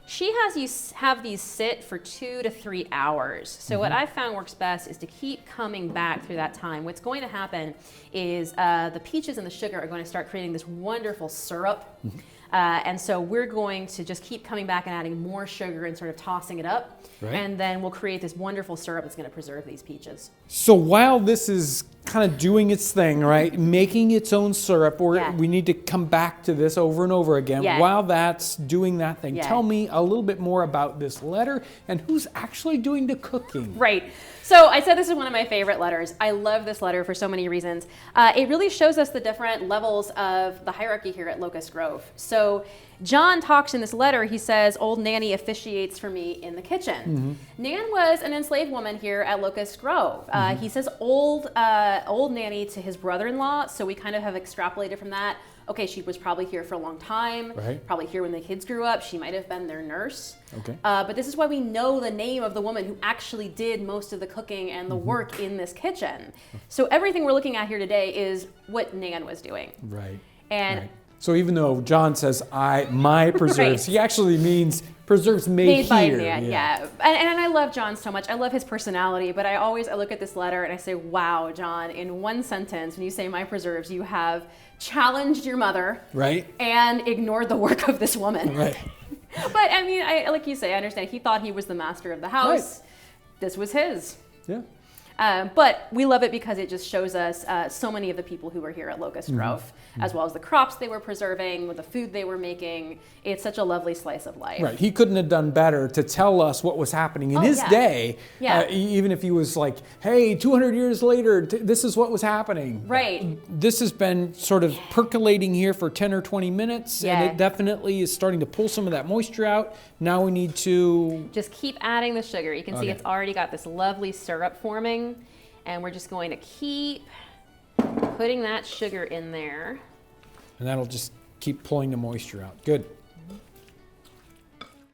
[SPEAKER 5] She has you have these sit for 2 to 3 hours. So what I found works best is to keep coming back through that time. What's going to happen is the peaches and the sugar are going to start creating this wonderful syrup. And so we're going to just keep coming back and adding more sugar and sort of tossing it up.
[SPEAKER 2] Right.
[SPEAKER 5] And then we'll create this wonderful syrup that's going to preserve these peaches.
[SPEAKER 2] So while this is kind of doing its thing, right, making its own syrup, we need to come back to this over and over again.
[SPEAKER 5] Yeah.
[SPEAKER 2] While that's doing that thing,
[SPEAKER 5] Yeah.
[SPEAKER 2] tell me a little bit more about this letter and who's actually doing the cooking.
[SPEAKER 5] Right. So I said this is one of my favorite letters. I love this letter for so many reasons. It really shows us the different levels of the hierarchy here at Locust Grove. So John talks in this letter, he says, "Old Nanny officiates for me in the kitchen." Nan was an enslaved woman here at Locust Grove. He says old Nanny to his brother-in-law, so we kind of have extrapolated from that. Okay, she was probably here for a long time,
[SPEAKER 2] Right.
[SPEAKER 5] probably here when the kids grew up. She might have been their nurse.
[SPEAKER 2] Okay.
[SPEAKER 5] But this is why we know the name of the woman who actually did most of the cooking and the work in this kitchen. So everything we're looking at here today is what Nan was doing.
[SPEAKER 2] Right.
[SPEAKER 5] And
[SPEAKER 2] Right. So even though John says my preserves,
[SPEAKER 5] Right.
[SPEAKER 2] he actually means preserves made
[SPEAKER 5] by
[SPEAKER 2] here.
[SPEAKER 5] Nan, yeah. And I love John so much. I love his personality, but I look at this letter and I say, wow, John, in one sentence, when you say my preserves, you have challenged your mother
[SPEAKER 2] Right.
[SPEAKER 5] and ignored the work of this woman.
[SPEAKER 2] Right.
[SPEAKER 5] But I mean, like you say, I understand. He thought he was the master of the house. This was his.
[SPEAKER 2] Yeah.
[SPEAKER 5] But we love it because it just shows us so many of the people who were here at Locust Grove, as well as the crops they were preserving, with the food they were making. It's such a lovely slice of life.
[SPEAKER 2] Right. He couldn't have done better to tell us what was happening in his
[SPEAKER 5] yeah.
[SPEAKER 2] day.
[SPEAKER 5] Yeah.
[SPEAKER 2] Even if he was like, hey, 200 years later, this is what was happening.
[SPEAKER 5] Right.
[SPEAKER 2] This has been sort of percolating here for 10 or 20 minutes,
[SPEAKER 5] Yeah.
[SPEAKER 2] and it definitely is starting to pull some of that moisture out. Now we need to...
[SPEAKER 5] Just keep adding the sugar. You can see
[SPEAKER 2] Okay.
[SPEAKER 5] it's already got this lovely syrup forming, and we're just going to keep putting that sugar in there.
[SPEAKER 2] And that'll just keep pulling the moisture out. Good.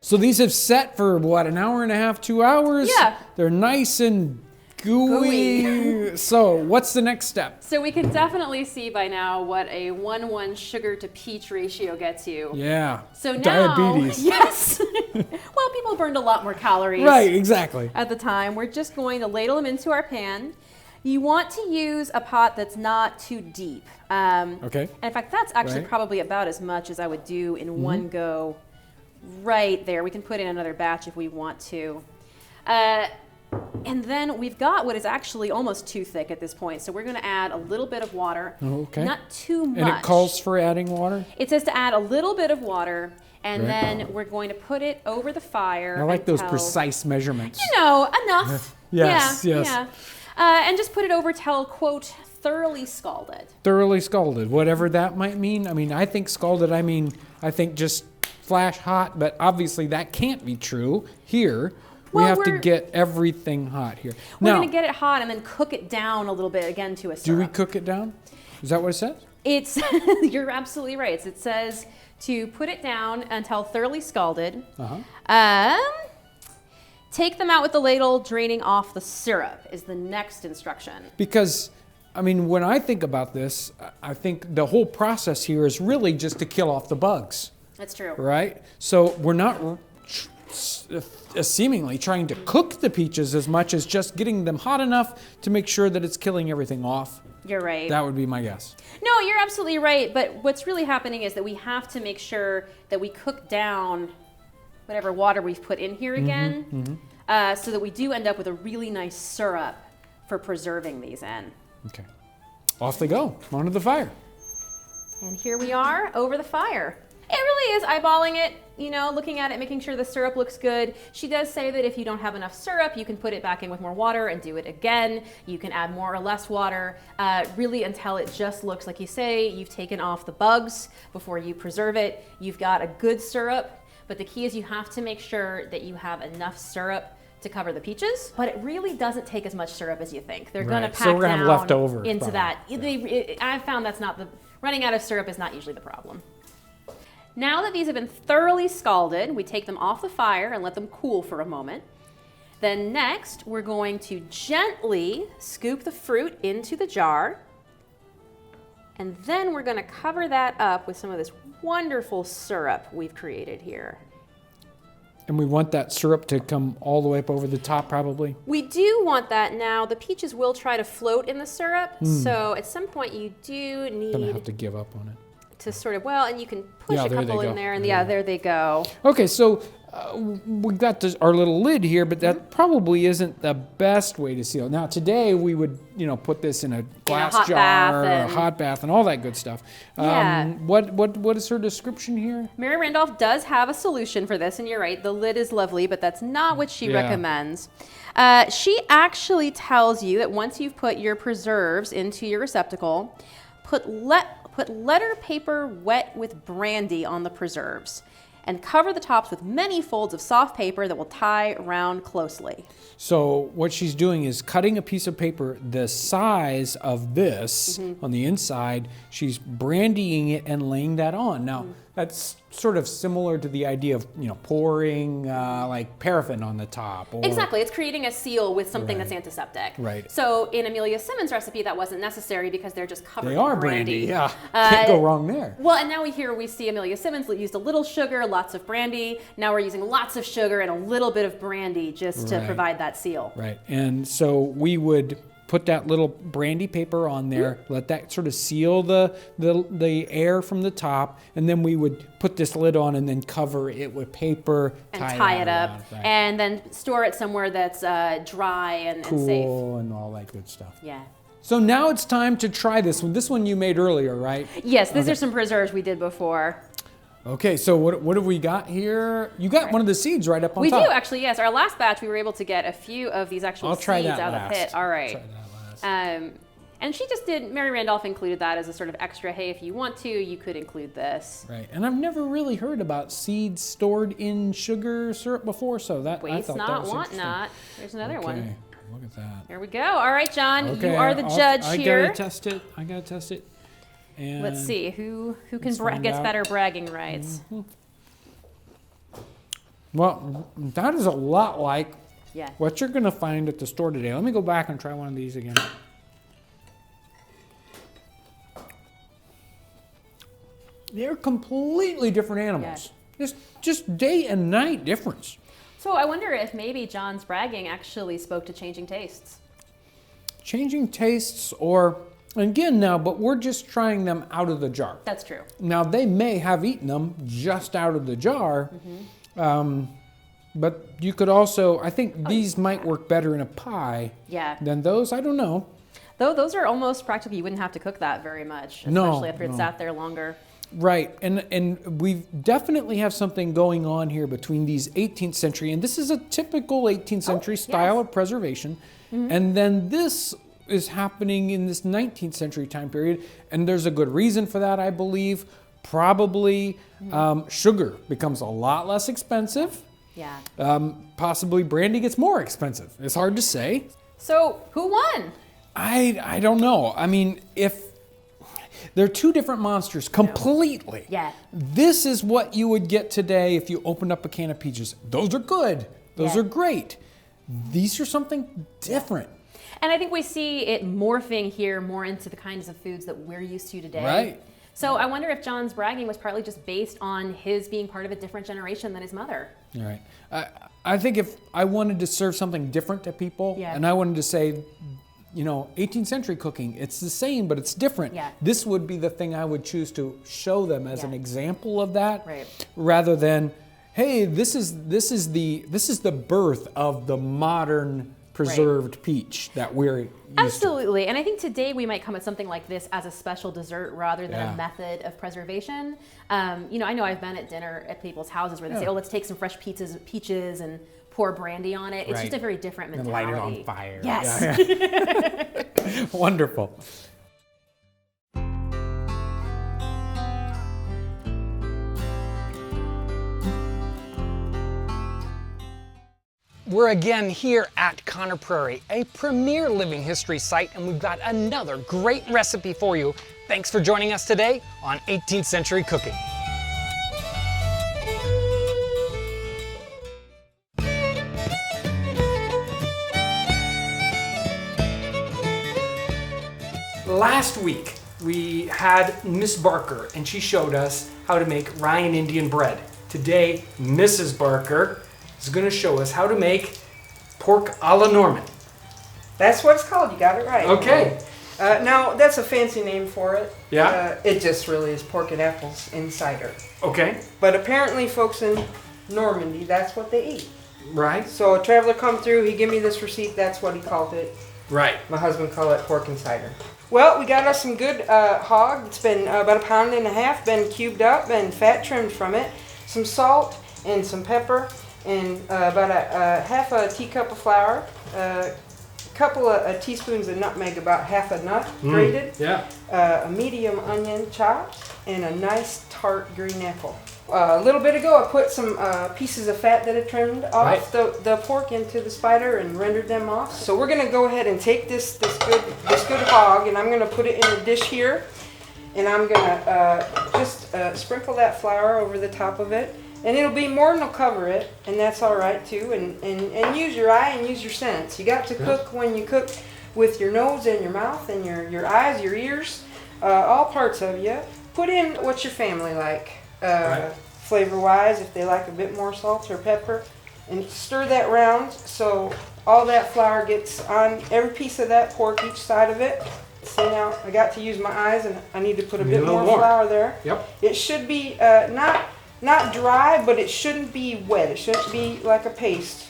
[SPEAKER 2] So these have set for, what, an hour and a half, 2 hours?
[SPEAKER 5] Yeah.
[SPEAKER 2] They're nice and gooey. So what's the next step?
[SPEAKER 5] So we can definitely see by now what a 1:1 sugar to peach ratio gets you.
[SPEAKER 2] Yeah.
[SPEAKER 5] So now,
[SPEAKER 2] Diabetes.
[SPEAKER 5] yes. Well, people burned a lot more calories.
[SPEAKER 2] Right, exactly.
[SPEAKER 5] At the time, we're just going to ladle them into our pan. You want to use a pot that's not too deep.
[SPEAKER 2] Okay.
[SPEAKER 5] And in fact, that's actually
[SPEAKER 2] Right.
[SPEAKER 5] probably about as much as I would do in one go right there. We can put in another batch if we want to. And then we've got what is actually almost too thick at this point. So we're going to add a little bit of water.
[SPEAKER 2] Okay.
[SPEAKER 5] Not too much.
[SPEAKER 2] And it calls for adding water?
[SPEAKER 5] It says to add a little bit of water, and
[SPEAKER 2] Right.
[SPEAKER 5] then we're going to put it over the fire.
[SPEAKER 2] I like those
[SPEAKER 5] until,
[SPEAKER 2] precise measurements.
[SPEAKER 5] You know, enough.
[SPEAKER 2] Yes,
[SPEAKER 5] yeah,
[SPEAKER 2] yes.
[SPEAKER 5] Yeah. And just put it over till, quote, thoroughly scalded.
[SPEAKER 2] Thoroughly scalded, whatever that might mean. I mean, I think scalded, I think just flash hot, but obviously that can't be true here. We
[SPEAKER 5] Well,
[SPEAKER 2] have to
[SPEAKER 5] we're-
[SPEAKER 2] get everything hot here.
[SPEAKER 5] We're
[SPEAKER 2] Now,
[SPEAKER 5] going to get it hot and then cook it down a little bit again to a syrup.
[SPEAKER 2] do we cook it down? Is that what it says?
[SPEAKER 5] It's you're absolutely right. It says to put it down until thoroughly scalded. Take them out with the ladle, draining off the syrup is the next instruction.
[SPEAKER 2] Because, I mean, when I think about this, I think the whole process here is really just to kill off the bugs,
[SPEAKER 5] That's true.
[SPEAKER 2] right? So we're not seemingly trying to cook the peaches as much as just getting them hot enough to make sure that it's killing everything off.
[SPEAKER 5] You're right.
[SPEAKER 2] That would be my guess.
[SPEAKER 5] No, you're absolutely right. But what's really happening is that we have to make sure that we cook down whatever water we've put in here again, so that we do end up with a really nice syrup for preserving these in.
[SPEAKER 2] Okay. Off they go, onto the fire.
[SPEAKER 5] And here we are over the fire. It really is eyeballing it, you know, looking at it, making sure the syrup looks good. She does say that if you don't have enough syrup, you can put it back in with more water and do it again. You can add more or less water, really until it just looks like you say you've taken off the bugs before you preserve it. You've got a good syrup, but the key is you have to make sure that you have enough syrup to cover the peaches, but it really doesn't take as much syrup as you think. They're going to
[SPEAKER 2] Right,
[SPEAKER 5] pack
[SPEAKER 2] so we're gonna
[SPEAKER 5] down
[SPEAKER 2] have leftovers,
[SPEAKER 5] into
[SPEAKER 2] probably.
[SPEAKER 5] that. I've found that's not running out of syrup is not usually the problem. Now that these have been thoroughly scalded, we take them off the fire and let them cool for a moment. Then next, we're going to gently scoop the fruit into the jar. And then we're going to cover that up with some of this wonderful syrup we've created here.
[SPEAKER 2] And we want that syrup to come all the way up over the top, probably.
[SPEAKER 5] We do want that now. The peaches will try to float in the syrup, so at some point you do
[SPEAKER 2] Gonna
[SPEAKER 5] need
[SPEAKER 2] have to give up on it.
[SPEAKER 5] to sort of, well, and you can push
[SPEAKER 2] Yeah,
[SPEAKER 5] a
[SPEAKER 2] there they
[SPEAKER 5] couple in
[SPEAKER 2] go.
[SPEAKER 5] there, and yeah, there they go.
[SPEAKER 2] Okay, so we got our little lid here, but that probably isn't the best way to seal. Now today we would, put this in a glass
[SPEAKER 5] hot
[SPEAKER 2] jar,
[SPEAKER 5] bath
[SPEAKER 2] or a
[SPEAKER 5] and-
[SPEAKER 2] hot bath, and all that good stuff.
[SPEAKER 5] Yeah.
[SPEAKER 2] What is her description here?
[SPEAKER 5] Mary Randolph does have a solution for this, and you're right, the lid is lovely, but that's not what she
[SPEAKER 2] Yeah.
[SPEAKER 5] recommends. She actually tells you that once you've put your preserves into your receptacle, put letter paper wet with brandy on the preserves and cover the tops with many folds of soft paper that will tie around closely.
[SPEAKER 2] So what she's doing is cutting a piece of paper the size of this on the inside. She's brandying it and laying that on. Now, that's sort of similar to the idea of, pouring like paraffin on the top. Or,
[SPEAKER 5] Exactly, it's creating a seal with something
[SPEAKER 2] Right.
[SPEAKER 5] that's antiseptic.
[SPEAKER 2] Right.
[SPEAKER 5] So in Amelia Simmons' recipe, that wasn't necessary because they're just covered
[SPEAKER 2] They
[SPEAKER 5] in
[SPEAKER 2] are brandy, yeah. Can't go wrong there.
[SPEAKER 5] Well, and now we see Amelia Simmons used a little sugar, lots of brandy. Now we're using lots of sugar and a little bit of brandy just to
[SPEAKER 2] Right.
[SPEAKER 5] provide that seal.
[SPEAKER 2] Right, and so we would put that little brandy paper on there, let that sort of seal the air from the top, and then we would put this lid on and then cover it with paper,
[SPEAKER 5] And tie it up,
[SPEAKER 2] around, right.
[SPEAKER 5] and then store it somewhere that's dry and safe.
[SPEAKER 2] Cool and all that good stuff.
[SPEAKER 5] Yeah.
[SPEAKER 2] So now it's time to try this one. This one you made earlier, right?
[SPEAKER 5] Yes, these are some preserves we did before.
[SPEAKER 2] Okay, so what have we got here? You got one of the seeds right up on
[SPEAKER 5] We
[SPEAKER 2] top.
[SPEAKER 5] do actually, yes. Our last batch, we were able to get a few of these actual
[SPEAKER 2] I'll try
[SPEAKER 5] seeds
[SPEAKER 2] that
[SPEAKER 5] out
[SPEAKER 2] last.
[SPEAKER 5] of the pit. All right.
[SPEAKER 2] Try that last.
[SPEAKER 5] And she just did, Mary Randolph included that as a sort of extra, hey, if you want to, you could include this.
[SPEAKER 2] Right, and I've never really heard about seeds stored in sugar syrup before, so that I
[SPEAKER 5] Waste
[SPEAKER 2] thought that
[SPEAKER 5] not,
[SPEAKER 2] was
[SPEAKER 5] want
[SPEAKER 2] interesting.
[SPEAKER 5] not. There's another
[SPEAKER 2] Okay,
[SPEAKER 5] one.
[SPEAKER 2] look at that.
[SPEAKER 5] Here we go. All right, John,
[SPEAKER 2] Okay,
[SPEAKER 5] you are the judge
[SPEAKER 2] I
[SPEAKER 5] here.
[SPEAKER 2] gotta test it. And
[SPEAKER 5] Let's see who
[SPEAKER 2] let's find
[SPEAKER 5] gets
[SPEAKER 2] out.
[SPEAKER 5] better bragging rights.
[SPEAKER 2] Well, that is a lot like
[SPEAKER 5] Yeah.
[SPEAKER 2] what you're gonna find at the store today. Let me go back and try one of these again. They're completely different animals. Just day and night difference.
[SPEAKER 5] So I wonder if maybe John's bragging actually spoke to changing tastes.
[SPEAKER 2] changing tastes or, again now, but we're just trying them out of the jar.
[SPEAKER 5] That's true.
[SPEAKER 2] Now, they may have eaten them just out of the jar, but you could also, I think these might work better in a pie than those. I don't know.
[SPEAKER 5] Though those are almost practically, you wouldn't have to cook that very much, especially after it sat there longer.
[SPEAKER 2] Right, and we definitely have something going on here between these 18th century, and this is a typical 18th century style of preservation, and then this is happening in this 19th century time period, and there's a good reason for that, I believe. Probably sugar becomes a lot less expensive.
[SPEAKER 5] Yeah.
[SPEAKER 2] Possibly brandy gets more expensive. It's hard to say.
[SPEAKER 5] So who won?
[SPEAKER 2] I don't know. I mean, if they're two different monsters completely.
[SPEAKER 5] Yeah.
[SPEAKER 2] This is what you would get today if you opened up a can of peaches. Those are good. Those are great. These are something different.
[SPEAKER 5] And I think we see it morphing here more into the kinds of foods that we're used to today.
[SPEAKER 2] Right.
[SPEAKER 5] So I wonder if John's bragging was partly just based on his being part of a different generation than his mother.
[SPEAKER 2] All right. I think if I wanted to serve something different to people, and I wanted to say, 18th century cooking, it's the same, but it's different.
[SPEAKER 5] Yeah.
[SPEAKER 2] This would be the thing I would choose to show them as an example of that,
[SPEAKER 5] Right.
[SPEAKER 2] rather than, hey, this is the birth of the modern preserved peach that we're used
[SPEAKER 5] Absolutely. And I think today we might come at something like this as a special dessert rather than a method of preservation. I know I've been at dinner at people's houses where they say, let's take some fresh peaches and pour brandy on it. It's just a very different mentality.
[SPEAKER 2] And light it on fire.
[SPEAKER 5] Yes.
[SPEAKER 2] Yeah. Wonderful.
[SPEAKER 1] We're again here at Conner Prairie, a premier living history site, and we've got another great recipe for you. Thanks for joining us today on 18th Century Cooking. Last week, we had Miss Barker, and she showed us how to make rye and Indian bread. Today, Mrs. Barker is going to show us how to make pork a la Norman.
[SPEAKER 6] That's what it's called. You got it right.
[SPEAKER 1] Okay.
[SPEAKER 6] Now, that's a fancy name for it.
[SPEAKER 1] Yeah?
[SPEAKER 6] It just really is pork and apples in cider.
[SPEAKER 1] Okay.
[SPEAKER 6] But apparently, folks in Normandy, that's what they eat.
[SPEAKER 1] Right.
[SPEAKER 6] So a traveler come through, he gave me this receipt, that's what he called it.
[SPEAKER 1] Right.
[SPEAKER 6] My husband called it pork and cider. Well, we got us some good hog. It's been about 1.5 pounds, been cubed up and fat trimmed from it. Some salt and some pepper and about a half a teacup of flour. A couple of teaspoons of nutmeg, about half a nut grated.
[SPEAKER 1] Yeah.
[SPEAKER 6] A medium onion chopped and a nice tart green apple. A little bit ago, I put some pieces of fat that I trimmed off the pork into the spider and rendered them off. So we're going to go ahead and take this good hog, and I'm going to put it in a dish here, and I'm going to just sprinkle that flour over the top of it, and it'll be more than will cover it, and that's all right too. And use your eye and use your sense. You got to cook when you cook with your nose and your mouth and your eyes, your ears, all parts of you. Put in what your family like. Flavor-wise, if they like a bit more salt or pepper, and stir that round so all that flour gets on every piece of that pork, each side of it. See, now I got to use my eyes, and I need to put a bit more flour there.
[SPEAKER 1] Yep.
[SPEAKER 6] It should be not dry, but it shouldn't be wet. It shouldn't be like a paste.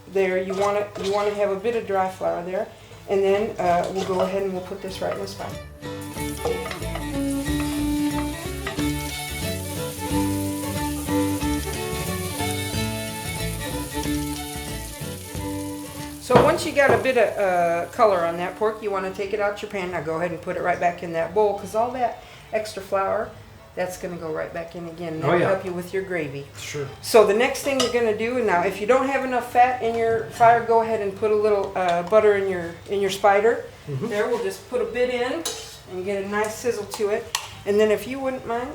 [SPEAKER 6] There, you want to have a bit of dry flour there, and then we'll go ahead and we'll put this right in the spot. So once you got a bit of color on that pork, you want to take it out your pan. Now go ahead and put it right back in that bowl, because all that extra flour, that's going to go right back in again. And that'll help you with your gravy. Sure. So the next thing you're going to do, now if you don't have enough fat in your fire, go ahead and put a little butter in your spider. There, we'll just put a bit in and get a nice sizzle to it. And then if you wouldn't mind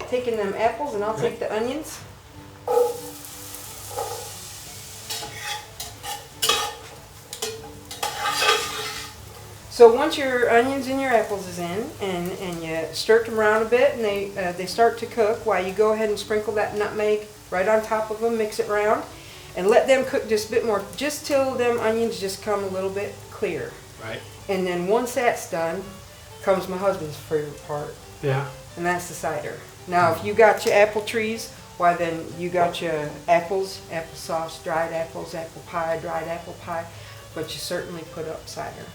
[SPEAKER 6] taking them apples, and I'll take the onions. So once your onions and your apples is in, and you stir them around a bit, and they start to cook, while you go ahead and sprinkle that nutmeg right on top of them, mix it around, and let them cook just a bit more, just till them onions just come a little bit clear.
[SPEAKER 2] Right.
[SPEAKER 6] And then once that's done, comes my husband's favorite part,
[SPEAKER 2] Yeah.
[SPEAKER 6] and that's the cider. Now, if you got your apple trees, why then you got your apples, applesauce, dried apples, apple pie, dried apple pie, but you certainly put up cider.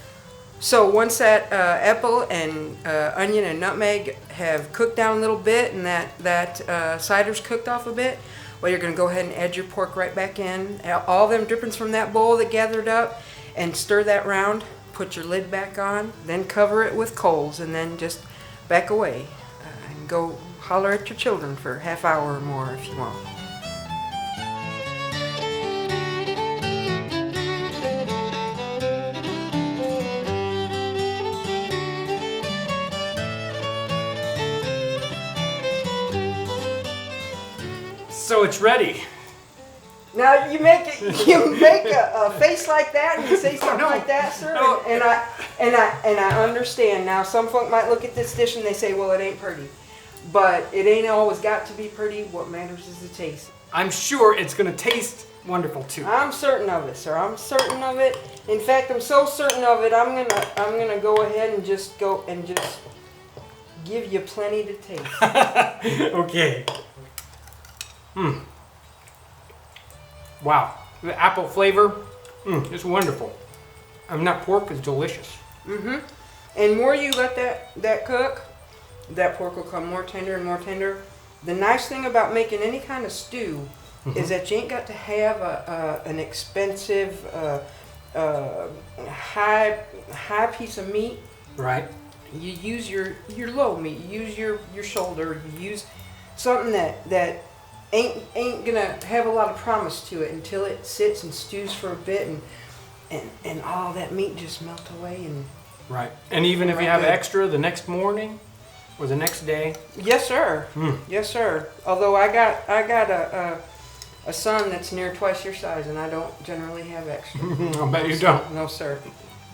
[SPEAKER 6] So once that apple and onion and nutmeg have cooked down a little bit and that cider's cooked off a bit, well, you're going to go ahead and add your pork right back in. All them drippings from that bowl that gathered up, and stir that round. Put your lid back on, then cover it with coals, and then just back away and go holler at your children for a half hour or more if you want.
[SPEAKER 2] So it's ready.
[SPEAKER 6] Now you make a face like that and you say something like that, sir,
[SPEAKER 2] No.
[SPEAKER 6] and I understand. Now some folk might look at this dish and they say, well, it ain't pretty, but it ain't always got to be pretty. What matters is the taste.
[SPEAKER 2] I'm sure it's going to taste wonderful too.
[SPEAKER 6] I'm certain of it, sir. I'm certain of it. In fact, I'm so certain of it. I'm gonna go ahead and just give you plenty to taste.
[SPEAKER 2] Okay. Wow, the apple flavor, it's wonderful. And that pork is delicious.
[SPEAKER 6] And more you let that cook, that pork will come more tender and more tender. The nice thing about making any kind of stew is that you ain't got to have an expensive, high piece of meat.
[SPEAKER 2] Right.
[SPEAKER 6] You use your low meat. You use your shoulder. You use something that ain't gonna have a lot of promise to it until it sits and stews for a bit, and all that meat just melt away. And
[SPEAKER 2] Right. And even if you have extra the next morning or the next day.
[SPEAKER 6] yes, sir. Yes, sir. Although I got a son that's near twice your size, and I don't generally have extra.
[SPEAKER 2] I bet you don't.
[SPEAKER 6] No, sir.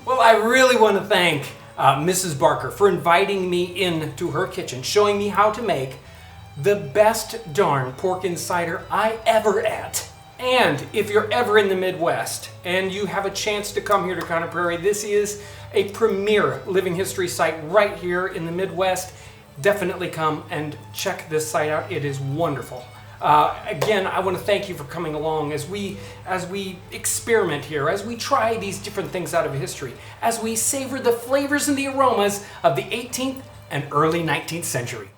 [SPEAKER 2] Well, I really want to thank Mrs. Barker for inviting me into her kitchen, showing me how to make the best darn pork and cider I ever ate. And if you're ever in the Midwest and you have a chance to come here to Conner Prairie, this is a premier living history site right here in the Midwest. Definitely come and check this site out. It is wonderful. Again, I want to thank you for coming along as we experiment here, as we try these different things out of history, as we savor the flavors and the aromas of the 18th and early 19th century.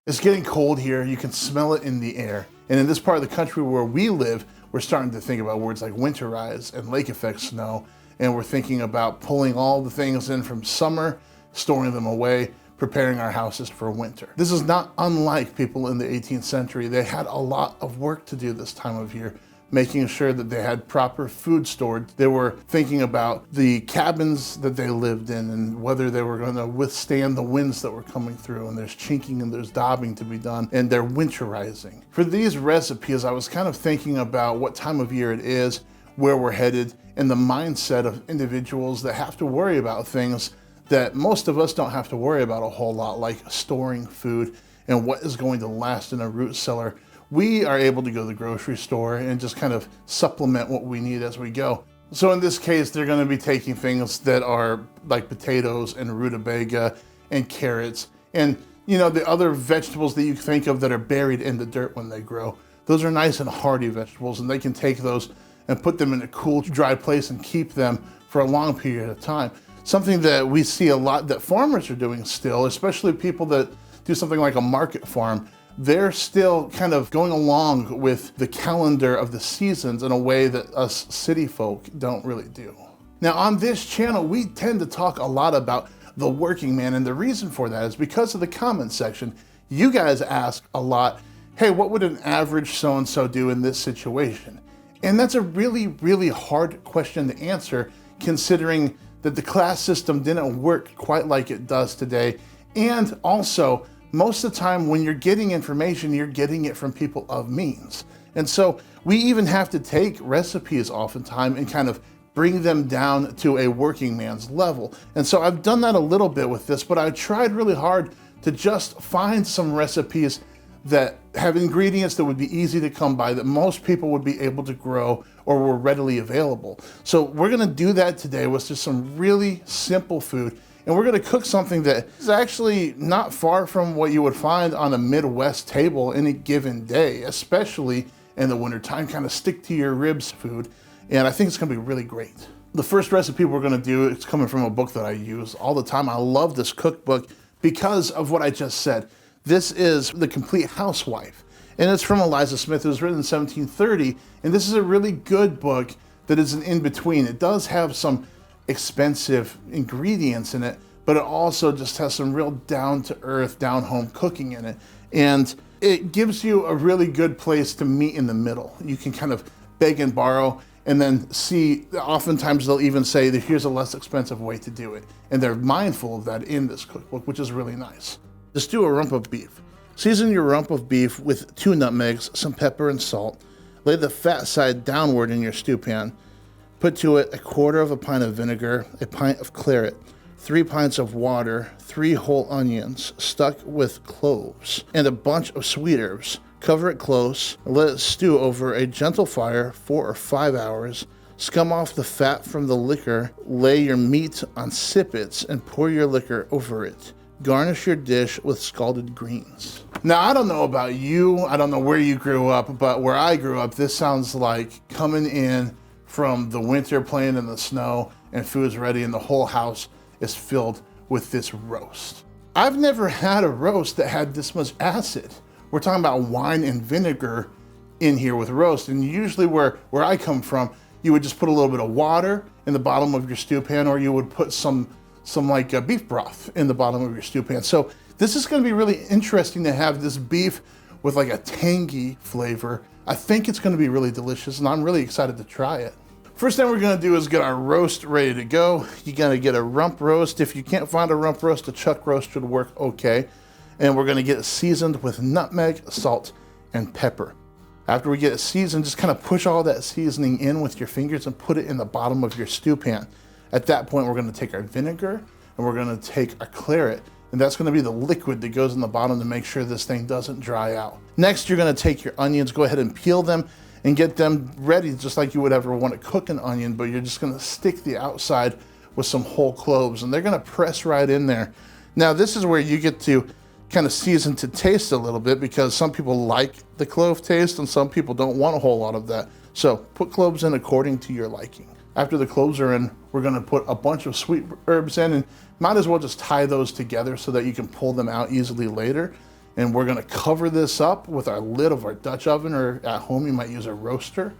[SPEAKER 7] It's getting cold here. You can smell it in the air. And in this part of the country where we live, we're starting to think about words like winterize and lake effect snow. And we're thinking about pulling all the things in from summer, storing them away, preparing our houses for winter. This is not unlike people in the 18th century. They had a lot of work to do this time of year, making sure that they had proper food stored. They were thinking about the cabins that they lived in and whether they were going to withstand the winds that were coming through, and there's chinking and there's daubing to be done, and they're winterizing. For these recipes, I was kind of thinking about what time of year it is, where we're headed, and the mindset of individuals that have to worry about things that most of us don't have to worry about a whole lot, like storing food and what is going to last in a root cellar. We are able to go to the grocery store and just kind of supplement what we need as we go. So in this case, they're going to be taking things that are like potatoes and rutabaga and carrots and, you know, the other vegetables that you think of that are buried in the dirt when they grow. Those are nice and hardy vegetables, and they can take those and put them in a cool, dry place and keep them for a long period of time. Something that we see a lot that farmers are doing still, especially people that do something like a market farm. They're still kind of going along with the calendar of the seasons in a way that us city folk don't really do. Now on this channel, we tend to talk a lot about the working man, and the reason for that is because of the comment section. You guys ask a lot, hey, what would an average so-and-so do in this situation? And that's a really, really hard question to answer, considering that the class system didn't work quite like it does today. And also, most of the time when you're getting information, you're getting it from people of means. And so we even have to take recipes oftentimes and kind of bring them down to a working man's level. And so I've done that a little bit with this, but I tried really hard to just find some recipes that have ingredients that would be easy to come by, that most people would be able to grow or were readily available. So we're gonna do that today with just some really simple food. And we're gonna cook something that is actually not far from what you would find on a Midwest table any given day, especially in the wintertime, kind of stick to your ribs food. And I think it's gonna be really great. The first recipe we're gonna do, it's coming from a book that I use all the time. I love this cookbook because of what I just said. This is The Complete Housewife, and it's from Eliza Smith. It was written in 1730, and this is a really good book that is an in-between. It does have some expensive ingredients in it, but it also just has some real down-to-earth, down-home cooking in it. And it gives you a really good place to meet in the middle. You can kind of beg and borrow, and then see, oftentimes they'll even say that here's a less expensive way to do it. And they're mindful of that in this cookbook, which is really nice. Just do a rump of beef. Season your rump of beef with 2 nutmegs, some pepper and salt. Lay the fat side downward in your stew pan. Put to it 1/4 pint of vinegar, a pint of claret, 3 pints of water, 3 whole onions stuck with cloves, and a bunch of sweet herbs. Cover it close and let it stew over a gentle fire 4 or 5 hours. Scum off the fat from the liquor. Lay your meat on sippets and pour your liquor over it. Garnish your dish with scalded greens. Now, I don't know about you, I don't know where you grew up, but where I grew up, this sounds like coming in from the winter, playing in the snow, and food's ready, and the whole house is filled with this roast. I've never had a roast that had this much acid. We're talking about wine and vinegar in here with roast, and usually where I come from, you would just put a little bit of water in the bottom of your stew pan, or you would put some like beef broth in the bottom of your stew pan. So this is gonna be really interesting to have this beef with like a tangy flavor. I think it's gonna be really delicious, and I'm really excited to try it. First thing we're gonna do is get our roast ready to go. You're gonna get a rump roast. If you can't find a rump roast, a chuck roast should work okay. And we're gonna get it seasoned with nutmeg, salt, and pepper. After we get it seasoned, just kind of push all that seasoning in with your fingers and put it in the bottom of your stew pan. At that point, we're gonna take our vinegar and we're gonna take our claret, and that's gonna be the liquid that goes in the bottom to make sure this thing doesn't dry out. Next, you're gonna take your onions, go ahead and peel them and get them ready just like you would ever want to cook an onion, but you're just gonna stick the outside with some whole cloves, and they're gonna press right in there. Now, this is where you get to kind of season to taste a little bit, because some people like the clove taste and some people don't want a whole lot of that. So put cloves in according to your liking. After the cloves are in, we're gonna put a bunch of sweet herbs in, and might as well just tie those together so that you can pull them out easily later. And we're gonna cover this up with our lid of our Dutch oven, or at home you might use a roaster.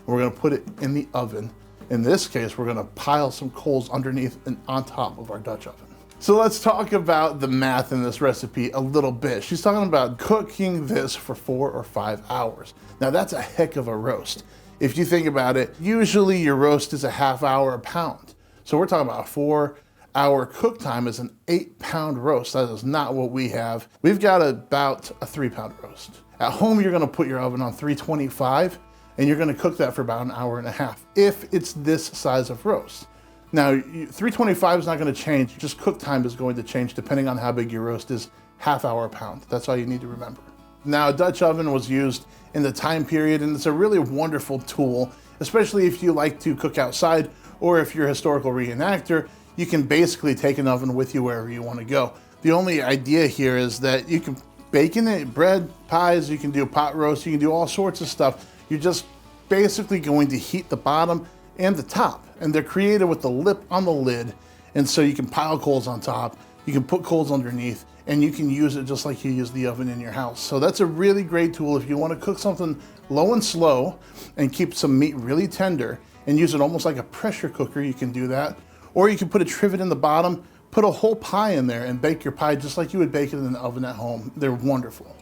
[SPEAKER 7] And we're gonna put it in the oven. In this case, we're gonna pile some coals underneath and on top of our Dutch oven. So let's talk about the math in this recipe a little bit. She's talking about cooking this for 4 or 5 hours. Now that's a heck of a roast. If you think about it, usually your roast is a half hour a pound. So we're talking about a 4-hour cook time is an 8-pound roast. That is not what we have. We've got about a 3-pound roast. At home, you're gonna put your oven on 325, and you're gonna cook that for about an hour and a half, if it's this size of roast. Now, 325 is not gonna change, just cook time is going to change depending on how big your roast is, half hour a pound. That's all you need to remember. Now, a Dutch oven was used in the time period, and it's a really wonderful tool, especially if you like to cook outside, or if you're a historical reenactor, you can basically take an oven with you wherever you want to go. The only idea here is that you can bake in it, bread, pies, you can do pot roast, you can do all sorts of stuff. You're just basically going to heat the bottom and the top, and they're created with the lip on the lid, and so you can pile coals on top, you can put coals underneath, and you can use it just like you use the oven in your house. So that's a really great tool if you want to cook something low and slow and keep some meat really tender and use it almost like a pressure cooker. You can do that. Or you can put a trivet in the bottom, put a whole pie in there and bake your pie just like you would bake it in the oven at home. They're wonderful.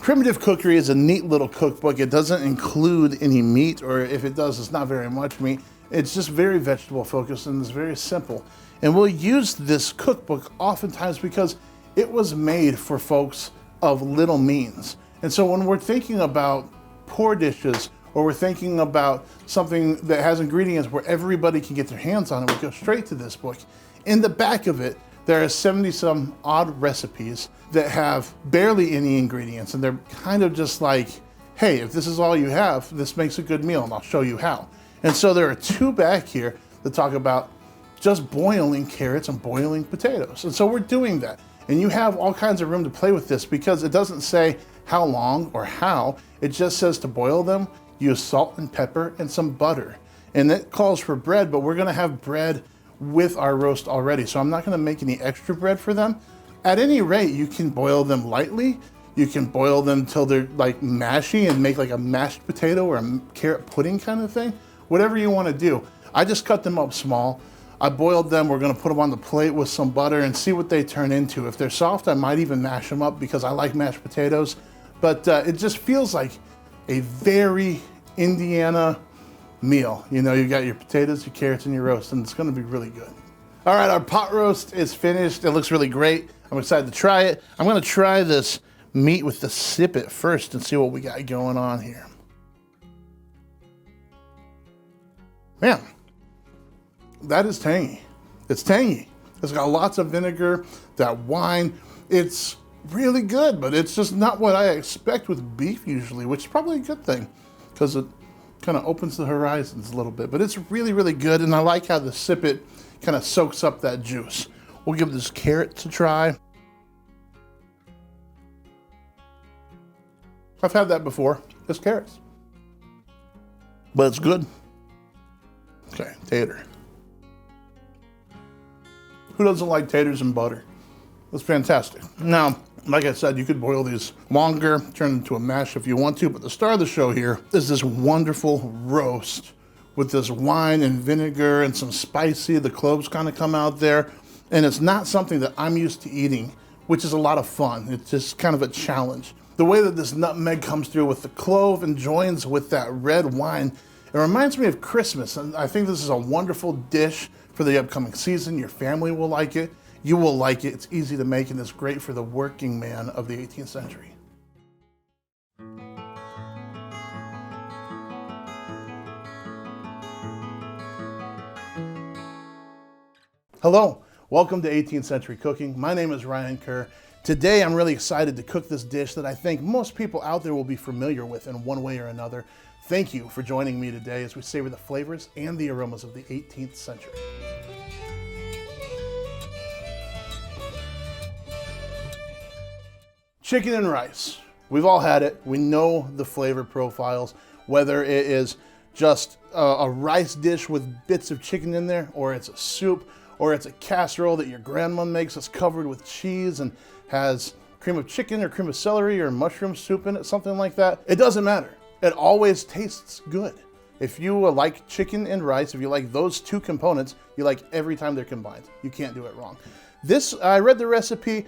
[SPEAKER 7] Primitive Cookery is a neat little cookbook. It doesn't include any meat, or if it does, it's not very much meat. It's just very vegetable focused, and it's very simple. And we'll use this cookbook oftentimes because it was made for folks of little means. And so when we're thinking about poor dishes, or we're thinking about something that has ingredients where everybody can get their hands on it, we go straight to this book. In the back of it, There are 70 some odd recipes that have barely any ingredients, and they're kind of just like, hey, if this is all you have, this makes a good meal, and I'll show you how. And so there are 2 back here that talk about just boiling carrots and boiling potatoes. And so we're doing that. And you have all kinds of room to play with this because it doesn't say how long or how, it just says to boil them, use salt and pepper and some butter. And that calls for bread, but we're gonna have bread with our roast already. So I'm not gonna make any extra bread for them. At any rate, you can boil them lightly. You can boil them till they're like mashy and make like a mashed potato or a carrot pudding kind of thing. Whatever you wanna do. I just cut them up small. I boiled them. We're gonna put them on the plate with some butter and see what they turn into. If they're soft, I might even mash them up because I like mashed potatoes. But it just feels like a very Indiana meal. You know, you got your potatoes, your carrots, and your roast, and it's gonna be really good. All right, our pot roast is finished. It looks really great. I'm excited to try it. I'm gonna try this meat with the sippet first and see what we got going on here. Man, that is tangy. It's tangy. It's got lots of vinegar, that wine. It's really good, but it's just not what I expect with beef usually, which is probably a good thing because it kind of opens the horizons a little bit. But it's really, really good, and I like how the sippet kind of soaks up that juice. We'll give this carrot a try. I've had that before. It's carrots, but it's good. Okay, tater. Who doesn't like taters and butter? That's fantastic. Now, like I said, you could boil these longer, turn into a mash if you want to, but the star of the show here is this wonderful roast with this wine and vinegar and some spicy. The cloves kind of come out there, and it's not something that I'm used to eating, which is a lot of fun. It's just kind of a challenge. The way that this nutmeg comes through with the clove and joins with that red wine, it reminds me of Christmas, and I think this is a wonderful dish for the upcoming season. Your family will like it. You will like it. It's easy to make, and it's great for the working man of the 18th century. Hello, welcome to 18th Century Cooking. My name is Ryan Kerr. Today I'm really excited to cook this dish that I think most people out there will be familiar with in one way or another. Thank you for joining me today as we savor the flavors and the aromas of the 18th century. Chicken and rice. We've all had it. We know the flavor profiles, whether it is just a rice dish with bits of chicken in there, or it's a soup, or it's a casserole that your grandma makes that's covered with cheese and has cream of chicken or cream of celery or mushroom soup in it, something like that. It doesn't matter. It always tastes good. If you like chicken and rice, if you like those two components, you like every time they're combined. You can't do it wrong. This, I read the recipe,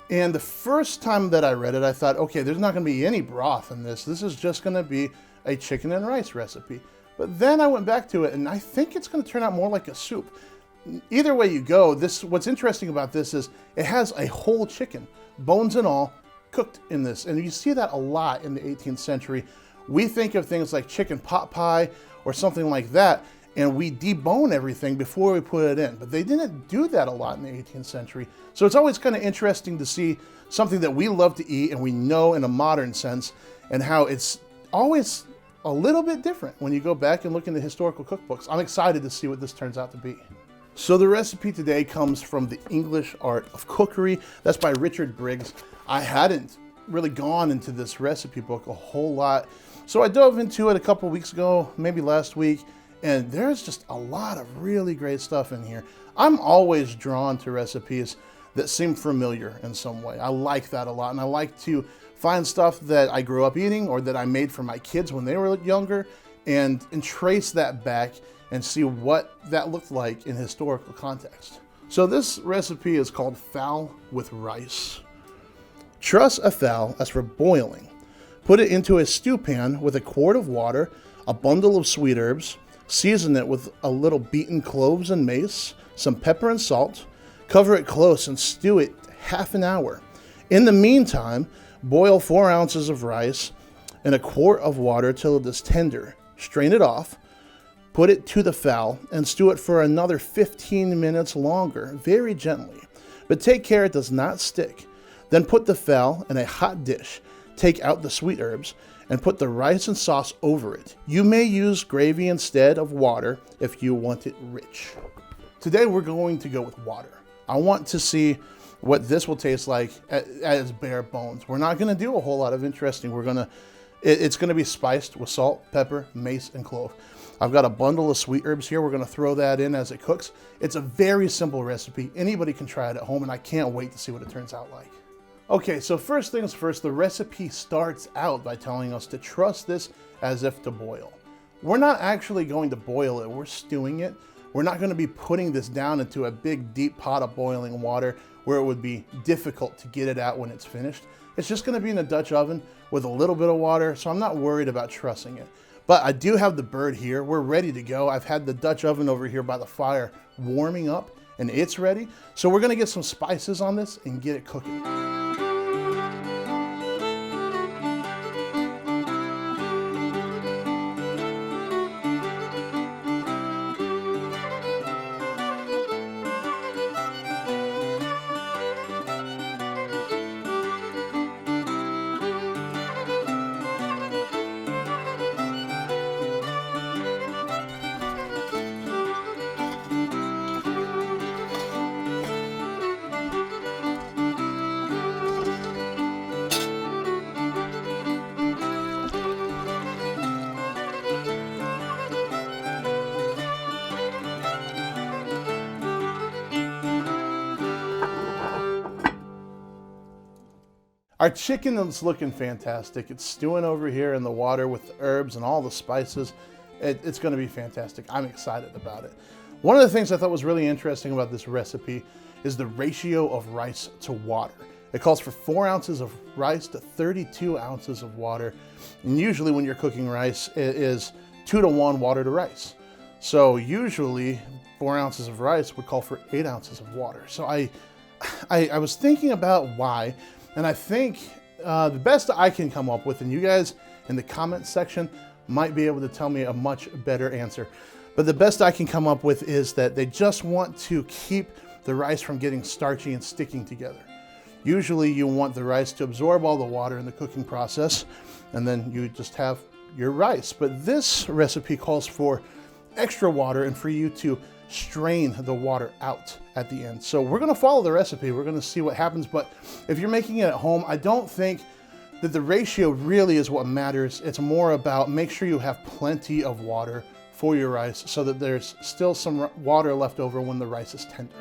[SPEAKER 7] and the first time that I read it, I thought, okay, there's not gonna be any broth in this. This is just gonna be a chicken and rice recipe. But then I went back to it, and I think it's gonna turn out more like a soup. Either way you go, what's interesting about this is it has a whole chicken, bones and all, cooked in this. And you see that a lot in the 18th century. We think of things like chicken pot pie or something like that, and we debone everything before we put it in. But they didn't do that a lot in the 18th century. So it's always kind of interesting to see something that we love to eat and we know in a modern sense, and how it's always a little bit different when you go back and look into historical cookbooks. I'm excited to see what this turns out to be. So the recipe today comes from The English Art of Cookery. That's by Richard Briggs. I hadn't really gone into this recipe book a whole lot, so I dove into it a couple weeks ago, maybe last week, and there's just a lot of really great stuff in here. I'm always drawn to recipes that seem familiar in some way. I like that a lot, and I like to find stuff that I grew up eating or that I made for my kids when they were younger and trace that back and see what that looked like in historical context. So this recipe is called fowl with rice. Truss a fowl as for boiling. Put it into a stew pan with a quart of water, a bundle of sweet herbs, season it with a little beaten cloves and mace, some pepper and salt, cover it close and stew it half an hour. In the meantime, boil 4 ounces of rice in a quart of water till it is tender. Strain it off, put it to the fowl, and stew it for another 15 minutes longer, very gently. but take care it does not stick. Then put the fowl in a hot dish. Take out the sweet herbs and put the rice and sauce over it. You may use gravy instead of water if you want it rich. Today we're going to go with water. I want to see what this will taste like as bare bones. We're not gonna do a whole lot of interesting. It's gonna be spiced with salt, pepper, mace, and clove. I've got a bundle of sweet herbs here. We're gonna throw that in as it cooks. It's a very simple recipe. Anybody can try it at home, and I can't wait to see what it turns out like. Okay, so first things first, the recipe starts out by telling us to trust this as if to boil. We're not actually going to boil it, we're stewing it. We're not gonna be putting this down into a big deep pot of boiling water where it would be difficult to get it out when it's finished. It's just gonna be in a Dutch oven with a little bit of water, so I'm not worried about trussing it. But I do have the bird here, we're ready to go. I've had the Dutch oven over here by the fire warming up and it's ready. So we're gonna get some spices on this and get it cooking. Our chicken is looking fantastic. It's stewing over here in the water with the herbs and all the spices. It's gonna be fantastic. I'm excited about it. One of the things I thought was really interesting about this recipe is the ratio of rice to water. It calls for 4 ounces of rice to 32 ounces of water. And usually when you're cooking rice, it is 2 to 1 water to rice. So usually 4 ounces of rice would call for 8 ounces of water. So I was thinking about why, and I think the best I can come up with, and you guys in the comments section might be able to tell me a much better answer, but the best I can come up with is that they just want to keep the rice from getting starchy and sticking together. Usually you want the rice to absorb all the water in the cooking process, and then you just have your rice. But this recipe calls for extra water and for you to strain the water out at the end. So we're gonna follow the recipe. We're gonna see what happens, but if you're making it at home, I don't think that the ratio really is what matters. It's more about make sure you have plenty of water for your rice so that there's still some water left over when the rice is tender.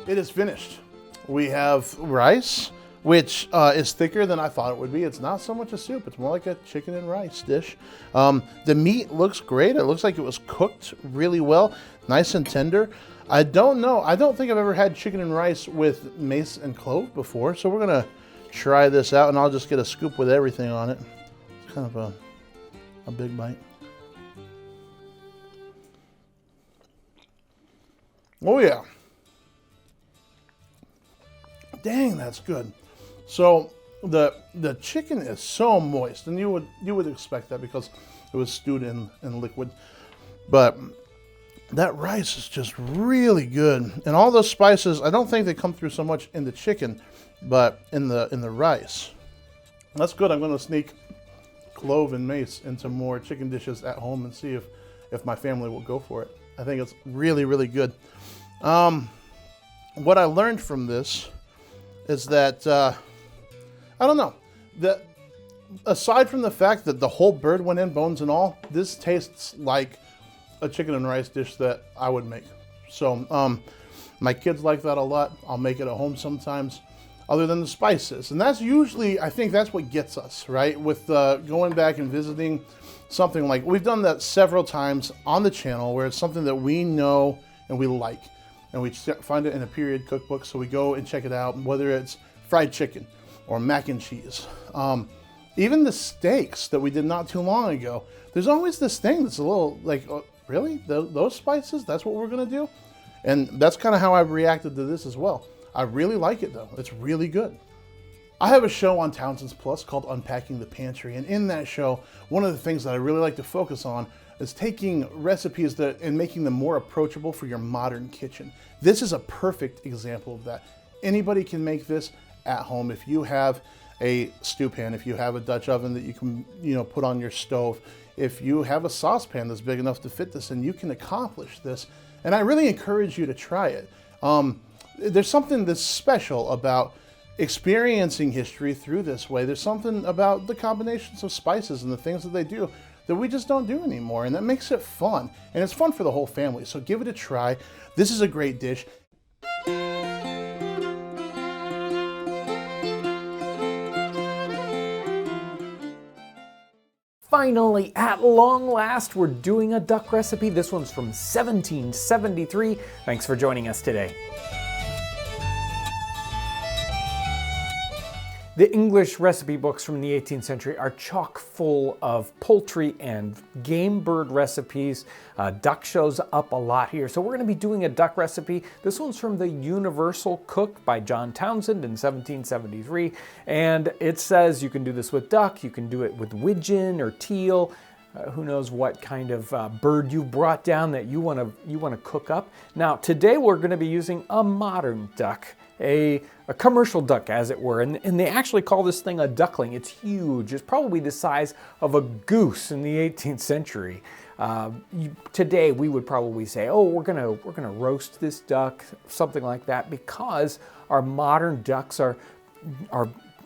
[SPEAKER 7] It is finished. We have rice, which is thicker than I thought it would be. It's not so much a soup, it's more like a chicken and rice dish. The meat looks great. It looks like it was cooked really well, nice and tender. I don't know, I don't think I've ever had chicken and rice with mace and clove before, so we're gonna try this out and I'll just get a scoop with everything on it. It's kind of a big bite. Oh yeah. Dang, that's good. So the chicken is so moist, and you would expect that because it was stewed in liquid. But that rice is just really good, and all those spices, I don't think they come through so much in the chicken, but in the rice. That's good. I'm going to sneak clove and mace into more chicken dishes at home and see if my family will go for it. I think it's really, really good. What I learned from this is that I don't know, that aside from the fact that the whole bird went in, bones and all, this tastes like a chicken and rice dish that I would make. So my kids like that a lot. I'll make it at home sometimes, other than the spices. And that's usually, I think that's what gets us, right? With going back and visiting something like, we've done that several times on the channel where it's something that we know and we like. And we find it in a period cookbook, so we go and check it out, whether it's fried chicken or mac and cheese. Even the steaks that we did not too long ago, there's always this thing that's a little like, oh, really? Those spices? That's what we're gonna do? And that's kind of how I've reacted to this as well. I really like it though. It's really good. I have a show on Townsends Plus called Unpacking the Pantry, and in that show, one of the things that I really like to focus on is taking recipes and making them more approachable for your modern kitchen. This is a perfect example of that. Anybody can make this at home. If you have a stew pan, if you have a Dutch oven that you can, put on your stove, if you have a saucepan that's big enough to fit this in, you can accomplish this. And I really encourage you to try it. There's something that's special about experiencing history through this way. There's something about the combinations of spices and the things that they do that we just don't do anymore, and that makes it fun. And it's fun for the whole family, so give it a try. This is a great dish.
[SPEAKER 1] Finally, at long last, we're doing a duck recipe. This one's from 1773. Thanks for joining us today. The English recipe books from the 18th century are chock full of poultry and game bird recipes. Duck shows up a lot here. So we're going to be doing a duck recipe. This one's from the Universal Cook by John Townsend in 1773. And it says you can do this with duck, you can do it with widgeon or teal. Who knows what kind of bird you brought down that you want to cook up. Now today we're going to be using a modern duck. A commercial duck, as it were, and they actually call this thing a duckling. It's huge. It's probably the size of a goose in the 18th century. Today we would probably say, oh, we're gonna roast this duck, something like that, because our modern ducks are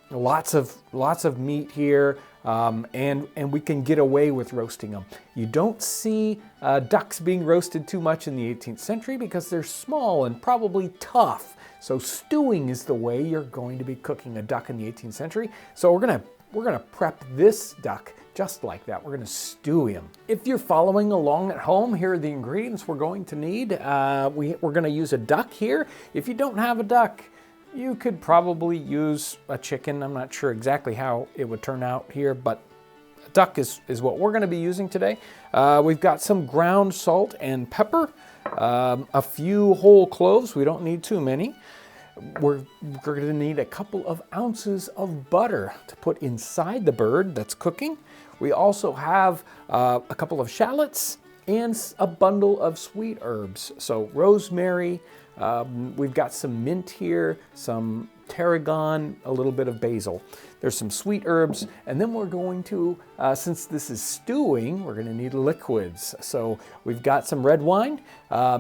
[SPEAKER 1] lots of meat here, and we can get away with roasting them. You don't see ducks being roasted too much in the 18th century because they're small and probably tough. So stewing is the way you're going to be cooking a duck in the 18th century. So we're gonna prep this duck just like that. We're gonna stew him. If you're following along at home, here are the ingredients we're going to need. We're gonna use a duck here. If you don't have a duck, you could probably use a chicken. I'm not sure exactly how it would turn out here, but a duck is what we're gonna be using today. We've got some ground salt and pepper, a few whole cloves. We don't need too many. We're going to need a couple of ounces of butter to put inside the bird that's cooking. We also have a couple of shallots and a bundle of sweet herbs. So rosemary, we've got some mint here, some tarragon, a little bit of basil. There's some sweet herbs, and then we're going to, since this is stewing, we're going to need liquids. So we've got some red wine,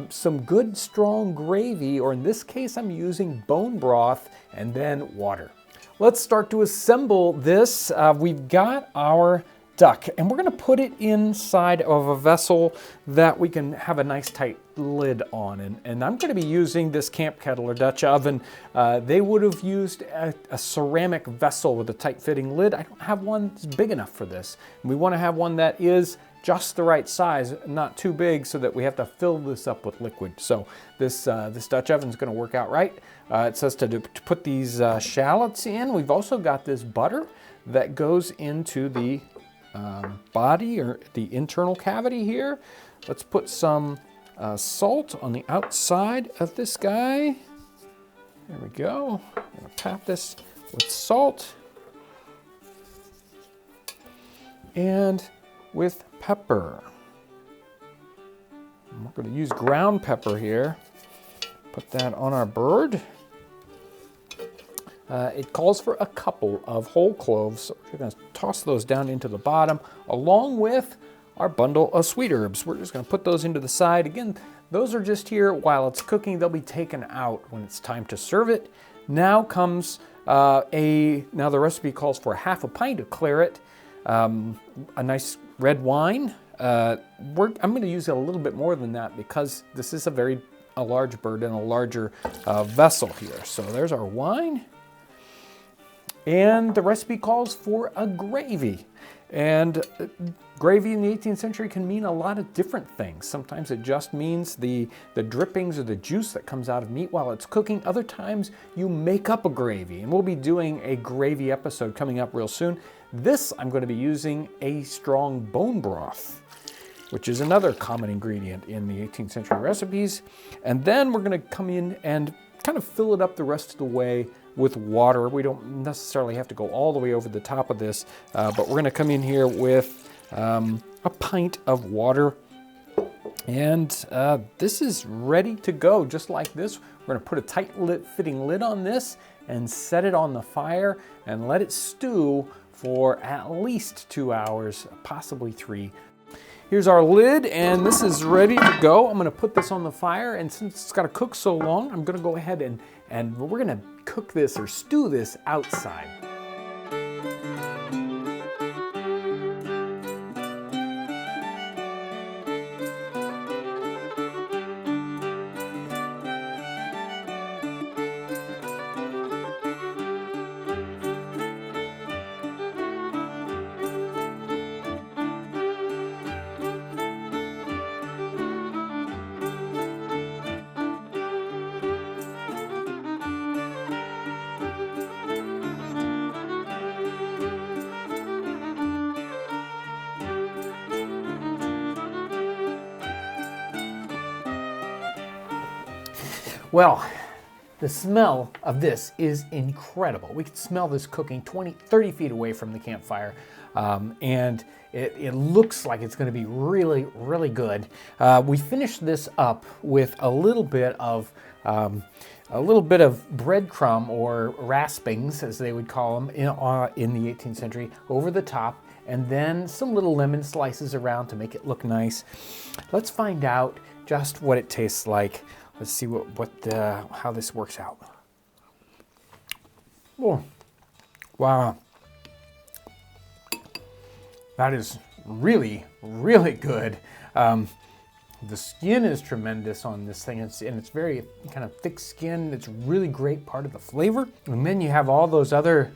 [SPEAKER 1] some good strong gravy, or in this case I'm using bone broth, and then water. Let's start to assemble this. We've got our duck, and we're going to put it inside of a vessel that we can have a nice tight lid on. And I'm going to be using this camp kettle or Dutch oven. They would have used a ceramic vessel with a tight fitting lid. I don't have one that's big enough for this. And we want to have one that is just the right size, not too big, so that we have to fill this up with liquid. So this Dutch oven is going to work out right. It says to put these shallots in. We've also got this butter that goes into the body or the internal cavity here. Let's put some salt on the outside of this guy. There we go. I'm gonna pat this
[SPEAKER 2] with salt and with pepper. And we're going to use ground pepper here. Put that on our bird. It calls for a couple of whole cloves, so we're going to toss those down into the bottom along with our bundle of sweet herbs. We're just going to put those into the side. Again, those are just here while it's cooking. They'll be taken out when it's time to serve it. Now comes now the recipe calls for half a pint of claret, a nice red wine. I'm going to use a little bit more than that because this is a large bird and a larger vessel here. So there's our wine. And the recipe calls for a gravy. And gravy in the 18th century can mean a lot of different things. Sometimes it just means the drippings or the juice that comes out of meat while it's cooking. Other times you make up a gravy. And we'll be doing a gravy episode coming up real soon. This, I'm going to be using a strong bone broth, which is another common ingredient in the 18th century recipes. And then we're going to come in and kind of fill it up the rest of the way with water. We don't necessarily have to go all the way over the top of this, but we're going to come in here with a pint of water. And this is ready to go just like this. We're going to put a tight fitting lid on this and set it on the fire and let it stew for at least 2 hours, possibly 3. Here's our lid, and this is ready to go. I'm going to put this on the fire, and since it's got to cook so long, I'm going to go ahead and we're going to cook this or stew this outside. Well, the smell of this is incredible. We can smell this cooking 20, 30 feet away from the campfire, and it looks like it's going to be really, really good. We finished this up with a little bit of breadcrumb or raspings, as they would call them in the 18th century, over the top, and then some little lemon slices around to make it look nice. Let's find out just what it tastes like. Let's see how this works out. Oh, wow. That is really, really good. The skin is tremendous on this thing, and it's very kind of thick skin. It's a really great part of the flavor. And then you have all those other,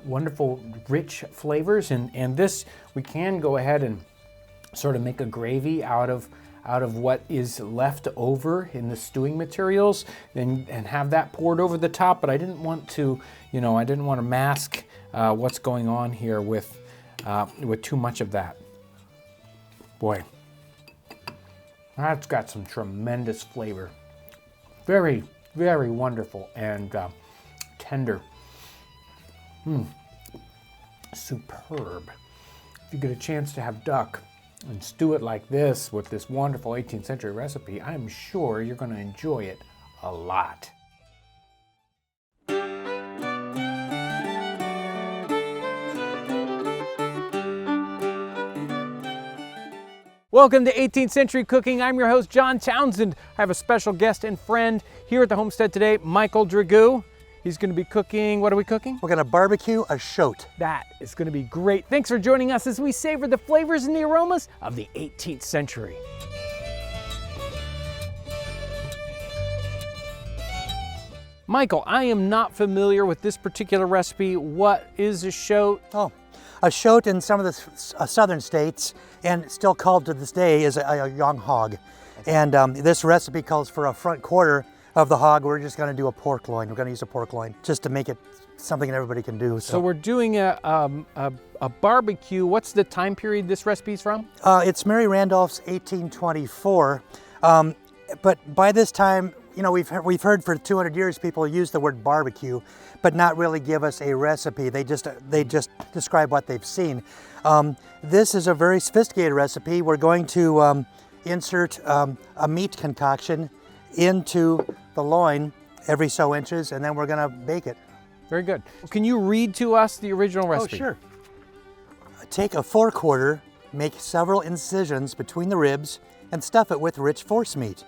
[SPEAKER 2] wonderful, rich flavors. And this, we can go ahead and sort of make a gravy out of what is left over in the stewing materials and have that poured over the top. But I didn't want to, mask what's going on here with too much of that. Boy, that's got some tremendous flavor. Very, very wonderful and tender. Superb. If you get a chance to have duck and stew it like this with this wonderful 18th century recipe, I'm sure you're going to enjoy it a lot.
[SPEAKER 1] Welcome to 18th Century Cooking. I'm your host, John Townsend. I have a special guest and friend here at the homestead today, Michael Dragoo. He's going to be cooking, what are we cooking?
[SPEAKER 3] We're going to barbecue a shote.
[SPEAKER 1] That is going to be great. Thanks for joining us as we savor the flavors and the aromas of the 18th century. Michael, I am not familiar with this particular recipe. What is a shote?
[SPEAKER 3] Oh, a shote in some of the southern states, and still called to this day, is a young hog. And this recipe calls for a front quarter of the hog. We're just going to do a pork loin. We're going to use a pork loin just to make it something that everybody can do.
[SPEAKER 1] So we're doing a barbecue. What's the time period this recipe's from?
[SPEAKER 3] It's Mary Randolph's 1824. But by this time, you know, we've heard for 200 years people use the word barbecue, but not really give us a recipe. They just describe what they've seen. This is a very sophisticated recipe. We're going to insert a meat concoction into the loin every so inches, and then we're going to bake it.
[SPEAKER 1] Very good. Can you read to us the original recipe?
[SPEAKER 3] Oh, sure. Take a 4-quarter, make several incisions between the ribs, and stuff it with rich forcemeat.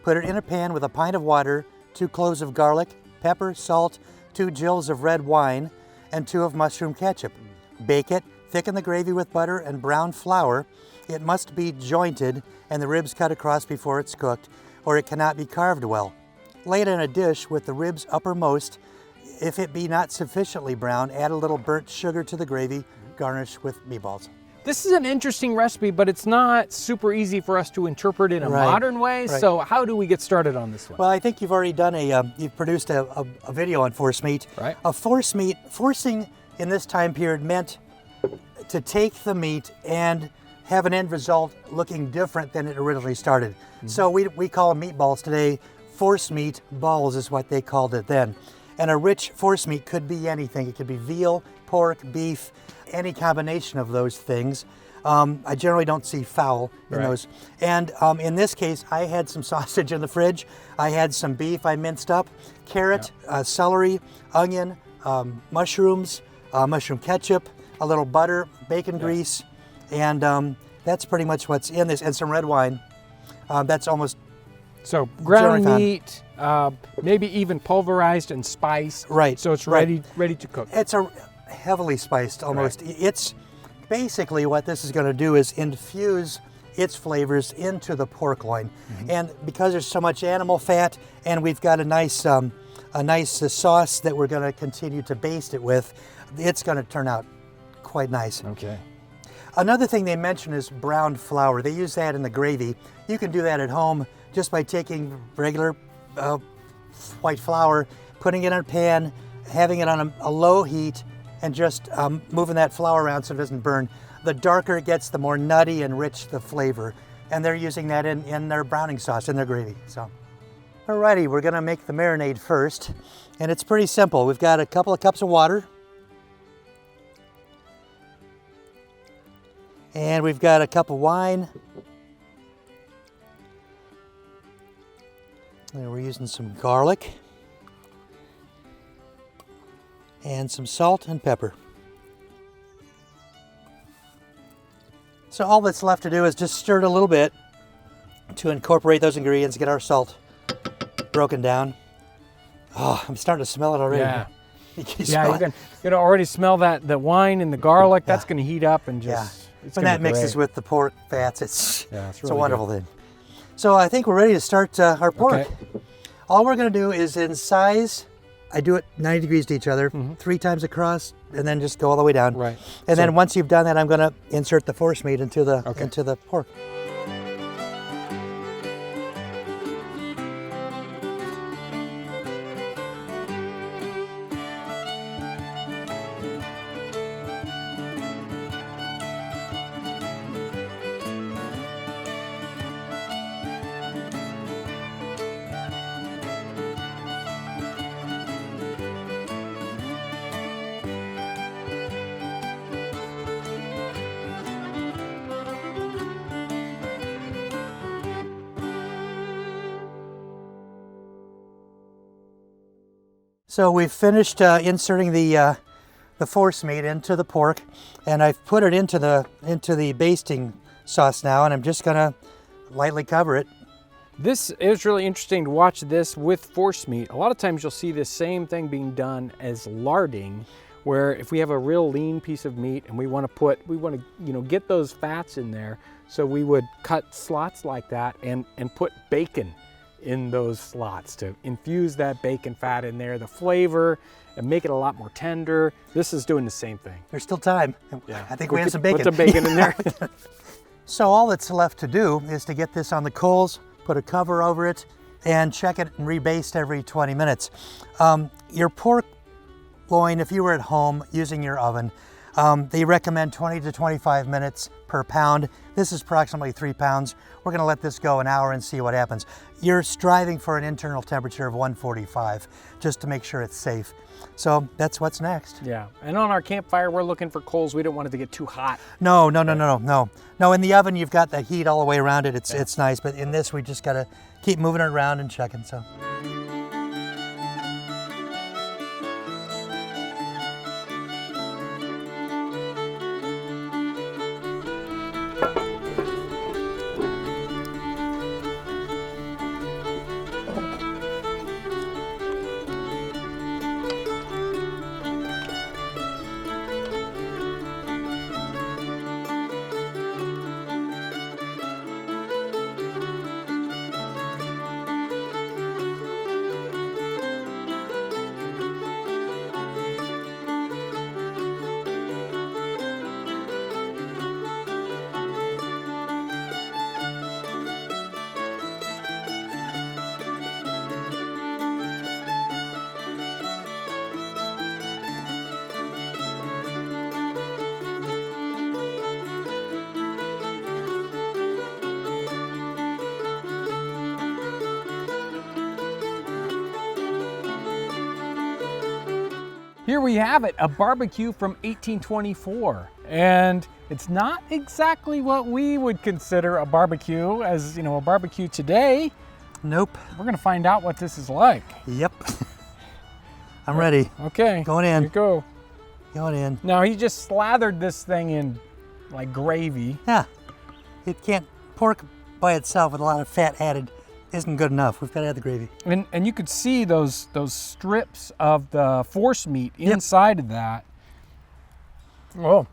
[SPEAKER 3] Put it in a pan with a pint of water, 2 cloves of garlic, pepper, salt, 2 gills of red wine, and 2 of mushroom ketchup. Bake it, thicken the gravy with butter and brown flour. It must be jointed and the ribs cut across before it's cooked, or it cannot be carved well. Lay it in a dish with the ribs uppermost. If it be not sufficiently brown, add a little burnt sugar to the gravy, garnish with meatballs.
[SPEAKER 1] This is an interesting recipe, but it's not super easy for us to interpret in a modern way.
[SPEAKER 3] Right.
[SPEAKER 1] So how do we get started on this one?
[SPEAKER 3] Well, I think you've already done you've produced a video on force meat.
[SPEAKER 1] Right.
[SPEAKER 3] Forcing in this time period meant to take the meat and have an end result looking different than it originally started. So we call them meatballs today. Force meat balls is what they called it then. And a rich force meat could be anything. It could be veal, pork, beef, any combination of those things. I generally don't see fowl in those. And in this case, I had some sausage in the fridge. I had some beef I minced up, carrot, celery, onion, mushrooms, mushroom ketchup, a little butter, bacon grease, and that's pretty much what's in this, and some red wine. That's almost
[SPEAKER 1] so ground
[SPEAKER 3] Jonathan.
[SPEAKER 1] meat, maybe even pulverized and spiced.
[SPEAKER 3] Right.
[SPEAKER 1] So it's
[SPEAKER 3] right.
[SPEAKER 1] ready to cook.
[SPEAKER 3] It's a heavily spiced almost. It's basically what this is going to do is infuse its flavors into the pork loin. And because there's so much animal fat, and we've got a nice sauce that we're going to continue to baste it with, it's going to turn out quite nice.
[SPEAKER 1] Okay.
[SPEAKER 3] Another thing they mention is browned flour. They use that in the gravy. You can do that at home just by taking regular white flour, putting it in a pan, having it on a low heat, and just moving that flour around so it doesn't burn. The darker it gets, the more nutty and rich the flavor. And they're using that in their browning sauce, in their gravy. So, alrighty, we're gonna make the marinade first. And it's pretty simple. We've got a couple of cups of water. And we've got a cup of wine. And we're using some garlic. And some salt and pepper. So all that's left to do is just stir it a little bit to incorporate those ingredients, get our salt broken down. Oh, I'm starting to smell it already.
[SPEAKER 1] Yeah.
[SPEAKER 3] You
[SPEAKER 1] Yeah, you can already smell that the wine and the garlic. That's going to heat up and just. It's
[SPEAKER 3] when
[SPEAKER 1] gonna
[SPEAKER 3] that
[SPEAKER 1] be
[SPEAKER 3] mixes
[SPEAKER 1] great.
[SPEAKER 3] with the pork fats, it's
[SPEAKER 1] it's
[SPEAKER 3] a
[SPEAKER 1] really
[SPEAKER 3] wonderful thing. So I think we're ready to start our pork.
[SPEAKER 1] Okay.
[SPEAKER 3] All we're going to do is in size. I do it 90 degrees to each other, 3 times across, and then just go all the way down.
[SPEAKER 1] Right.
[SPEAKER 3] And
[SPEAKER 1] So-
[SPEAKER 3] then once you've done that, I'm going to insert the force meat into the pork. So we've finished inserting the force meat into the pork, and I've put it into the basting sauce now, and I'm just gonna lightly cover it.
[SPEAKER 1] This is really interesting to watch this with force meat. A lot of times you'll see this same thing being done as larding, where if we have a real lean piece of meat and we want to get those fats in there, so we would cut slots like that and put bacon in those slots to infuse that bacon fat in there, the flavor, and make it a lot more tender. This is doing the same thing.
[SPEAKER 3] There's still time.
[SPEAKER 1] Yeah.
[SPEAKER 3] I think we have some bacon.
[SPEAKER 1] Put some bacon in there.
[SPEAKER 3] So all that's left to do is to get this on the coals, put a cover over it, and check it and rebaste every 20 minutes. Your pork loin, if you were at home using your oven, they recommend 20 to 25 minutes per pound. This is approximately 3 pounds. We're gonna let this go an hour and see what happens. You're striving for an internal temperature of 145 just to make sure it's safe. So that's what's next.
[SPEAKER 1] Yeah, and on our campfire, we're looking for coals. We don't want it to get too hot.
[SPEAKER 3] No. No, in the oven, you've got the heat all the way around it. It's nice, but in this, we just gotta keep moving it around and checking, so.
[SPEAKER 1] Here we have it, a barbecue from 1824. And it's not exactly what we would consider a barbecue as, a barbecue today.
[SPEAKER 3] Nope.
[SPEAKER 1] We're gonna find out what this is like.
[SPEAKER 3] Yep. I'm ready.
[SPEAKER 1] Okay.
[SPEAKER 3] Going in.
[SPEAKER 1] Here you go.
[SPEAKER 3] Going in.
[SPEAKER 1] Now he just slathered this thing in like gravy.
[SPEAKER 3] Yeah. It can't, pork by itself with a lot of fat added isn't good enough. We've got to add the gravy.
[SPEAKER 1] And you could see those strips of the force meat inside of that. Oh,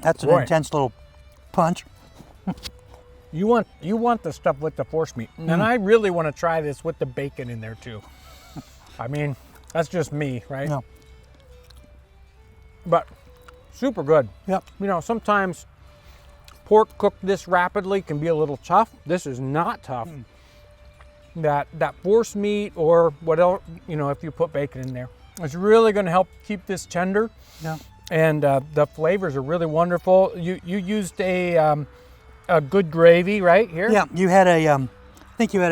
[SPEAKER 3] that's an
[SPEAKER 1] boy.
[SPEAKER 3] intense little punch.
[SPEAKER 1] You want the stuff with the force meat. And I really want to try this with the bacon in there too. I mean, that's just me, right?
[SPEAKER 3] No.
[SPEAKER 1] But super good.
[SPEAKER 3] Yep.
[SPEAKER 1] Sometimes pork cooked this rapidly can be a little tough. This is not tough. That force meat or what else, if you put bacon in there, it's really going to help keep this tender.
[SPEAKER 3] Yeah.
[SPEAKER 1] And the flavors are really wonderful. You used a good gravy right here.
[SPEAKER 3] Yeah, you had I think you had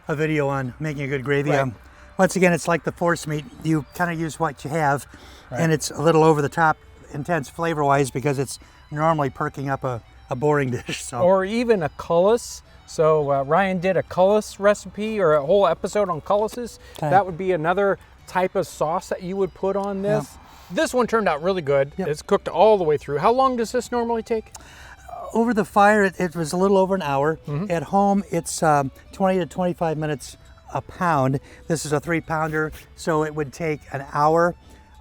[SPEAKER 3] a video on making a good gravy.
[SPEAKER 1] Right.
[SPEAKER 3] Once again, it's like the force meat. You kind of use what you have,
[SPEAKER 1] Right.
[SPEAKER 3] and it's a little over the top, intense flavor-wise because it's normally perking up a boring dish. So.
[SPEAKER 1] Or even a cullis. So Ryan did a cullis recipe or a whole episode on cullises.
[SPEAKER 3] Okay.
[SPEAKER 1] That would be another type of sauce that you would put on this.
[SPEAKER 3] Yeah.
[SPEAKER 1] This one turned out really good.
[SPEAKER 3] Yep.
[SPEAKER 1] It's cooked all the way through. How long does this normally take?
[SPEAKER 3] Over the fire, it was a little over an hour. At home, it's 20 to 25 minutes a pound. This is a 3-pounder, so it would take an hour.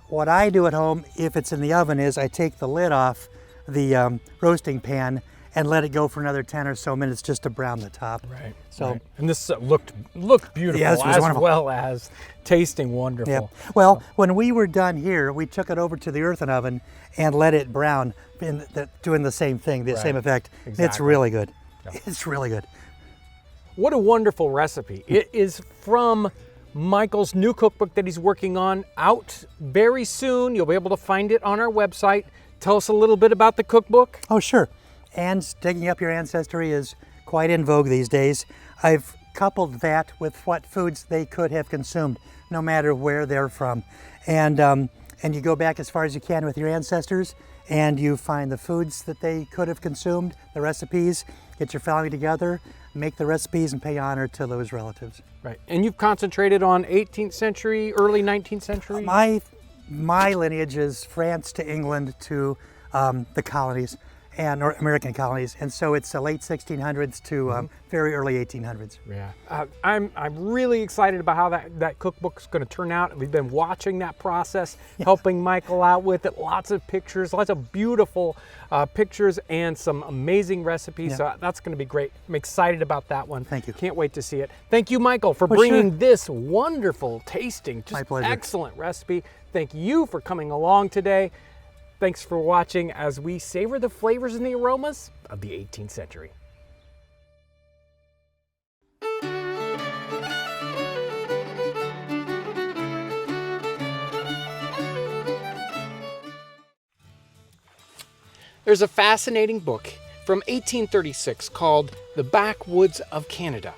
[SPEAKER 3] What I do at home, if it's in the oven, is I take the lid off the roasting pan and let it go for another 10 or so minutes just to brown the top.
[SPEAKER 1] Right.
[SPEAKER 3] So,
[SPEAKER 1] right. And this looked beautiful,
[SPEAKER 3] Yeah, this was
[SPEAKER 1] as
[SPEAKER 3] wonderful.
[SPEAKER 1] well as tasting wonderful.
[SPEAKER 3] yeah. Well, when we were done here, we took it over to the earthen oven and let it brown, doing the same thing, the same effect. It's
[SPEAKER 1] Exactly.
[SPEAKER 3] really good.
[SPEAKER 1] Yeah.
[SPEAKER 3] It's really good.
[SPEAKER 1] What a wonderful recipe. It is from Michael's new cookbook that he's working on, out very soon. You'll be able to find it on our website. Tell us a little bit about the cookbook.
[SPEAKER 3] Oh, sure. And digging up your ancestry is quite in vogue these days. I've coupled that with what foods they could have consumed, no matter where they're from. And you go back as far as you can with your ancestors, and you find the foods that they could have consumed, the recipes, get your family together, make the recipes, and pay honor to those relatives.
[SPEAKER 1] Right. And you've concentrated on 18th century, early 19th century?
[SPEAKER 3] My lineage is France to England to the colonies, and or American colonies, and so it's the late 1600s to very early 1800s.
[SPEAKER 1] Yeah, I'm really excited about how that cookbook's going to turn out. We've been watching that process, helping Michael out with it. Lots of pictures, lots of beautiful pictures, and some amazing recipes.
[SPEAKER 3] Yeah.
[SPEAKER 1] So that's going to be great. I'm excited about that one.
[SPEAKER 3] Thank you.
[SPEAKER 1] Can't wait to see it. Thank you, Michael, for
[SPEAKER 3] Well,
[SPEAKER 1] bringing
[SPEAKER 3] sure.
[SPEAKER 1] this wonderful tasting,
[SPEAKER 3] My
[SPEAKER 1] just
[SPEAKER 3] pleasure.
[SPEAKER 1] excellent recipe. Thank you for coming along today. Thanks for watching as we savor the flavors and the aromas of the 18th century. There's a fascinating book from 1836 called The Backwoods of Canada.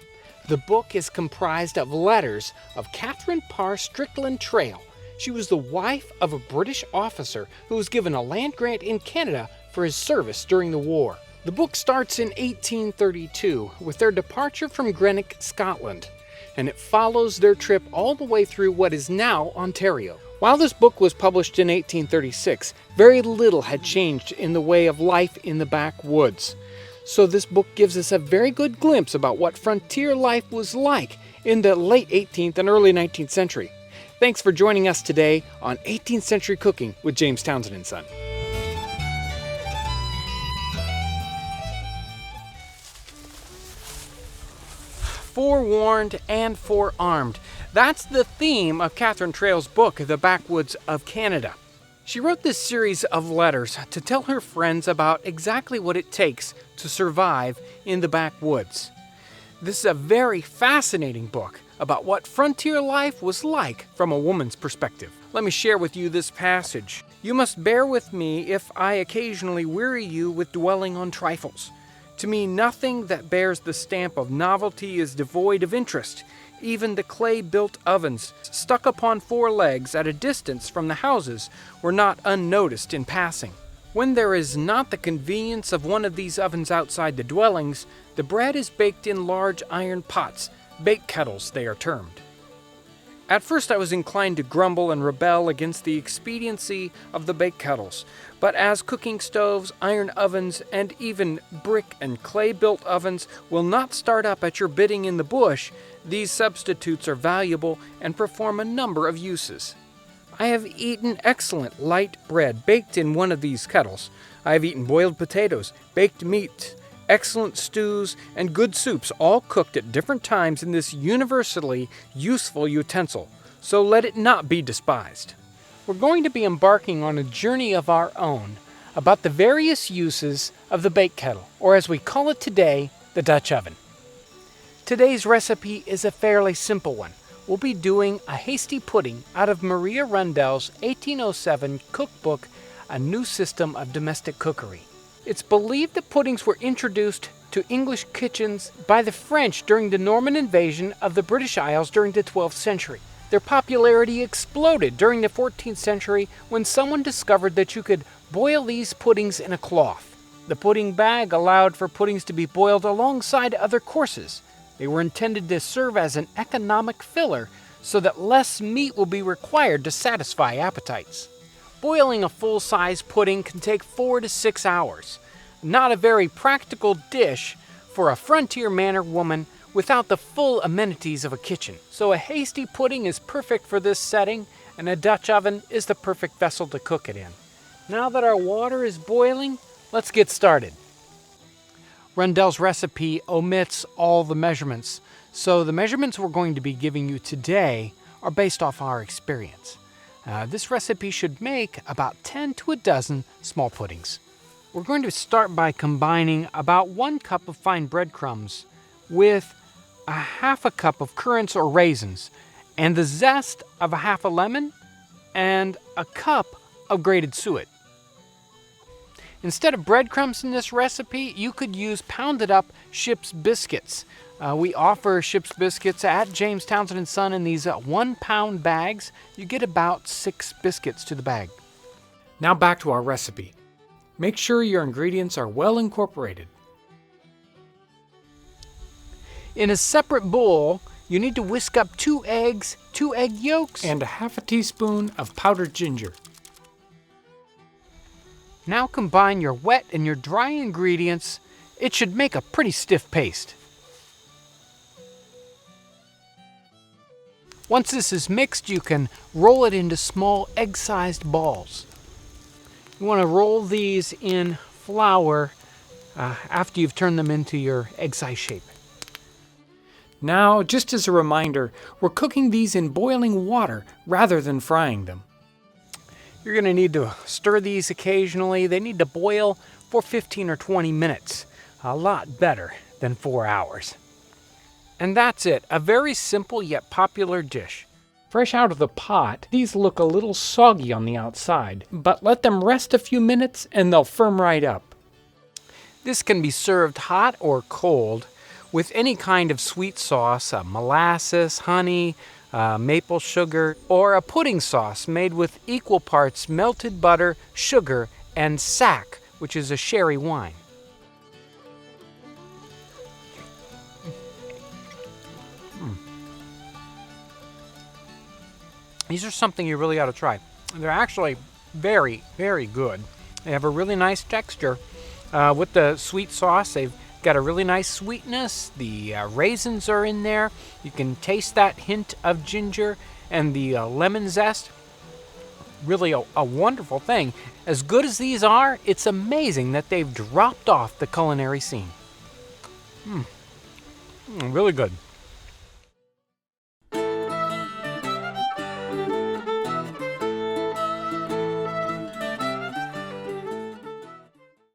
[SPEAKER 1] The book is comprised of letters of Catherine Parr Strickland Trail. She was the wife of a British officer who was given a land grant in Canada for his service during the war. The book starts in 1832 with their departure from Greenock, Scotland, and it follows their trip all the way through what is now Ontario. While this book was published in 1836, very little had changed in the way of life in the backwoods. So this book gives us a very good glimpse about what frontier life was like in the late 18th and early 19th century. Thanks for joining us today on 18th Century Cooking with James Townsend and Son. Forewarned and forearmed. That's the theme of Catherine Trail's book, The Backwoods of Canada. She wrote this series of letters to tell her friends about exactly what it takes to survive in the backwoods. This is a very fascinating book about what frontier life was like from a woman's perspective. Let me share with you this passage. You must bear with me if I occasionally weary you with dwelling on trifles. To me, nothing that bears the stamp of novelty is devoid of interest. Even the clay-built ovens, stuck upon four legs at a distance from the houses, were not unnoticed in passing. When there is not the convenience of one of these ovens outside the dwellings, the bread is baked in large iron pots, bake kettles they are termed. At first I was inclined to grumble and rebel against the expediency of the bake kettles, but as cooking stoves, iron ovens, and even brick and clay-built ovens will not start up at your bidding in the bush, these substitutes are valuable and perform a number of uses. I have eaten excellent light bread baked in one of these kettles. I have eaten boiled potatoes, baked meat, excellent stews, and good soups, all cooked at different times in this universally useful utensil, so let it not be despised. We're going to be embarking on a journey of our own about the various uses of the bake kettle, or as we call it today, the Dutch oven. Today's recipe is a fairly simple one. We'll be doing a hasty pudding out of Maria Rundell's 1807 cookbook, A New System of Domestic Cookery. It's believed that puddings were introduced to English kitchens by the French during the Norman invasion of the British Isles during the 12th century. Their popularity exploded during the 14th century when someone discovered that you could boil these puddings in a cloth. The pudding bag allowed for puddings to be boiled alongside other courses. They were intended to serve as an economic filler so that less meat will be required to satisfy appetites. Boiling a full-size pudding can take 4 to 6 hours. Not a very practical dish for a frontier manor woman without the full amenities of a kitchen. So a hasty pudding is perfect for this setting, and a Dutch oven is the perfect vessel to cook it in. Now that our water is boiling, let's get started. Rundell's recipe omits all the measurements, so the measurements we're going to be giving you today are based off our experience. This recipe should make about 10 to a dozen small puddings. We're going to start by combining about 1 cup of fine breadcrumbs with a half a cup of currants or raisins, and the zest of a half a lemon, and a cup of grated suet. Instead of breadcrumbs in this recipe, you could use pounded up ship's biscuits. We offer ship's biscuits at James Townsend & Son in these 1-pound bags. You get about 6 biscuits to the bag. Now back to our recipe. Make sure your ingredients are well incorporated. In a separate bowl, you need to whisk up 2 eggs, 2 egg yolks, and a half a teaspoon of powdered ginger. Now combine your wet and your dry ingredients. It should make a pretty stiff paste. Once this is mixed, you can roll it into small egg-sized balls. You want to roll these in flour after you've turned them into your egg-sized shape. Now, just as a reminder, we're cooking these in boiling water rather than frying them. You're going to need to stir these occasionally. They need to boil for 15 or 20 minutes. A lot better than 4 hours. And that's it, a very simple yet popular dish. Fresh out of the pot, these look a little soggy on the outside, but let them rest a few minutes and they'll firm right up. This can be served hot or cold with any kind of sweet sauce, molasses, honey, maple sugar, or a pudding sauce made with equal parts melted butter, sugar, and sack, which is a sherry wine. These are something you really ought to try. They're actually very, very good. They have a really nice texture. With the sweet sauce, they've got a really nice sweetness. The raisins are in there. You can taste that hint of ginger and the lemon zest. Really a wonderful thing. As good as these are, it's amazing that they've dropped off the culinary scene. Really good.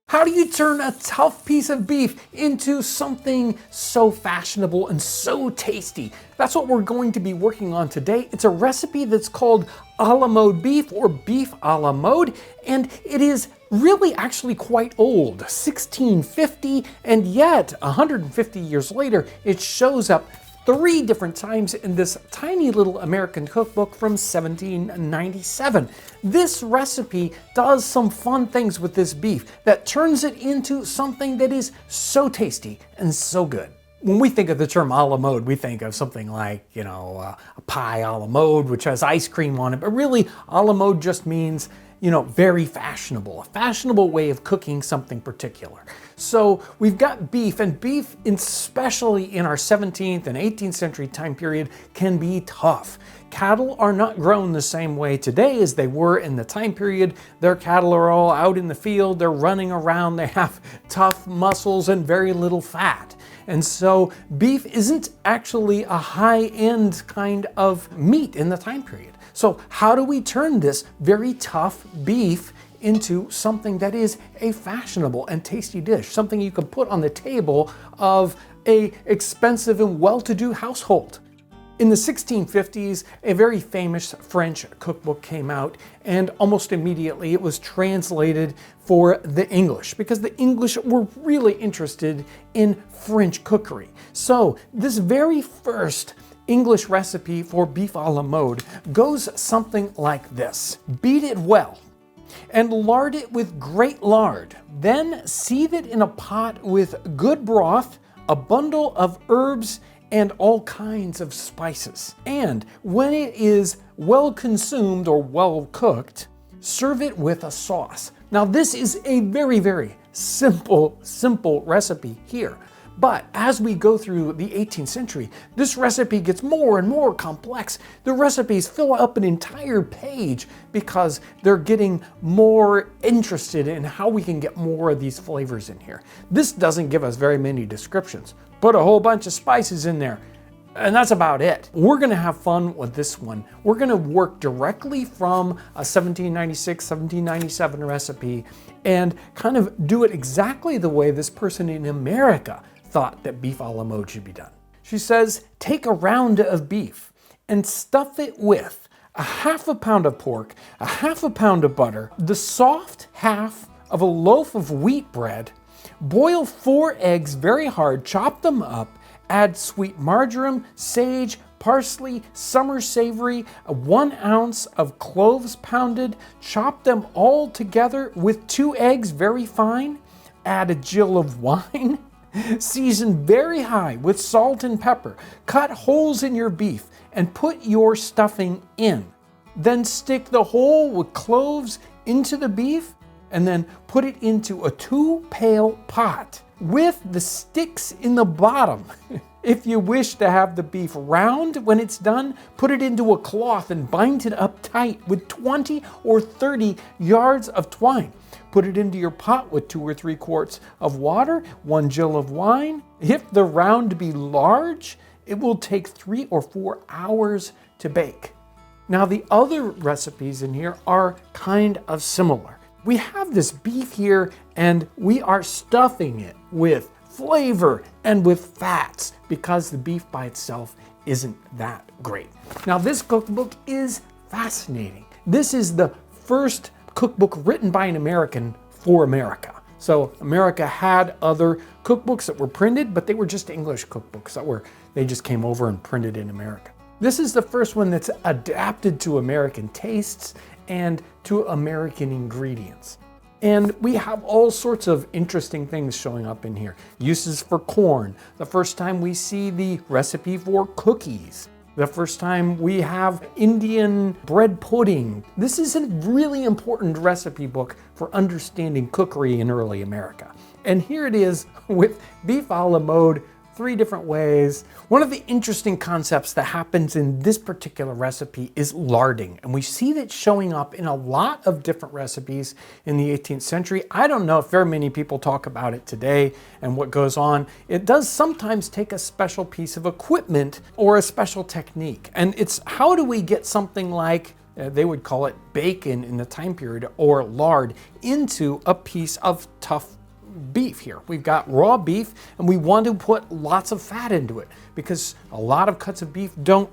[SPEAKER 2] How do you turn a tough piece of beef into something so fashionable and so tasty? That's what we're going to be working on today. It's a recipe that's called a la mode beef or beef a la mode, and it is really actually quite old, 1650, and yet 150 years later, it shows up 3 different times in this tiny little American cookbook from 1797. This recipe does some fun things with this beef that turns it into something that is so tasty and so good. When we think of the term a la mode, we think of something like, a pie a la mode, which has ice cream on it, but really a la mode just means, very fashionable, a fashionable way of cooking something particular. So we've got beef, and beef, especially in our 17th and 18th century time period, can be tough. Cattle are not grown the same way today as they were in the time period. Their cattle are all out in the field, they're running around, they have tough muscles and very little fat. And so beef isn't actually a high-end kind of meat in the time period. So how do we turn this very tough beef into something that is a fashionable and tasty dish, something you can put on the table of an expensive and well-to-do household? In the 1650s, a very famous French cookbook came out, and almost immediately it was translated for the English because the English were really interested in French cookery. So this very first English recipe for beef a la mode goes something like this. Beat it well and lard it with great lard. Then seethe it in a pot with good broth, a bundle of herbs, and all kinds of spices. And when it is well consumed or well cooked, serve it with a sauce. Now this is a very, very simple recipe here. But as we go through the 18th century, this recipe gets more and more complex. The recipes fill up an entire page because they're getting more interested in how we can get more of these flavors in here. This doesn't give us very many descriptions. Put a whole bunch of spices in there, and that's about it. We're gonna have fun with this one. We're gonna work directly from a 1796, 1797 recipe and kind of do it exactly the way this person in America thought that beef a la mode should be done. She says, take a round of beef and stuff it with a half a pound of pork, a half a pound of butter, the soft half of a loaf of wheat bread, boil 4 eggs very hard, chop them up, add sweet marjoram, sage, parsley, summer savory, 1 ounce of cloves pounded, chop them all together with 2 eggs very fine, add a gill of wine, season very high with salt and pepper, cut holes in your beef and put your stuffing in. Then stick the hole with cloves into the beef and then put it into a 2-pail pot with the sticks in the bottom. If you wish to have the beef round when it's done, put it into a cloth and bind it up tight with 20 or 30 yards of twine. Put it into your pot with 2 or 3 quarts of water, 1 gill of wine. If the round be large, it will take 3 or 4 hours to bake. Now the other recipes in here are kind of similar. We have this beef here and we are stuffing it with flavor and with fats because the beef by itself isn't that great. Now this cookbook is fascinating. This is the first cookbook written by an American for America. So America had other cookbooks that were printed, but they were just English cookbooks they just came over and printed in America. This is the first one that's adapted to American tastes and to American ingredients. And we have all sorts of interesting things showing up in here. Uses for corn. The first time we see the recipe for cookies. The first time we have Indian bread pudding. This is a really important recipe book for understanding cookery in early America. And here it is with beef a la mode, 3 different ways. One of the interesting concepts that happens in this particular recipe is larding. And we see that showing up in a lot of different recipes in the 18th century. I don't know if very many people talk about it today and what goes on. It does sometimes take a special piece of equipment or a special technique. And it's how do we get something like they would call it bacon in the time period or lard into a piece of tough beef here. We've got raw beef and we want to put lots of fat into it because a lot of cuts of beef don't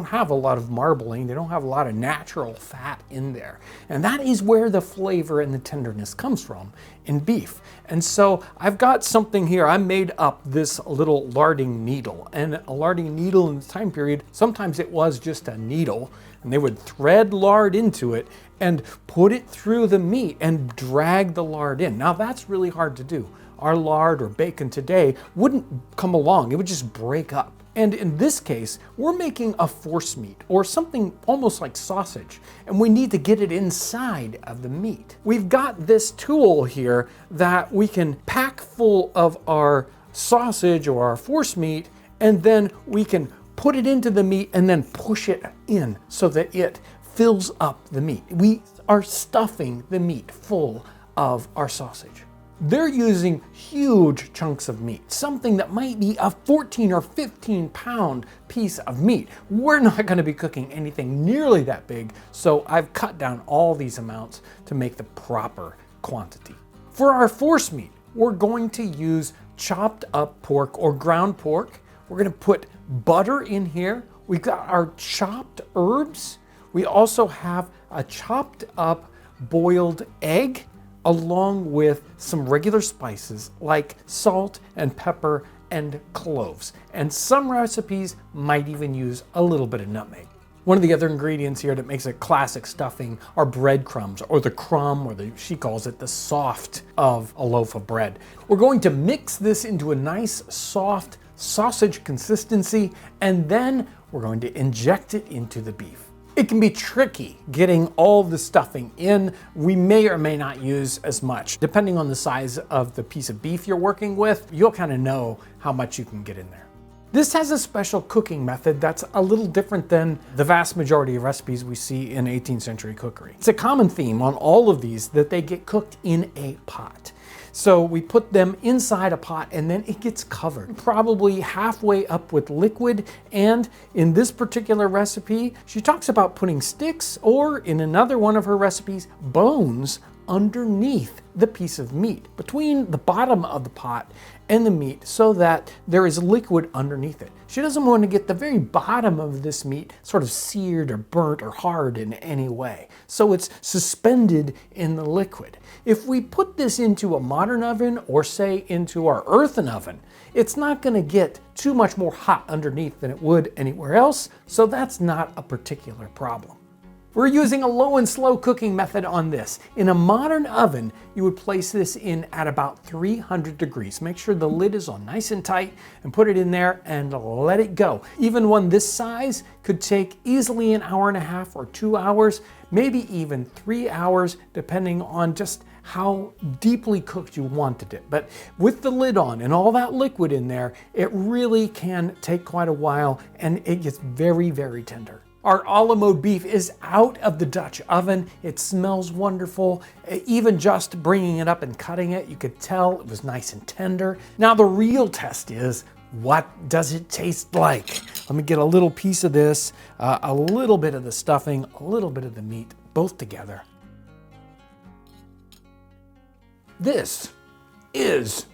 [SPEAKER 2] have a lot of marbling. They don't have a lot of natural fat in there. And that is where the flavor and the tenderness comes from in beef. And so I've got something here. I made up this little larding needle, and a larding needle in the time period, sometimes it was just a needle and they would thread lard into it and put it through the meat and drag the lard in. Now that's really hard to do. Our lard or bacon today wouldn't come along, it would just break up. And in this case, we're making a force meat or something almost like sausage, and we need to get it inside of the meat. We've got this tool here that we can pack full of our sausage or our force meat, and then we can put it into the meat and then push it in so that it fills up the meat. We are stuffing the meat full of our sausage. They're using huge chunks of meat, something that might be a 14 or 15 pound piece of meat. We're not going to be cooking anything nearly that big, so I've cut down all these amounts to make the proper quantity. For our force meat, we're going to use chopped up pork or ground pork. We're going to put butter in here. We've got our chopped herbs. We also have a chopped up boiled egg along with some regular spices like salt and pepper and cloves. And some recipes might even use a little bit of nutmeg. One of the other ingredients here that makes a classic stuffing are breadcrumbs, or the crumb, or she calls it the soft of a loaf of bread. We're going to mix this into a nice soft sausage consistency, and then we're going to inject it into the beef. It can be tricky getting all the stuffing in. We may or may not use as much. Depending on the size of the piece of beef you're working with, you'll kind of know how much you can get in there. This has a special cooking method that's a little different than the vast majority of recipes we see in 18th century cookery. It's a common theme on all of these that they get cooked in a pot. So we put them inside a pot and then it gets covered, probably halfway up with liquid. And in this particular recipe, she talks about putting sticks, or in another one of her recipes, bones underneath the piece of meat, between the bottom of the pot and the meat, so that there is liquid underneath it. She doesn't want to get the very bottom of this meat sort of seared or burnt or hard in any way. So it's suspended in the liquid. If we put this into a modern oven, or say into our earthen oven, it's not going to get too much more hot underneath than it would anywhere else, so that's not a particular problem. We're using a low and slow cooking method on this. In a modern oven, you would place this in at about 300 degrees. Make sure the lid is on nice and tight and put it in there and let it go. Even one this size could take easily an hour and a half or 2 hours, maybe even 3 hours, depending on just how deeply cooked you wanted it. But with the lid on and all that liquid in there, it really can take quite a while, and it gets very, very tender. Our a la mode beef is out of the Dutch oven. It smells wonderful. Even just bringing it up and cutting it, you could tell it was nice and tender. Now the real test is, what does it taste like? Let me get a little piece of this, a little bit of the stuffing, a little bit of the meat, both together. This is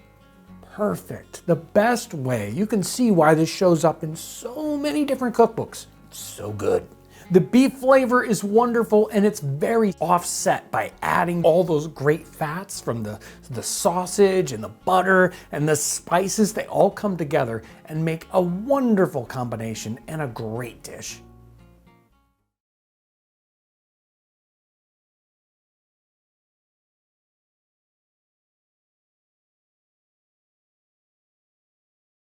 [SPEAKER 2] perfect. The best way. You can see why this shows up in so many different cookbooks. So good. The beef flavor is wonderful, and it's very offset by adding all those great fats from the sausage and the butter and the spices. They all come together and make a wonderful combination and a great dish.